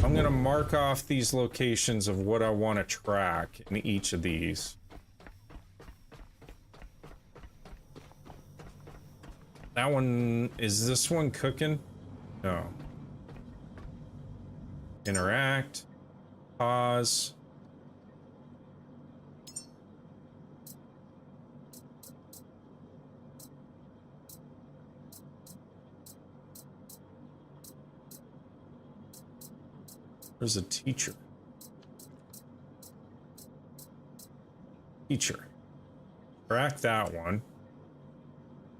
I'm gonna mark off these locations of what I want to track in each of these. That one, is this one cooking? No. Interact. Pause. Where's a teacher? Teacher. Track that one.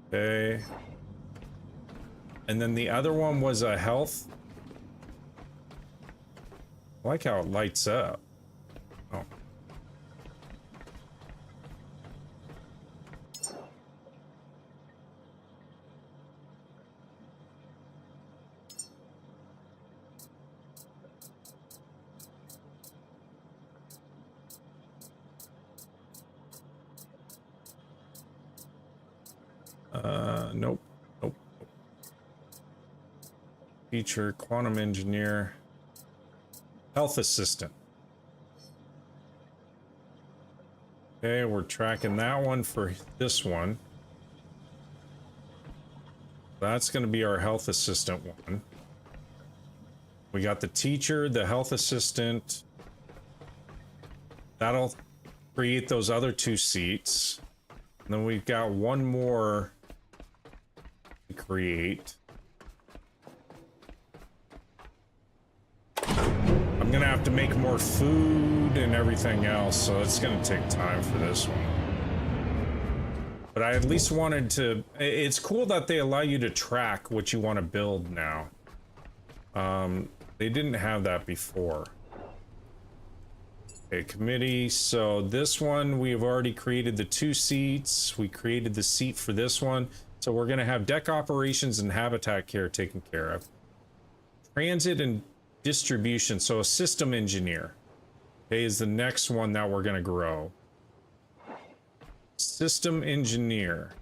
Okay. And then the other one was a health. I like how it lights up. Oh. Nope. Nope. Teacher, quantum engineer, health assistant. Okay, we're tracking that one for this one. That's going to be our health assistant one. We got the teacher, the health assistant. That'll create those other 2 seats. And then we've got one more to create. I'm gonna have to make more food and everything else, so it's gonna take time for this one. But I at least wanted to... It's cool that they allow you to track what you want to build now. They didn't have that before. Okay, committee. So this one, we have already created the 2 seats. We created the seat for this one. So we're going to have deck operations and habitat care taken care of. Transit and distribution. So a system engineer, okay, is the next one that we're going to grow. System engineer.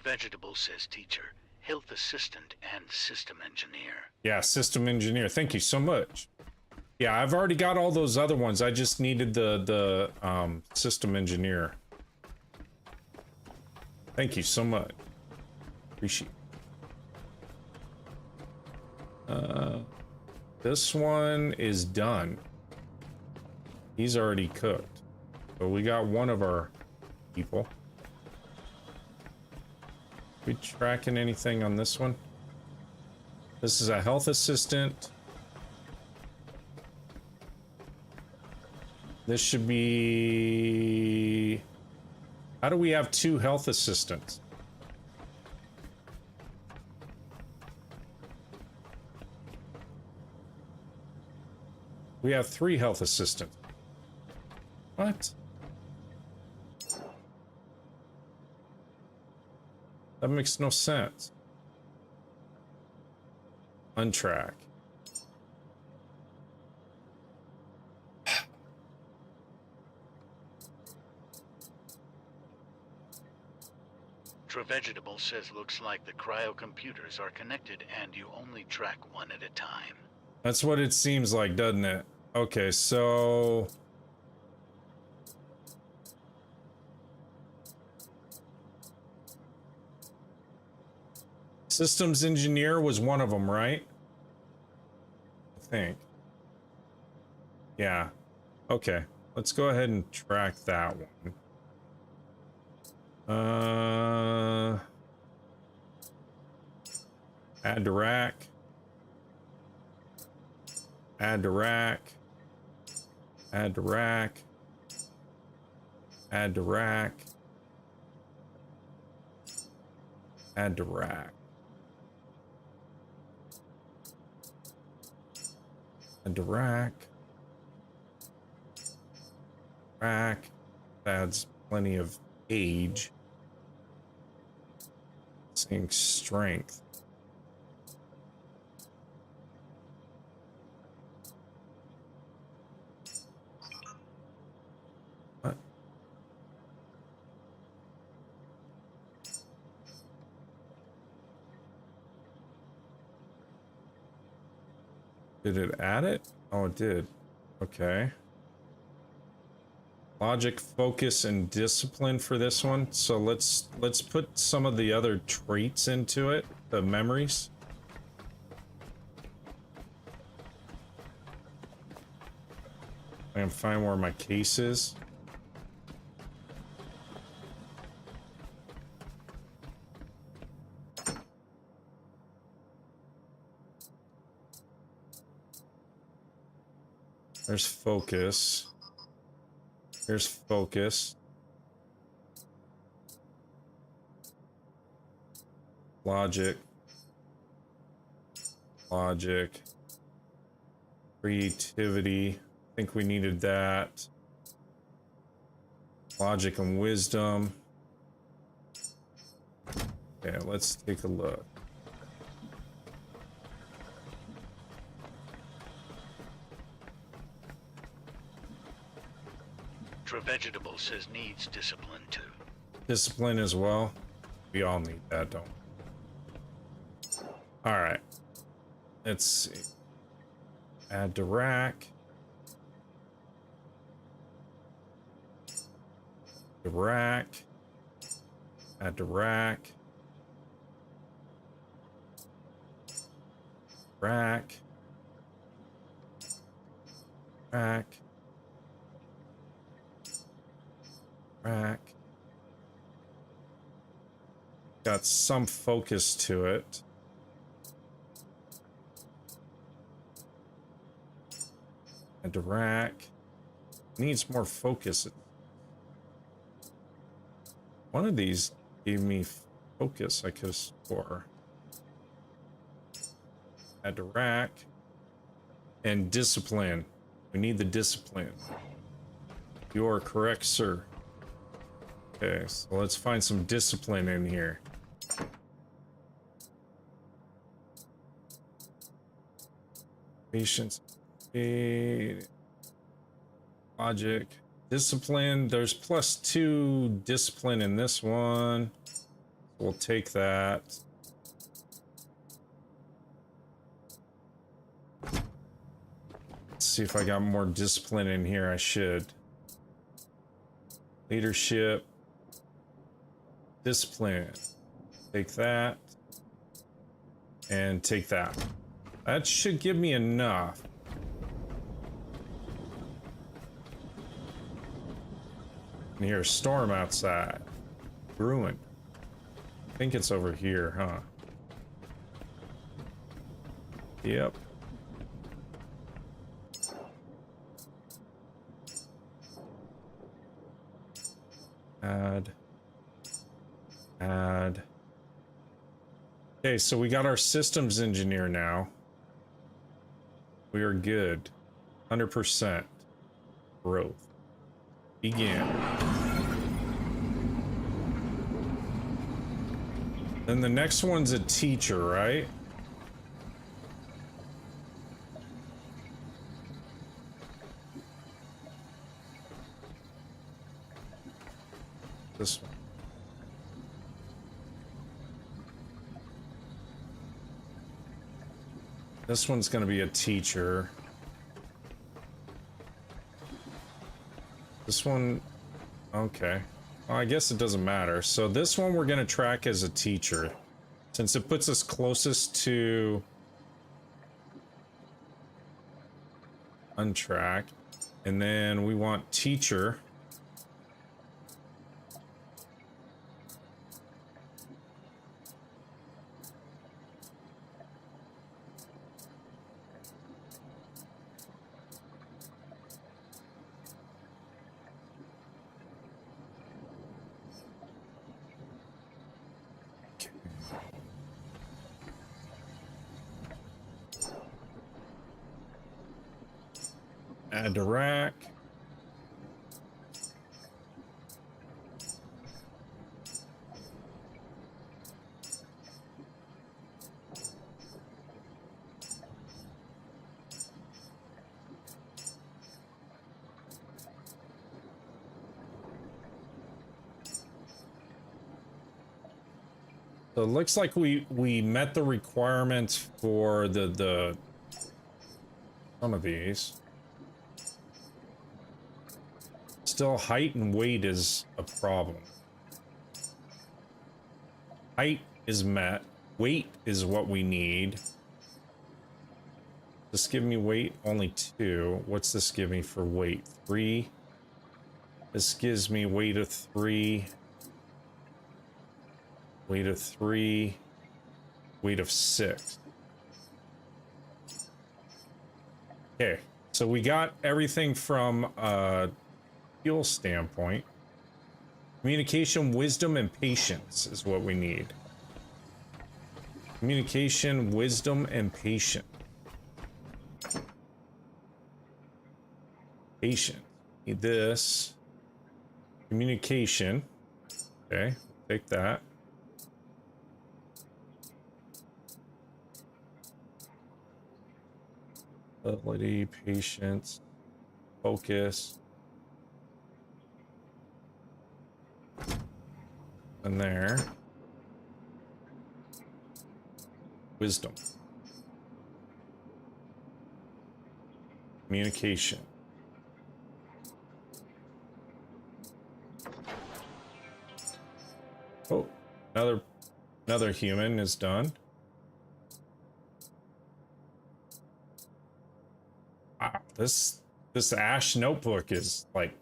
Vegetable says teacher, health assistant, and system engineer. Yeah, system engineer. Thank you so much. Yeah, I've already got all those other ones. I just needed the system engineer. Thank you so much. Appreciate it. This one is done. He's already cooked. So we got one of our people. We tracking anything on this one? This is a health assistant. This should be... How do we have 2 health assistants? We have 3 health assistants. What? That makes no sense. Untrack. Vegetable says looks like the cryo computers are connected and you only track one at a time. That's what it seems like, doesn't it? Okay, so... Systems engineer was one of them, right? I think. Yeah. Okay, let's go ahead and track that one. Add to rack. Add to rack. Add to rack. Add to rack. Add to rack. Add to rack. Rack. Adds plenty of age. Saying strength. What? Did it add it? Oh, it did. Okay. Logic, focus, and discipline for this one. So let's put some of the other traits into it, the memories. I can find where my case is. There's focus. Here's focus. Logic. Logic. Creativity. I think we needed that. Logic and wisdom. Okay, let's take a look. Vegetable says needs discipline too. Discipline as well. We all need that, don't we? All right. Let's see. Add to rack. To rack. Add to rack. Rack. Rack. Rack. Got some focus to it. And to rack. Needs more focus. One of these gave me focus I could score. Add to rack. And discipline. We need the discipline. You are correct, sir. Okay, so let's find some discipline in here. Patience, speed, logic, discipline. There's +2 discipline in this one. We'll take that. Let's see if I got more discipline in here. I should. Leadership. Discipline. Take that. And take that. That should give me enough. And here's a storm outside. Ruined. I think it's over here, huh? Yep. Add. Okay, so we got our systems engineer now. We are good. 100% growth. Begin. Then the next one's a teacher, right? This one. This one's going to be a teacher. This one, okay. Well, I guess it doesn't matter. So this one we're going to track as a teacher, since it puts us closest to untrack. And then we want teacher. Add to rack. So it looks like we met the requirements for the some of these. Still, height and weight is a problem. Height is met. Weight is what we need. This give me weight only 2. What's this give me for weight? 3. This gives me weight of 3. Weight of 3. Weight of 6. Okay, so we got everything from fuel standpoint. Communication, wisdom, and patience is what we need. Communication, wisdom, and patience. Patient. Need this. Communication. Okay, take that. Ability, patience, focus. And there. Wisdom. Communication. Oh, another human is done. Wow, this Ash notebook is like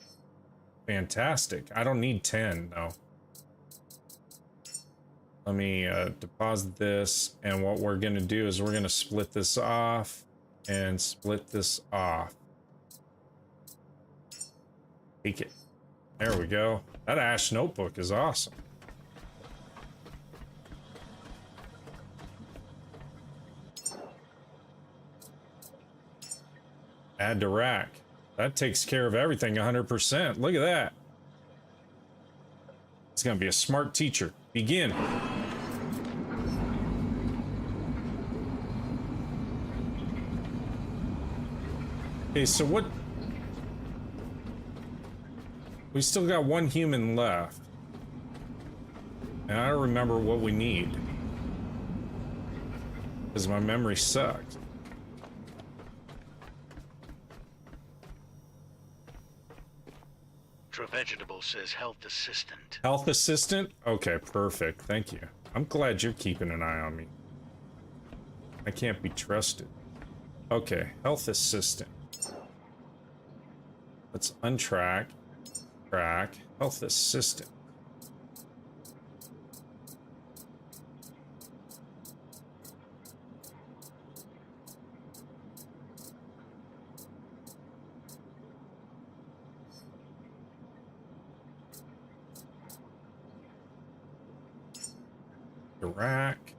fantastic. I don't need 10 though. Let me deposit this, and what we're gonna do is we're gonna split this off and split this off. Take it. There we go. That Ash notebook is awesome. Add to rack. That takes care of everything 100%. Look at that. It's gonna be a smart teacher. Begin. Okay, so what? We still got one human left. And I don't remember what we need. Because my memory sucks. Vegetable says health assistant. Health assistant? Okay, perfect. Thank you. I'm glad you're keeping an eye on me. I can't be trusted. Okay, health assistant. Let's untrack. Track. Health assistant. the rack.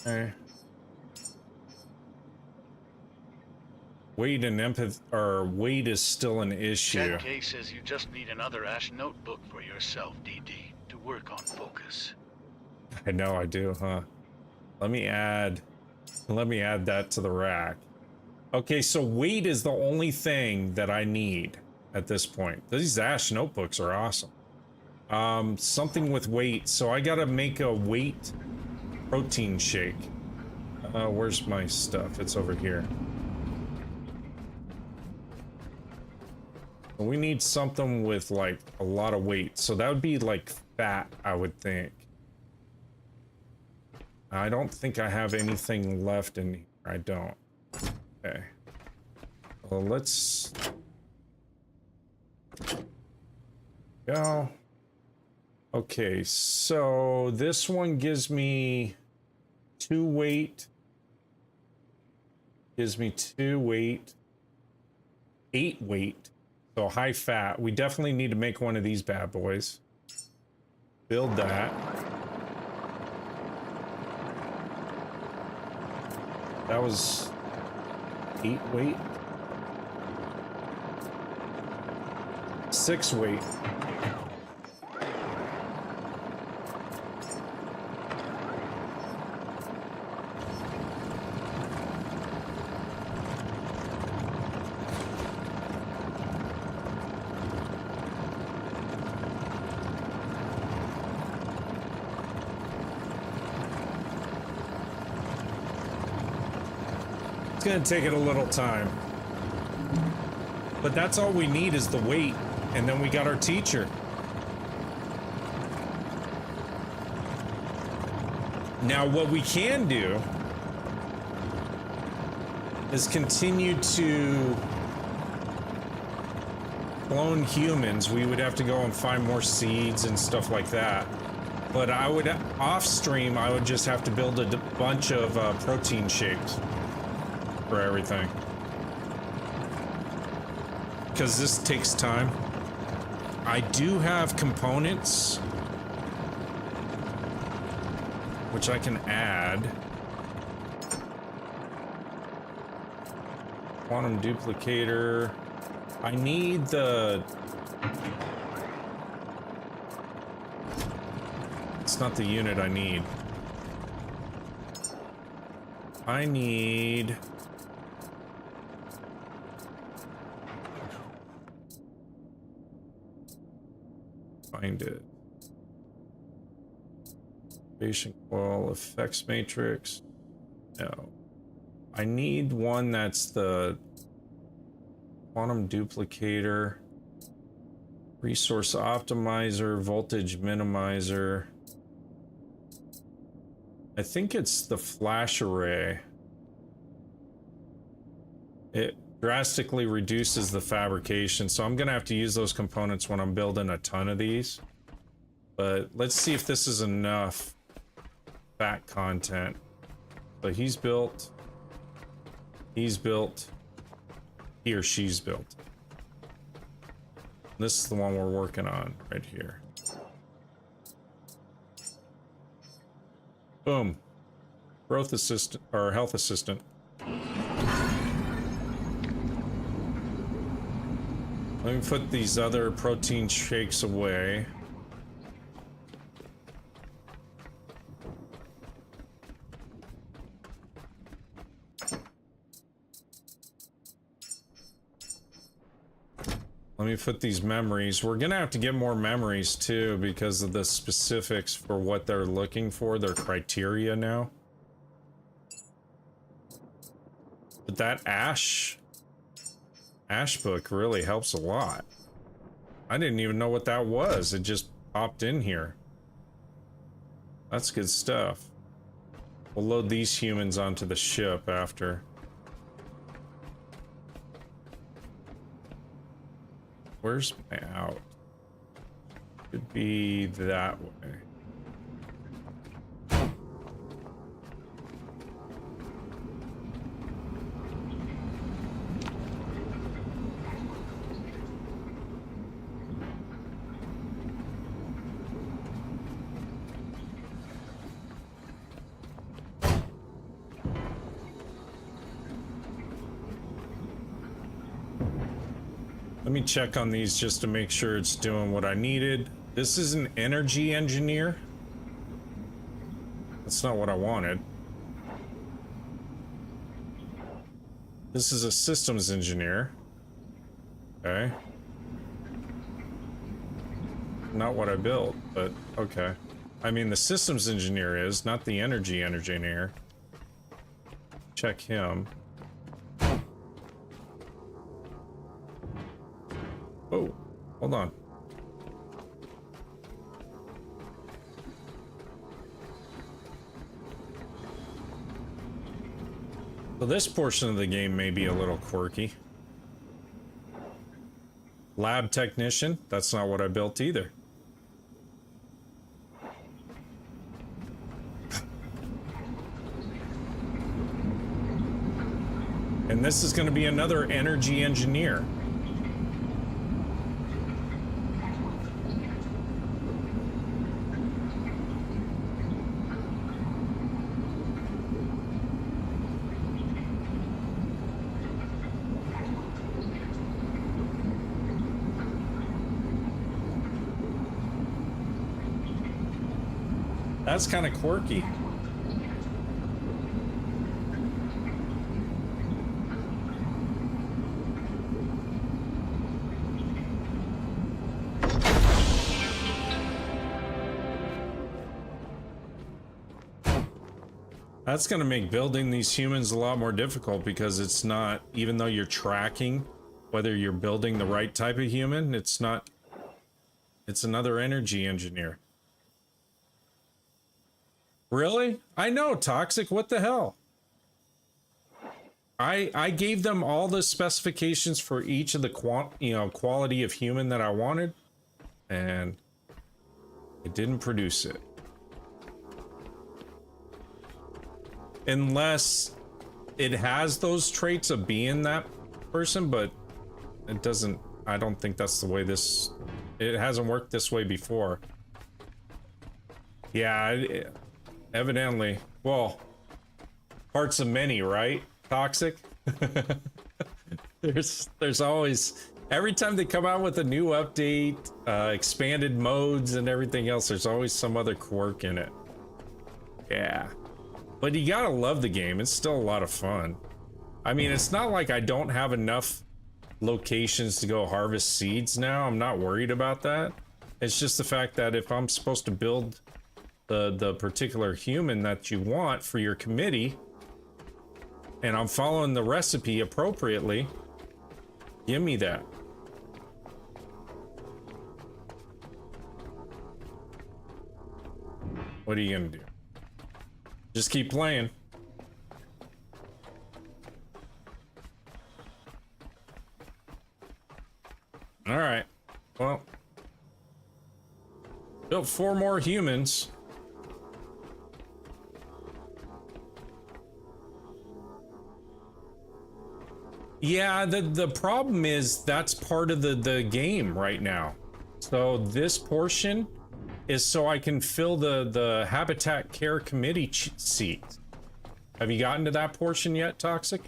Okay. Weight and empathy, or weight is still an issue. Chad K says you just need another Ash notebook for yourself, DD, to work on focus. I know I do, huh? Let me add that to the rack. Okay, so weight is the only thing that I need at this point. These Ash notebooks are awesome. Something with weight. So I gotta make a weight protein shake. Where's my stuff? It's over here. We need something with like a lot of weight. So that would be like fat, I would think. I don't think I have anything left in here. I don't. Okay. Well, let's go. Okay, so this one gives me 2 weight. Gives me 2 weight. 8 weight. So high fat. We definitely need to make one of these bad boys. Build that. That was 8 weight. 6 weight. It's gonna take it a little time. But that's all we need is the weight, and then we got our teacher. Now what we can do is continue to clone humans. We would have to go and find more seeds and stuff like that. But I would, off stream, I would just have to build a bunch of protein shakes for everything. Because this takes time. I do have components which I can add. Quantum duplicator. I need the... It's not the unit I need. I need... Find it. Patient coil, effects matrix. No. I need one that's the quantum duplicator, resource optimizer, voltage minimizer. I think it's the flash array. It drastically reduces the fabrication, so I'm gonna have to use those components when I'm building a ton of these. But let's see if this is enough fat content. So he's built, he or she's built. This is the one we're working on right here. Boom. Growth assistant, or health assistant. Let me put these other protein shakes away. Let me put these memories. We're gonna have to get more memories too because of the specifics for what they're looking for, their criteria now. But that Ash book really helps a lot. I didn't even know what that was. It just popped in here. That's good stuff. We'll load these humans onto the ship after. Where's my out? Should be that way. Let me check on these just to make sure it's doing what I needed. This is an energy engineer. That's not what I wanted. This is a systems engineer. Okay. Not what I built, but okay. I mean, the systems engineer is, not the energy engineer. Check him. Oh, hold on. So this portion of the game may be a little quirky. Lab technician, that's not what I built either. And this is going to be another energy engineer. That's kind of quirky. That's going to make building these humans a lot more difficult because it's not, even though you're tracking whether you're building the right type of human, it's not, it's another energy engineer. Really? I know, Toxic, what the hell? I gave them all the specifications for each of the quality of human that I wanted, and it didn't produce it. Unless it has those traits of being that person, but it doesn't, I don't think that's the way this, it hasn't worked this way before. Yeah, evidently. Well, parts of many, right? Toxic? There's always, every time they come out with a new update, expanded modes and everything else, there's always some other quirk in it. Yeah. But you gotta love the game. It's still a lot of fun. I mean, it's not like I don't have enough locations to go harvest seeds now. I'm not worried about that. It's just the fact that if I'm supposed to build the particular human that you want for your committee, and I'm following the recipe appropriately, give me that. What are you gonna do? Just keep playing. All right. Well, built 4 more humans. Yeah, the problem is that's part of the game right now. So this portion is so I can fill the Habitat Care Committee seat. Have you gotten to that portion yet, Toxic?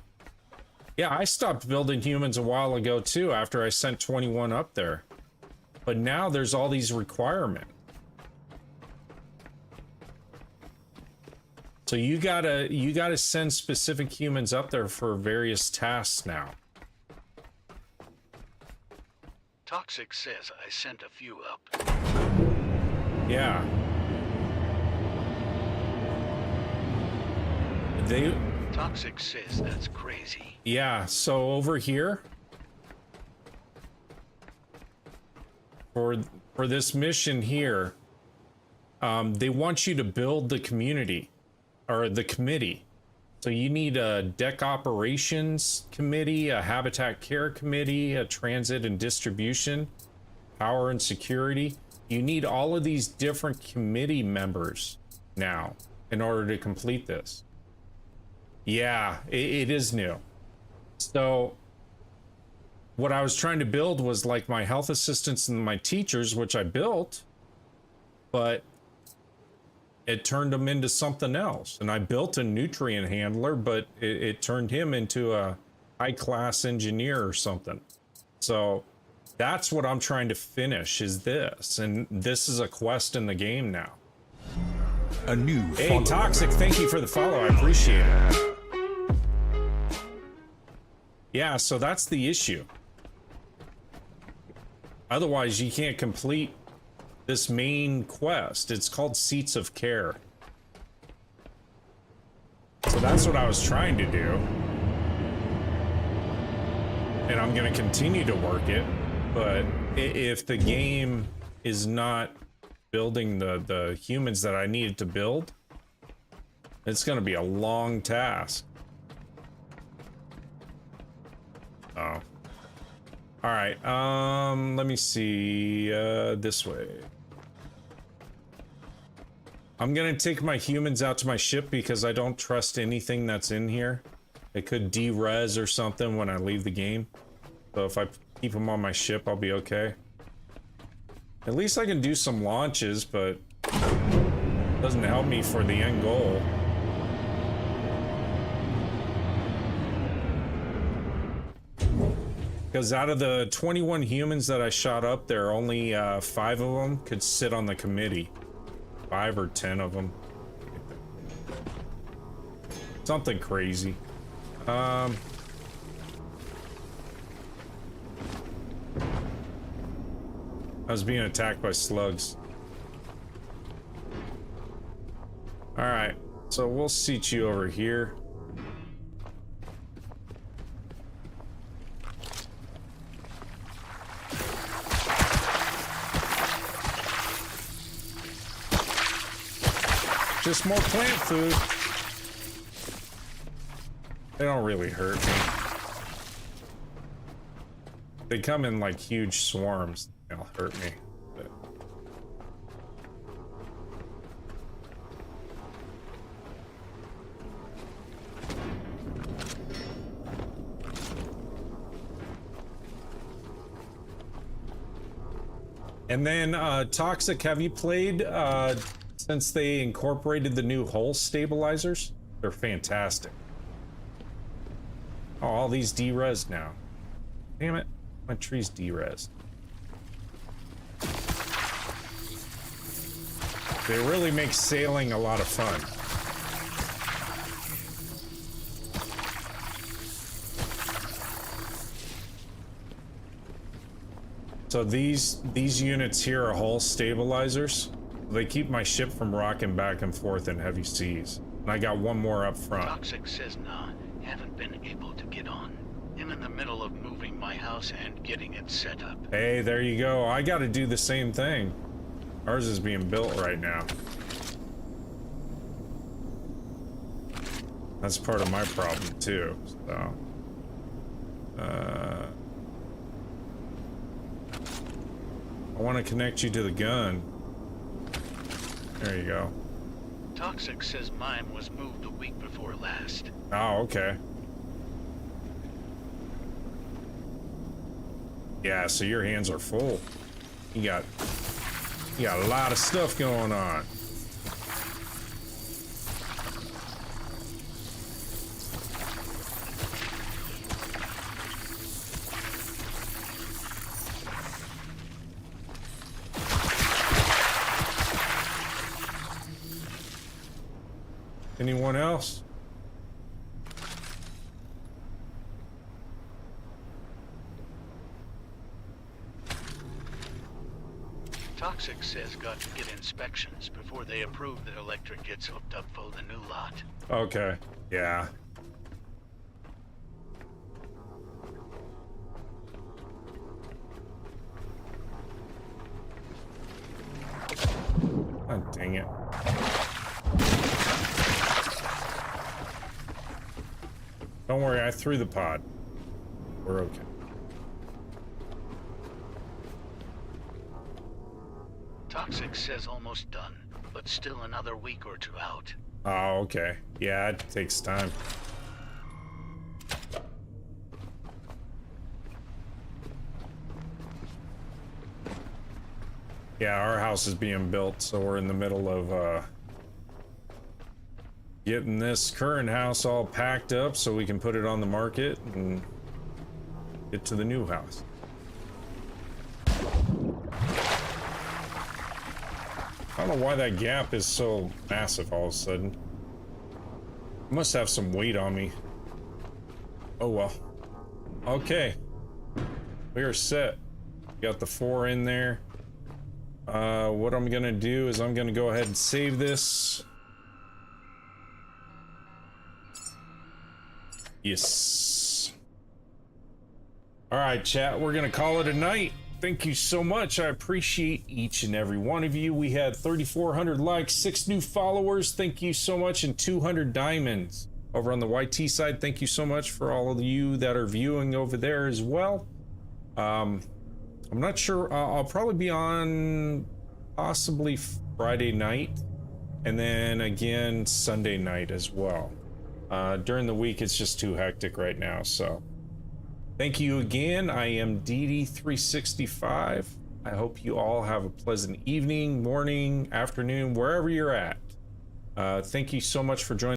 Yeah, I stopped building humans a while ago too after I sent 21 up there. But now there's all these requirements. So you gotta send specific humans up there for various tasks now. Toxic says I sent a few up. Yeah. Toxic says that's crazy. Yeah, so over here for this mission here, they want you to build the community or the committee. So you need a deck operations committee, a habitat care committee, a transit and distribution, power and security. You need all of these different committee members now in order to complete this. Yeah, it is new. So what I was trying to build was like my health assistants and my teachers, which I built, but it turned them into something else. And I built a nutrient handler, but it turned him into a high-class engineer or something. So That's what I'm trying to finish, is this. And this is a quest in the game now. A new Hey, follower. Toxic, thank you for the follow. I appreciate it. Yeah, so that's the issue. Otherwise, you can't complete this main quest. It's called Seats of Care. So that's what I was trying to do. And I'm going to continue to work it. But if the game is not building the humans that I needed to build, it's going to be a long task. Oh. All right. Let me see. This way. I'm going to take my humans out to my ship because I don't trust anything that's in here. It could de-res or something when I leave the game. So if I keep them on my ship, I'll be okay. At least I can do some launches, but it doesn't help me for the end goal. Because out of the 21 humans that I shot up there, only 5 of them could sit on the committee. 5 or 10 of them. Something crazy. I was being attacked by slugs. Alright, so we'll seat you over here. Just more plant food. They don't really hurt me. They come in like huge swarms. They'll hurt me. But... And then, Toxic, have you played, since they incorporated the new hull stabilizers? They're fantastic. Oh, all these de-res now. Damn it, my tree's de-res. They really make sailing a lot of fun. So these units here are hull stabilizers. They keep my ship from rocking back and forth in heavy seas. And I got one more up front. Toxic says nah, haven't been able to get on. I'm in the middle of moving my house and getting it set up. Hey, there you go. I gotta do the same thing. Ours is being built right now. That's part of my problem too, so. I want to connect you to the gun. There you go. Toxic says mine was moved a week before last. Oh, okay. Yeah, so your hands are full. You got a lot of stuff going on. Anyone else? Toxic says got to get inspections before they approve that electric gets hooked up for the new lot. Okay, yeah. Oh, dang it. Don't worry, I threw the pod. We're okay. Toxic says almost done, but still another week or two out. Oh, okay. Yeah, it takes time. Yeah, our house is being built, so we're in the middle of getting this current house all packed up so we can put it on the market and get to the new house. I don't know why that gap is so massive all of a sudden. I must have some weight on me. Oh well. Okay. We are set. Got the 4 in there. What I'm gonna do is I'm gonna go ahead and save this. Yes. Alright, chat, we're gonna call it a night. Thank you so much. I appreciate each and every one of you. We had 3,400 likes, 6 new followers. Thank you so much, and 200 diamonds. Over on the YT side, thank you so much for all of you that are viewing over there as well. I'm not sure. I'll probably be on possibly Friday night, and then again Sunday night as well. During the week, it's just too hectic right now, so thank you again. I am DD365. I hope you all have a pleasant evening, morning, afternoon, wherever you're at. Thank you so much for joining.